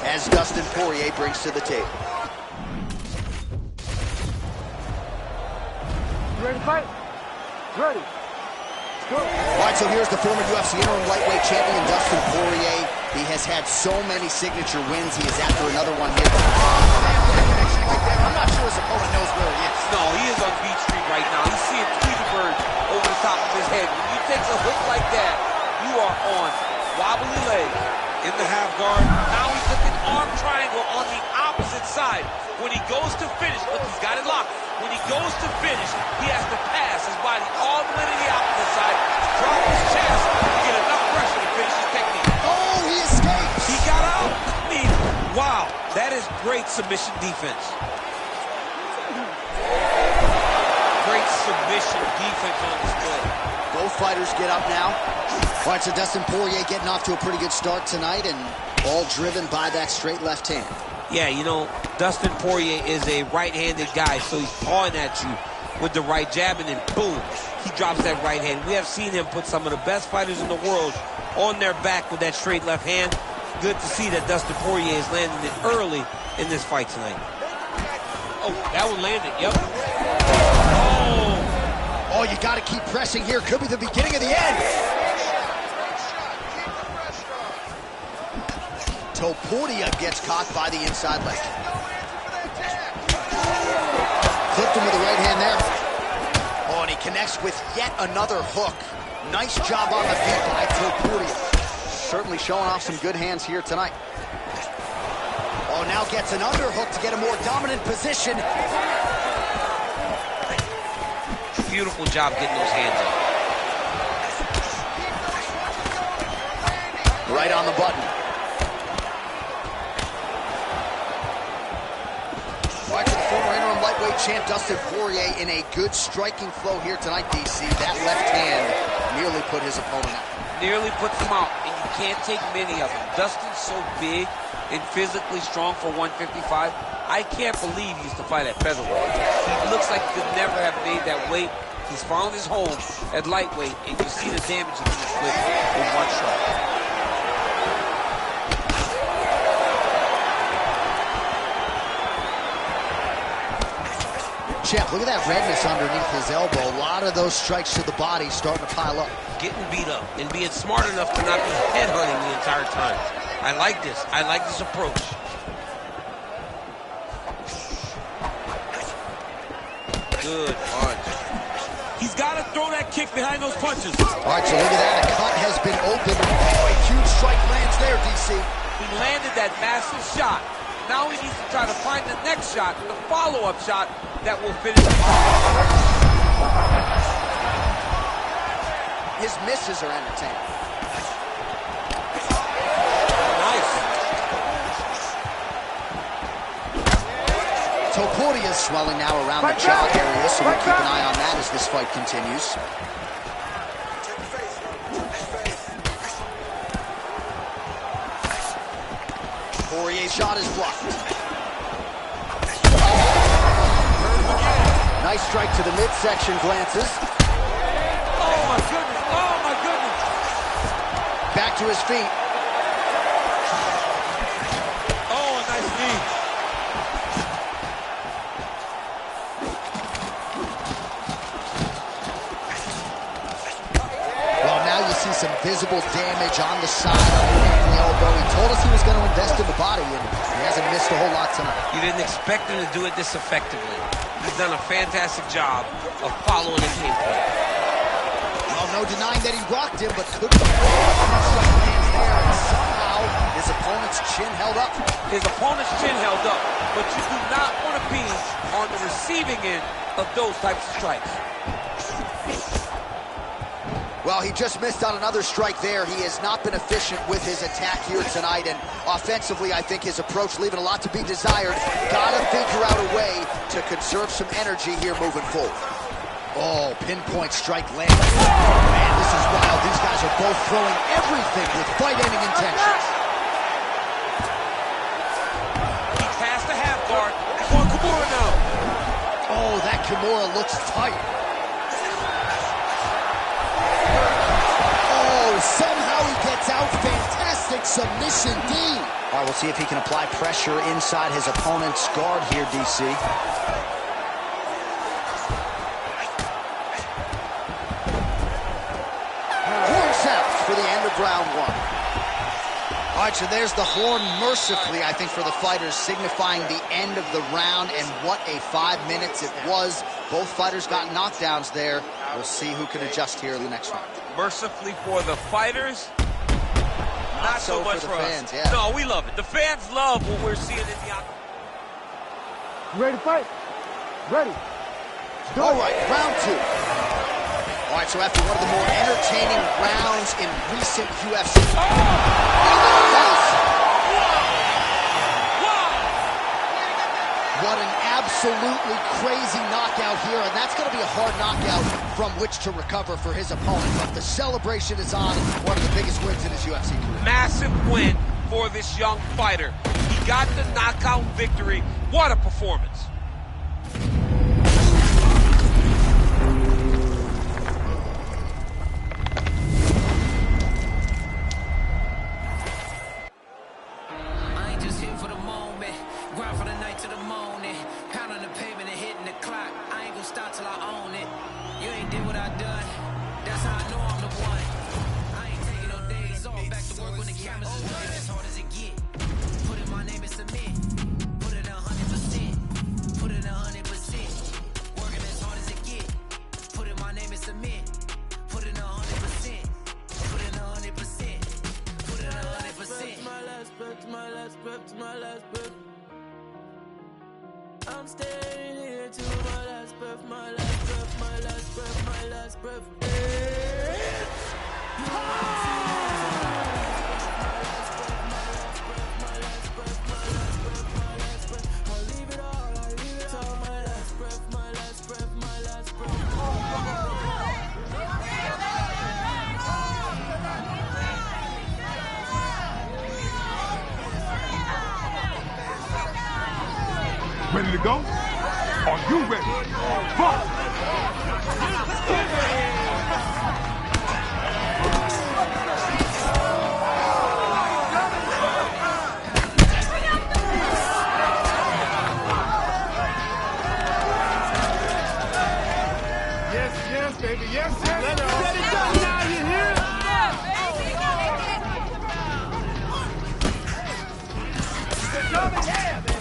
as Dustin Poirier brings to the table. You ready to fight? Ready. Good. All right, so here's the former UFC interim lightweight champion, Dustin Poirier. He has had so many signature wins. He is after another one here. I'm not sure his opponent knows where he is. No, he is on Beach Street right now. He's seeing Tweety Bird over the top of his head. When you take a hook like that, you are on wobbly legs. In the half guard. Now he took an arm triangle on the opposite side. When he goes to finish, look, he's got it locked. When he goes to finish, he has to pass his body all the way to the opposite side, drop his chest to get enough pressure to finish his technique. Oh, he escapes. He got out. I mean, wow, that is great submission defense. Great submission defense on display. Both fighters get up now. All right, so Dustin Poirier getting off to a pretty good start tonight, and all driven by that straight left hand. Yeah, you know, Dustin Poirier is a right-handed guy, so he's pawing at you with the right jab, and then boom, he drops that right hand. We have seen him put some of the best fighters in the world on their back with that straight left hand. Good to see that Dustin Poirier is landing it early in this fight tonight. Oh, that one landed, yep. Oh, you got to keep pressing here. Could be the beginning of the end. Topuria gets caught by the inside leg. Clipped him with the right hand there. Oh, and he connects with yet another hook. Nice job on the feet by Topuria. Certainly showing off some good hands here tonight. Oh, now gets an underhook to get a more dominant position. Beautiful job getting those hands up. Right on the button. Right to the former interim lightweight champ Dustin Poirier in a good striking flow here tonight, DC. That left hand nearly put his opponent out. Nearly puts him out, and you can't take many of them. Dustin's so big and physically strong for 155. I can't believe he used to fight at featherweight. He looks like he could never have made that weight. He's found his home at lightweight, and you see the damage he can inflict with one strike. Champ, look at that redness underneath his elbow. A lot of those strikes to the body starting to pile up. Getting beat up and being smart enough to not be headhunting the entire time. I like this. I like this approach. Good punch. He's got to throw that kick behind those punches. All right, so look at that. A cut has been opened. Oh, a huge strike lands there, DC. He landed that massive shot. Now he needs to try to find the next shot, the follow-up shot that will finish the fight. His misses are entertaining. Nice. Topuria is swelling now around the jaw area, so we'll keep an eye on that as this fight continues. Poirier's shot is blocked. Nice strike to the midsection, glances. Oh my goodness, oh my goodness. Back to his feet. Oh, a nice knee. Well, now you see some visible damage on the side underneath the elbow. He told us he was going to invest in the body, and he hasn't missed a whole lot tonight. You didn't expect him to do it this effectively. He's done a fantastic job of following his game plan. Well, no denying that he rocked him, but couldn't strike lands there, and somehow his opponent's chin held up. His opponent's chin held up, but you do not want to be on the receiving end of those types of strikes. Well, he just missed on another strike there. He has not been efficient with his attack here tonight, and offensively, I think his approach leaving a lot to be desired. Gotta figure out a way to conserve some energy here moving forward. Oh, pinpoint strike lands. Man, this is wild. These guys are both throwing everything with fight-ending intentions. He passed the half guard for Kimura now. Oh, that Kimura looks tight. Somehow he gets out. Fantastic submission D. All right, we'll see if he can apply pressure inside his opponent's guard here, DC. Horn sounds for the end of round one. All right, so there's the horn mercifully, I think, for the fighters, signifying the end of the round, and what a 5 minutes it was. Both fighters got knockdowns there. We'll see who can adjust here in the next round. Mercifully for the fighters, not so much for us. Fans, yeah. No, we love it. The fans love what we're seeing in the octagon. You ready to fight? Ready. All right, round 2. All right, so after one of the more entertaining rounds in recent UFC. What an absolutely crazy knockout here, and that's going to be a hard knockout from which to recover for his opponent. But the celebration is on. One of the biggest wins in his UFC career. Massive win for this young fighter. He got the knockout victory. What a performance. I ain't just here for the moment. Grind from the night to the morning. Pound on the pavement and hitting the clock. I ain't gonna stop till I own it. You ain't did what I done. That's how I know I'm the one. I ain't taking no days off. Back to work when the cameras is running as hard as it get. Put in my name and submit. Put it 100%. Put it 100%. Working as hard as it get. Put in my name and submit. Put it 100%. Put it 100%. Put it 100%. My last breath, my last breath, my last breath. I'm staying here till my last breath, my last breath, my last breath, my last breath. I'll leave it all, I'll leave it all. My last breath, my last breath, my last breath. Ready to go? Are you ready? Fight! Yes, baby, yes, yes. Let it set it down now, you hear it? Yeah, baby.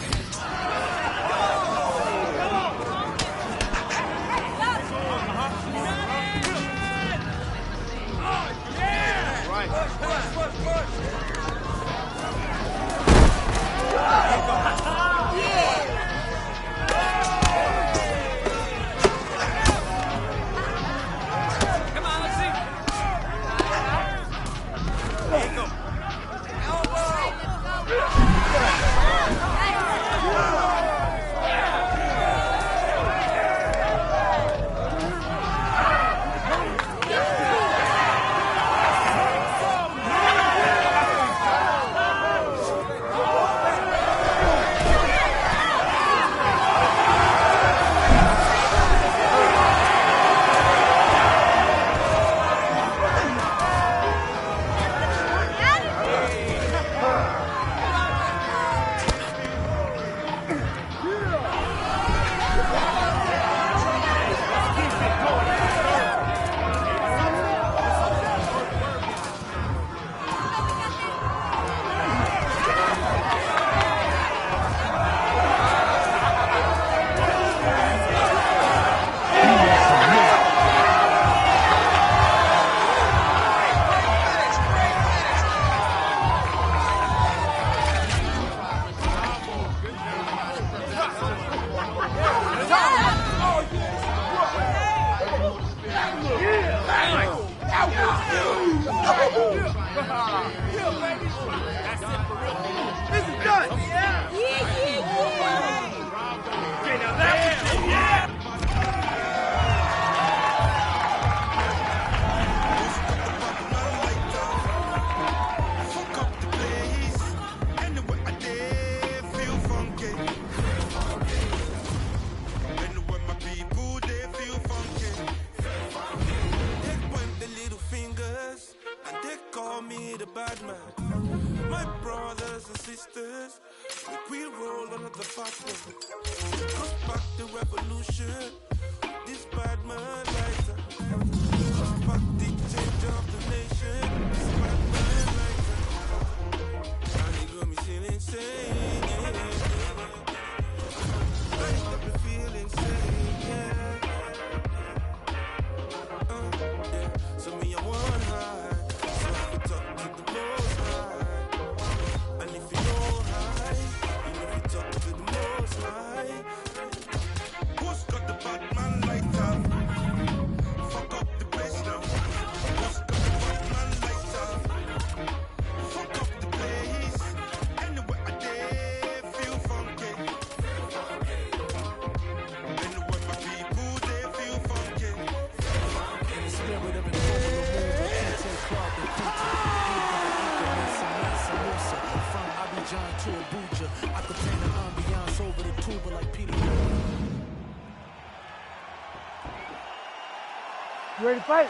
ready to fight?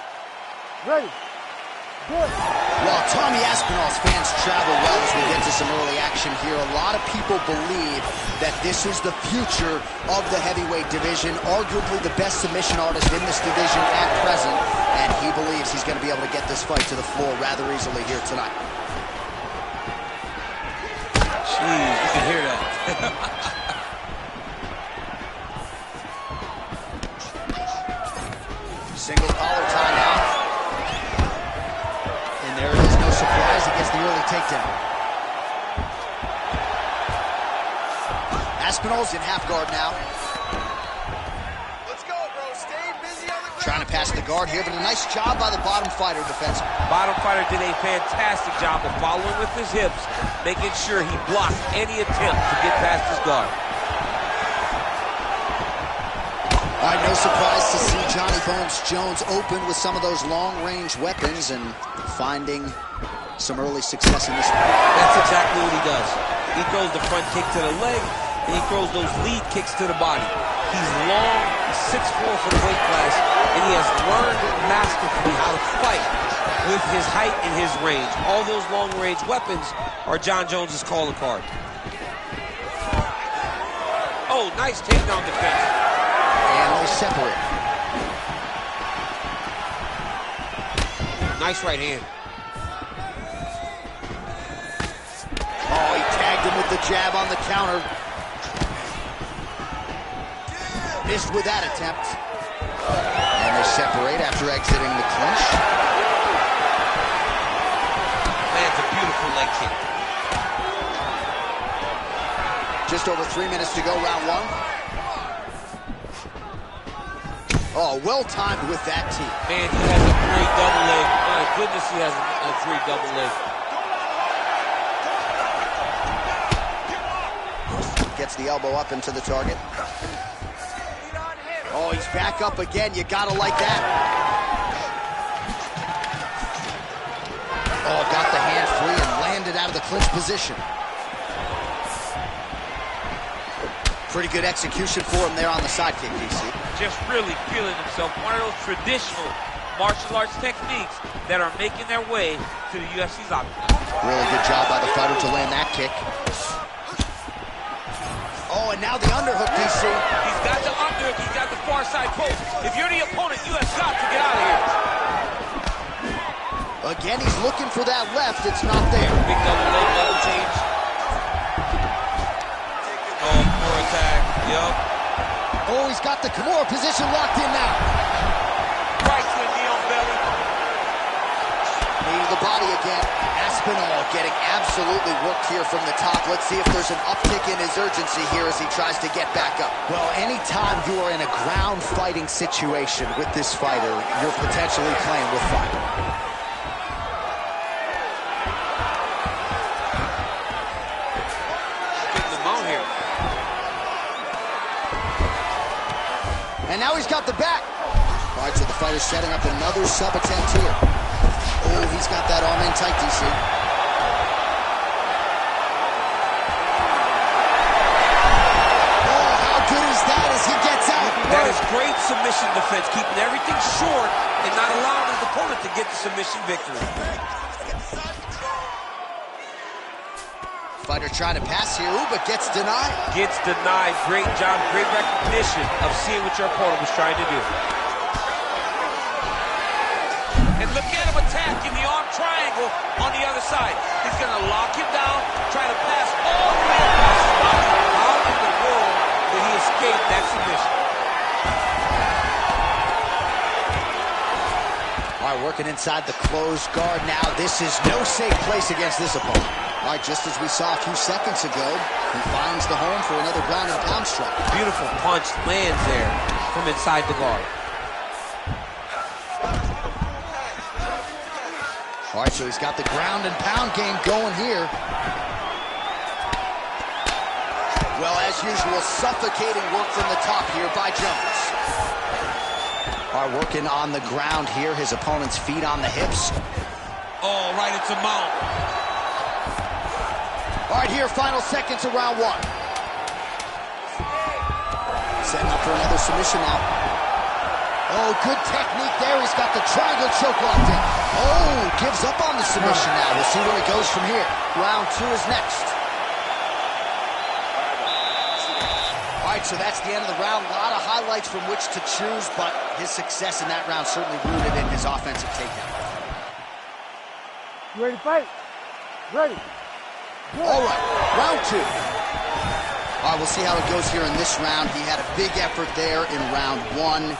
Ready. Good. While Tommy Aspinall's fans travel well as we get to some early action here, a lot of people believe that this is the future of the heavyweight division, arguably the best submission artist in this division at present, and he believes he's going to be able to get this fight to the floor rather easily here tonight. Jeez, you can hear that. Single collar tie now. And there it is, no surprise, he gets the early takedown. Aspinall's in half guard now. Let's go, bro. Stay busy on the ground. Trying to pass the guard here, but a nice job by the bottom fighter defenseman. Bottom fighter did a fantastic job of following with his hips, making sure he blocked any attempt to get past his guard. All right, no surprise to see Johnny Bones Jones open with some of those long-range weapons and finding some early success in this fight. That's exactly what he does. He throws the front kick to the leg, and he throws those lead kicks to the body. He's long, he's 6'4" for the weight class, and he has learned masterfully how to fight with his height and his range. All those long-range weapons are Jon Jones's calling card. Oh, nice takedown defense. And they separate. Nice right hand. Oh, he tagged him with the jab on the counter. Missed with that attempt. And they separate after exiting the clinch. Lands a beautiful leg kick. Just over 3 minutes to go, round one. Oh, well-timed with that tee. Man, he has a great double leg. My goodness, he has a great double leg. Gets the elbow up into the target. Oh, he's back up again. You gotta like that. Oh, got the hand free and landed out of the clinch position. Pretty good execution for him there on the sidekick, DC. Just really feeling himself. One of those traditional martial arts techniques that are making their way to the UFC's octagon. Really good job by the fighter to land that kick. Oh, and now the underhook, DC. He's got the underhook. He's got the far side post. If you're the opponent, you have got to get out of here. Again, he's looking for that left. It's not there. Big double leg level change. Oh, poor attack. Yup. Oh, he's got the Kimura position locked in now. Right to the knee on belly. Knee to the body again. Aspinall getting absolutely worked here from the top. Let's see if there's an uptick in his urgency here as he tries to get back up. Well, anytime you are in a ground fighting situation with this fighter, you're potentially playing with fire. Getting him out here. And now he's got the back. All right, so the fighter's setting up another sub-attempt here. Oh, he's got that arm in tight, DC. Oh, how good is that as he gets out? That is great submission defense, keeping everything short and not allowing his opponent to get the submission victory. Fighter trying to pass here, ooh, but gets denied. Gets denied. Great job, great recognition of seeing what your opponent was trying to do. And look at him attacking the arm triangle on the other side. He's going to lock him down, try to pass all the way across his body. How in the world did he escape that submission? All right, working inside the closed guard now. This is no safe place against this opponent. All right, just as we saw a few seconds ago, he finds the home for another ground and pound strike. Beautiful punch lands there from inside the guard. All right, so he's got the ground and pound game going here. Well, as usual, suffocating work from the top here by Jones. All right, working on the ground here. His opponent's feet on the hips. Oh, right into mount. All right, here, final seconds of round one. Setting up for another submission now. Oh, good technique there. He's got the triangle choke locked in. Oh, gives up on the submission now. We'll see where it goes from here. Round 2 is next. All right, so that's the end of the round. A lot of highlights from which to choose, but his success in that round certainly rooted in his offensive takedown. You ready to fight? Ready. Good. All right, round 2. All right, we'll see how it goes here in this round. He had a big effort there in round 1.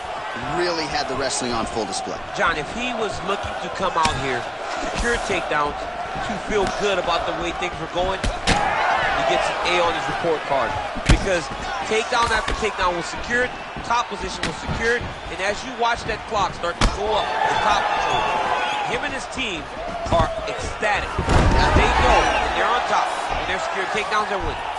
Really had the wrestling on full display. John, if he was looking to come out here, secure takedowns, to feel good about the way things were going, he gets an A on his report card. Because takedown after takedown was secured, top position was secured, and as you watch that clock start to go up, the top control, him and his team are ecstatic. They know when they're on top, when they're secured takedowns, they're winning.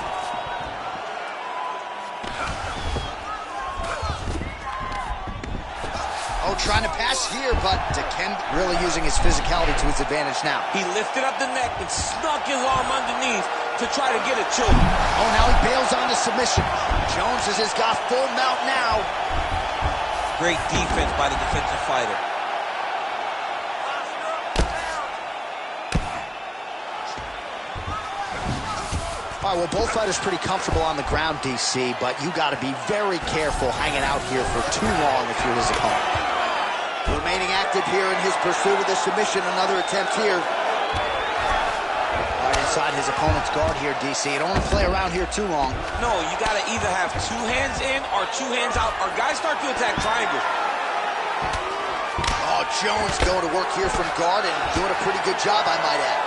Oh, trying to pass here, but Dikembe really using his physicality to his advantage now. He lifted up the neck and snuck his arm underneath to try to get a choke. Oh, now he bails on the submission. Jones has got full mount now. Great defense by the defensive fighter. All right, well, both fighters pretty comfortable on the ground, DC, but you got to be very careful hanging out here for too long if you're his opponent. Remaining active here in his pursuit of the submission. Another attempt here. Right inside his opponent's guard here, DC. You don't want to play around here too long. No, you got to either have 2 hands in or 2 hands out, or guys start to attack triangles. Oh, Jones going to work here from guard and doing a pretty good job, I might add.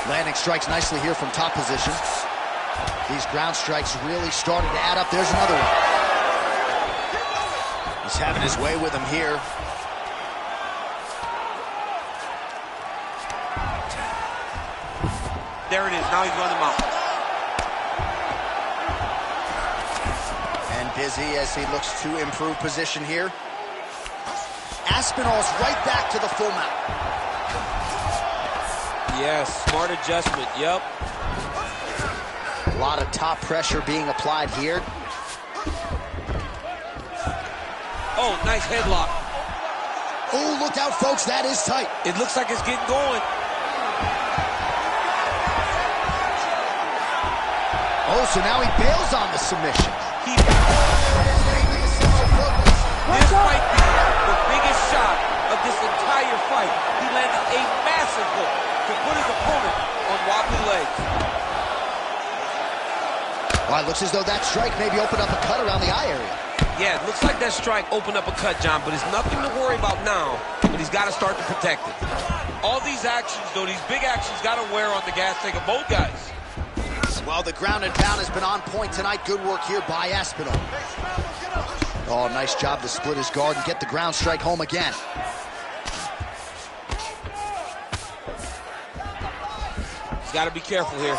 Landing strikes nicely here from top position. These ground strikes really starting to add up. There's another one. He's having his way with him here. There it is. Now he's running him out. And busy as he looks to improve position here. Aspinall's right back to the full mount. Yes, smart adjustment. Yep. A lot of top pressure being applied here. Oh, nice headlock. Oh, look out, folks. That is tight. It looks like it's getting going. Oh, so now he bails on the submission. This might be the biggest shot of this entire fight. He landed a massive hook to put his opponent on wobbly legs. Well, it looks as though that strike maybe opened up a cut around the eye area. Yeah, it looks like that strike opened up a cut, John, but it's nothing to worry about now, but he's got to start to protect it. All these actions, though, these big actions got to wear on the gas tank of both guys. Well, the ground and pound has been on point tonight. Good work here by Aspinall. Oh, nice job to split his guard and get the ground strike home again. He's got to be careful here.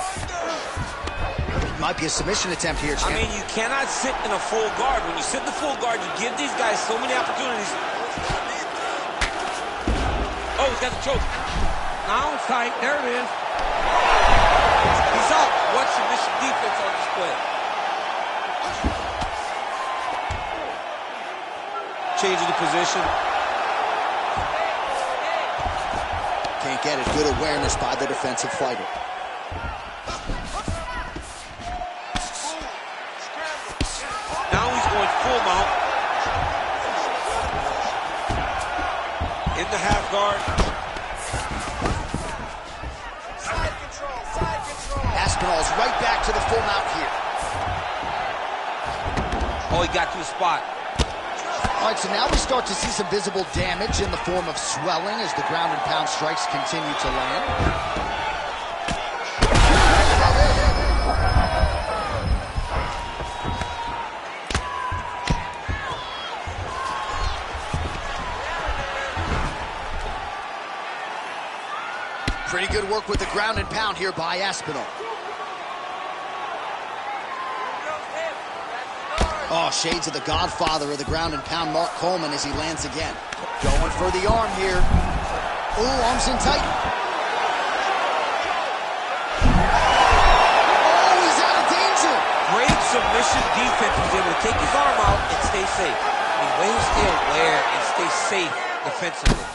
Might be a submission attempt here, champ. I mean, you cannot sit in a full guard. When you sit in the full guard, you give these guys so many opportunities. Oh, he's got the choke. Now it's tight. There it is. He's out. What submission defense on display. Changing the position. Can't get it. Good awareness by the defensive fighter. Now he's going full mount. In the half guard. Aspinall's right back to the full mount here. Oh, he got to the spot. All right, so now we start to see some visible damage in the form of swelling as the ground and pound strikes continue to land. Pretty good work with the ground and pound here by Aspinall. Oh, shades of the godfather of the ground and pound, Mark Coleman, as he lands again. Going for the arm here. Oh, arms in tight. Oh, he's out of danger. Great submission defense. He's able to take his arm out and stay safe. mean, way to stay aware and stay safe defensively.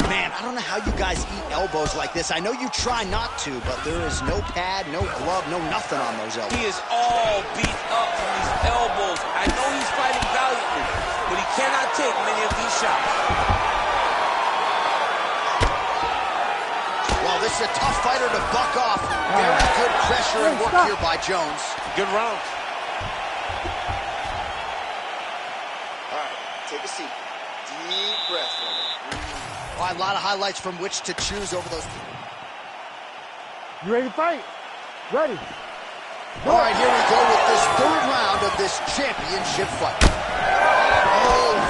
Man, I don't know how you guys eat elbows like this. I know you try not to, but there is no pad, no glove, no nothing on those elbows. He is all beat up from these elbows. I know he's fighting valiantly, but he cannot take many of these shots. Well, this is a tough fighter to buck off. Very good pressure and work here by Jones. Good round. All right, take a seat. Deep breath. Well, a lot of highlights from which to choose over those. You ready to fight? Ready. All right, here we go with this third round of this championship fight. Oh,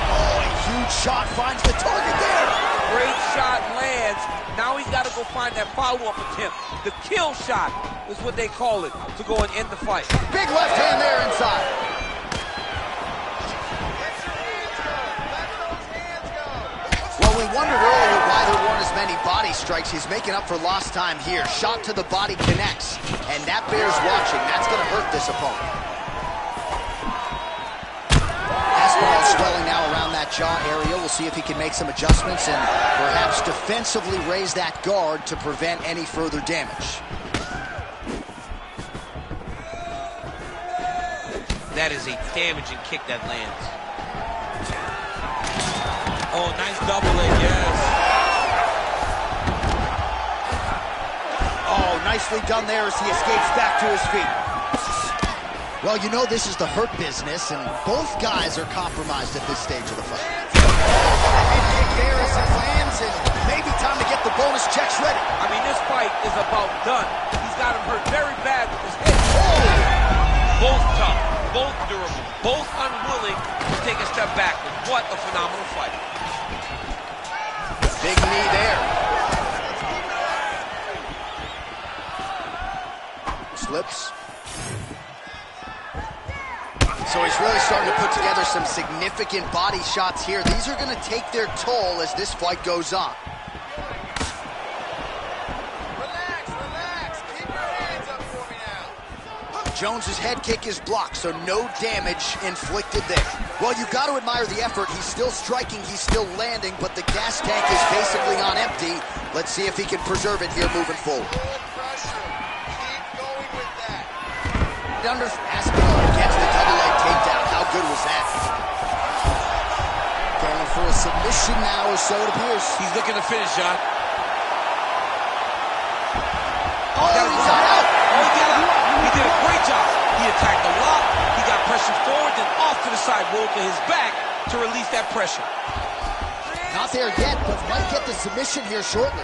a huge shot finds the target there. Great shot lands. Now he's got to go find that follow-up attempt. The kill shot is what they call it, to go and end the fight. Big left hand there inside. Well, we wondered earlier why there weren't as many body strikes. He's making up for lost time here. Shot to the body connects, and that bears watching. That's going to hurt this opponent. Aspinall swelling now around that jaw area. We'll see if he can make some adjustments and perhaps defensively raise that guard to prevent any further damage. That is a damaging kick that lands. Oh, nice double leg, yes. Oh, nicely done there as he escapes back to his feet. Well, you know this is the hurt business, and both guys are compromised at this stage of the fight. Head kick there as it lands, and maybe time to get the bonus checks ready. I mean, this fight is about done. He's got him hurt very bad with his head. Oh! Both tough, both durable, both unwilling to take a step backward. What a phenomenal fight. Big knee there. Slips. So he's really starting to put together some significant body shots here. These are going to take their toll as this fight goes on. Relax. Keep your hands up for me now. Jones's head kick is blocked, so no damage inflicted there. Well, you've got to admire the effort. He's still striking, he's still landing, but the gas tank is basically on empty. Let's see if he can preserve it here moving forward. Good pressure. Keep going with that. Under Aspinall gets the double leg takedown. How good was that? Going for a submission now, or so it appears. He's looking to finish, John. Oh, he's out. He did a great job. He attacked the lock. He got pressure forward, then off to the side, rolled to his back to release that pressure. Not there yet, but might get the submission here shortly.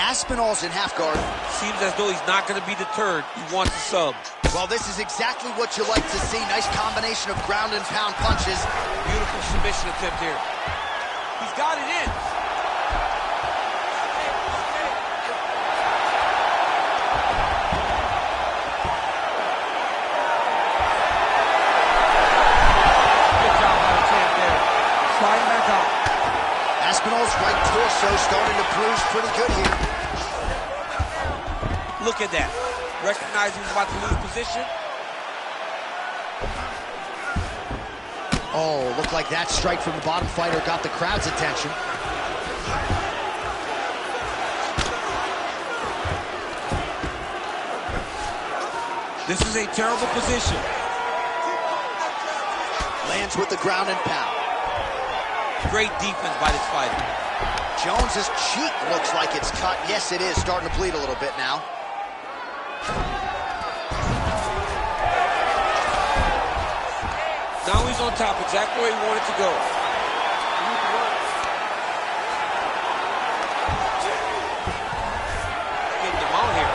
Aspinall's in half guard. Seems as though he's not going to be deterred. He wants a sub. Well, this is exactly what you like to see. Nice combination of ground and pound punches. Beautiful submission attempt here. He's got it in. Good job by the champ there. Sliding back out. Aspinall's right torso starting to bruise pretty good here. Look at that. Recognizing he's about to lose position. Oh, looked like that strike from the bottom fighter got the crowd's attention. This is a terrible position. Lands with the ground and pound. Great defense by this fighter. Jones's cheek looks like it's cut. Yes, it is. Starting to bleed a little bit now. Now he's on top, exactly where he wanted to go. Getting him out here.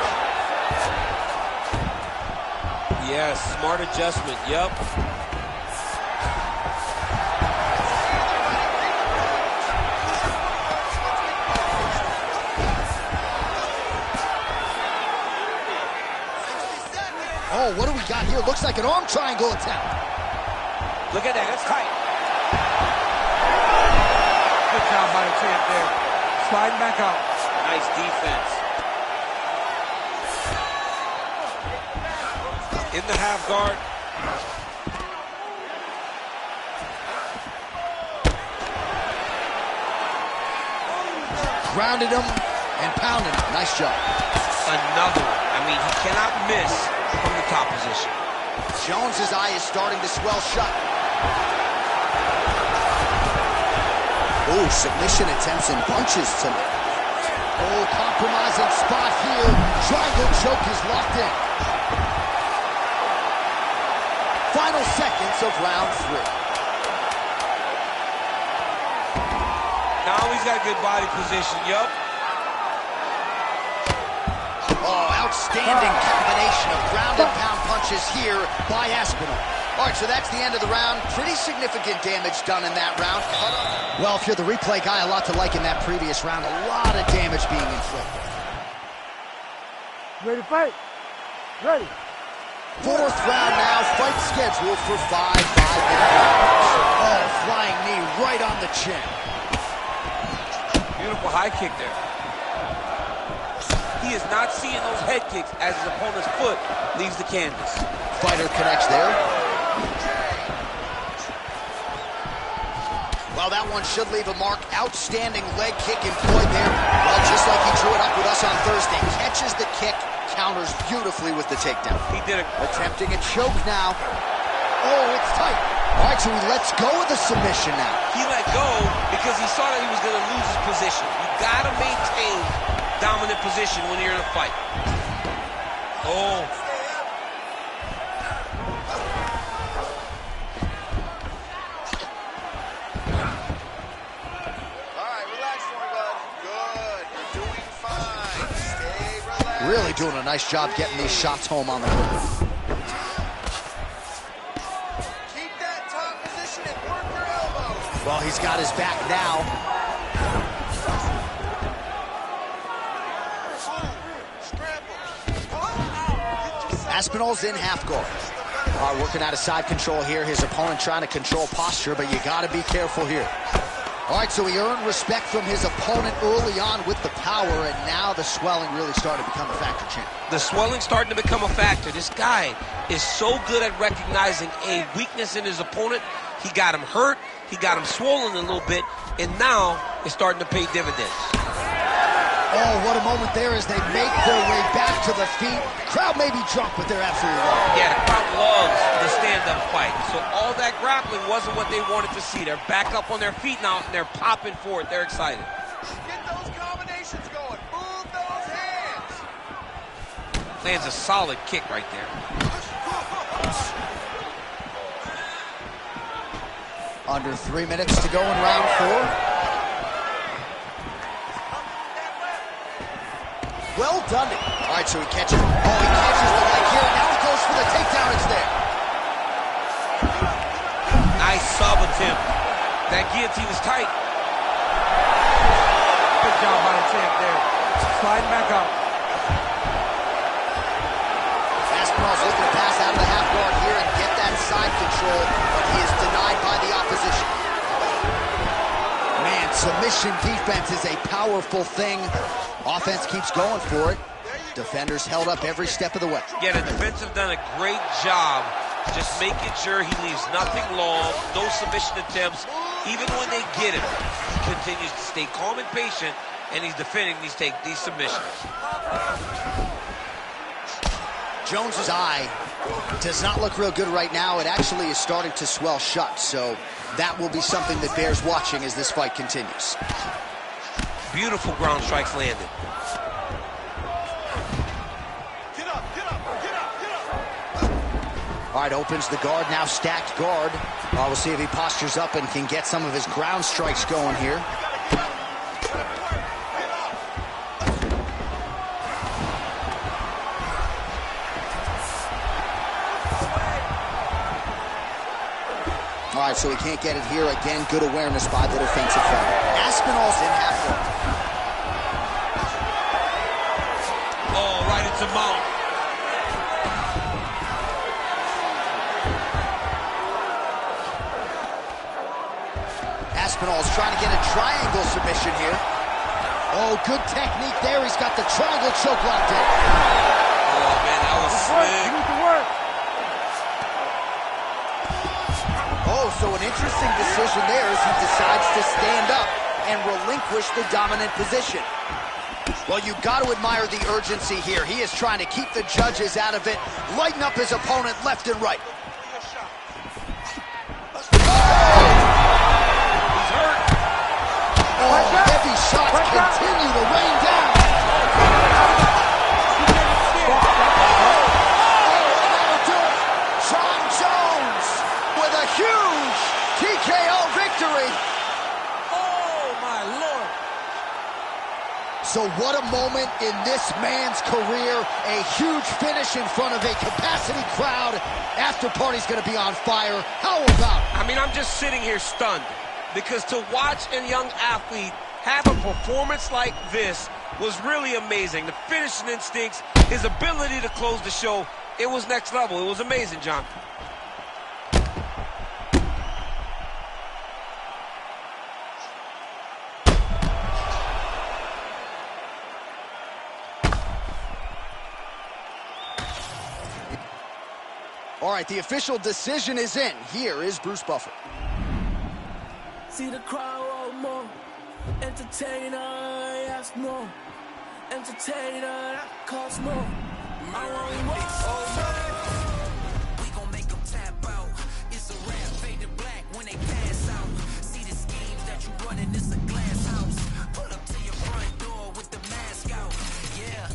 Yes, smart adjustment, yep. Oh, what do we got here? Looks like an arm triangle attempt. Look at that, that's tight. Good job by the champ there. Sliding back out. Nice defense. In the half guard. Grounded him and pounded him. Nice job. Another one. I mean, he cannot miss from the top position. Jones's eye is starting to swell shut. Oh, submission attempts and bunches tonight. Oh, compromising spot here. Triangle choke is locked in. Final seconds of round 3. Now he's got good body position. Yup. Oh, outstanding combination of ground and pound punches here by Aspinall. All right, so that's the end of the round. Pretty significant damage done in that round. Well, if you're the replay guy, a lot to like in that previous round. A lot of damage being inflicted. Ready to fight? Ready. 4th round now. Fight scheduled for 5 5-minute rounds. Oh, flying knee right on the chin. Beautiful high kick there. He is not seeing those head kicks as his opponent's foot leaves the canvas. Fighter connects there. Well, that one should leave a mark. Outstanding leg kick employed there. Well, just like he drew it up with us on Thursday. Catches the kick, counters beautifully with the takedown. He did it. Attempting a choke now. Oh, it's tight. All right, so he lets go of the submission now. He let go because he saw that he was going to lose his position. You got to maintain dominant position when you're in a fight. Oh. Really doing a nice job getting these shots home on the ground. Keep that top position and work your elbows. Well, he's got his back now. Aspinall's in half guard. Working out of side control here. His opponent trying to control posture, but you got to be careful here. All right, so he earned respect from his opponent early on with the power, and now the swelling really started to become a factor, champ. The swelling starting to become a factor. This guy is so good at recognizing a weakness in his opponent. He got him hurt, he got him swollen a little bit, and now it's starting to pay dividends. Oh, what a moment there as they make their way back to the feet. Crowd may be drunk, but they're absolutely right. Yeah, the crowd loves the stand-up fight. So all that grappling wasn't what they wanted to see. They're back up on their feet now, and they're popping for it. They're excited. Get those combinations going. Move those hands. Lands a solid kick right there. Under 3 minutes to go in round 4. Well done. All right, so he catches. Oh, he catches the leg here. Now he goes for the takedown. It's there. Nice sub attempt. That guillotine is tight. Good job by the champ there. Sliding back up. Aspinall's looking to pass out of the half guard here and get that side control, but he is denied by the opposition. Man, submission defense is a powerful thing. Offense keeps going for it. Defenders held up every step of the way. Yeah, the defense have done a great job just making sure he leaves nothing long, no submission attempts. Even when they get him, he continues to stay calm and patient, and he's defending these submissions. Jones's eye does not look real good right now. It actually is starting to swell shut, so that will be something that bears watching as this fight continues. Beautiful ground strikes landed. Get up, get up, get up, get up. All right, opens the guard, now stacked guard. We'll see if he postures up and can get some of his ground strikes going here. All right, so he can't get it here. Again, good awareness by the defensive fighter. Aspinall's in half guard. Oh, right into mount. Aspinall's trying to get a triangle submission here. Oh, good technique there. He's got the triangle choke locked in. Oh, man, that was slick. You need to work. Oh, so an interesting decision there as he decides to stand up. and relinquish the dominant position. Well, you've got to admire the urgency here. He is trying to keep the judges out of it, lighten up his opponent left and right. He's hurt. Oh, heavy shots continue to rain down. Jon Jones with a huge TKO victory. Oh, my Lord. So what a moment in this man's career. A huge finish in front of a capacity crowd. After party's going to be on fire. How about it? I mean, I'm just sitting here stunned because to watch a young athlete have a performance like this was really amazing. The finishing instincts, his ability to close the show, it was next level. It was amazing, John. All right, the official decision is in. Here is Bruce Buffer. See the crowd want more. Entertainer, ask more. Entertainer, that costs more. I want more. We gon' make them tap out. It's a rap, fade to black when they pass out. See the schemes that you running, it's a glass house. Pull up to your front door with the mask out. Yeah,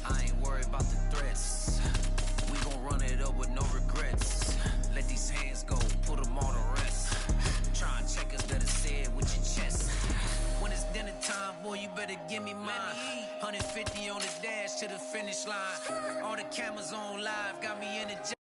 I ain't worried about the threats. We gon' run it up with no regrets. Let these hands go, put them on the rest. Try and check us, better say it with your chest. When it's dinner time, boy, you better give me mine. 150 on the dash to the finish line. All the cameras on live, got me in the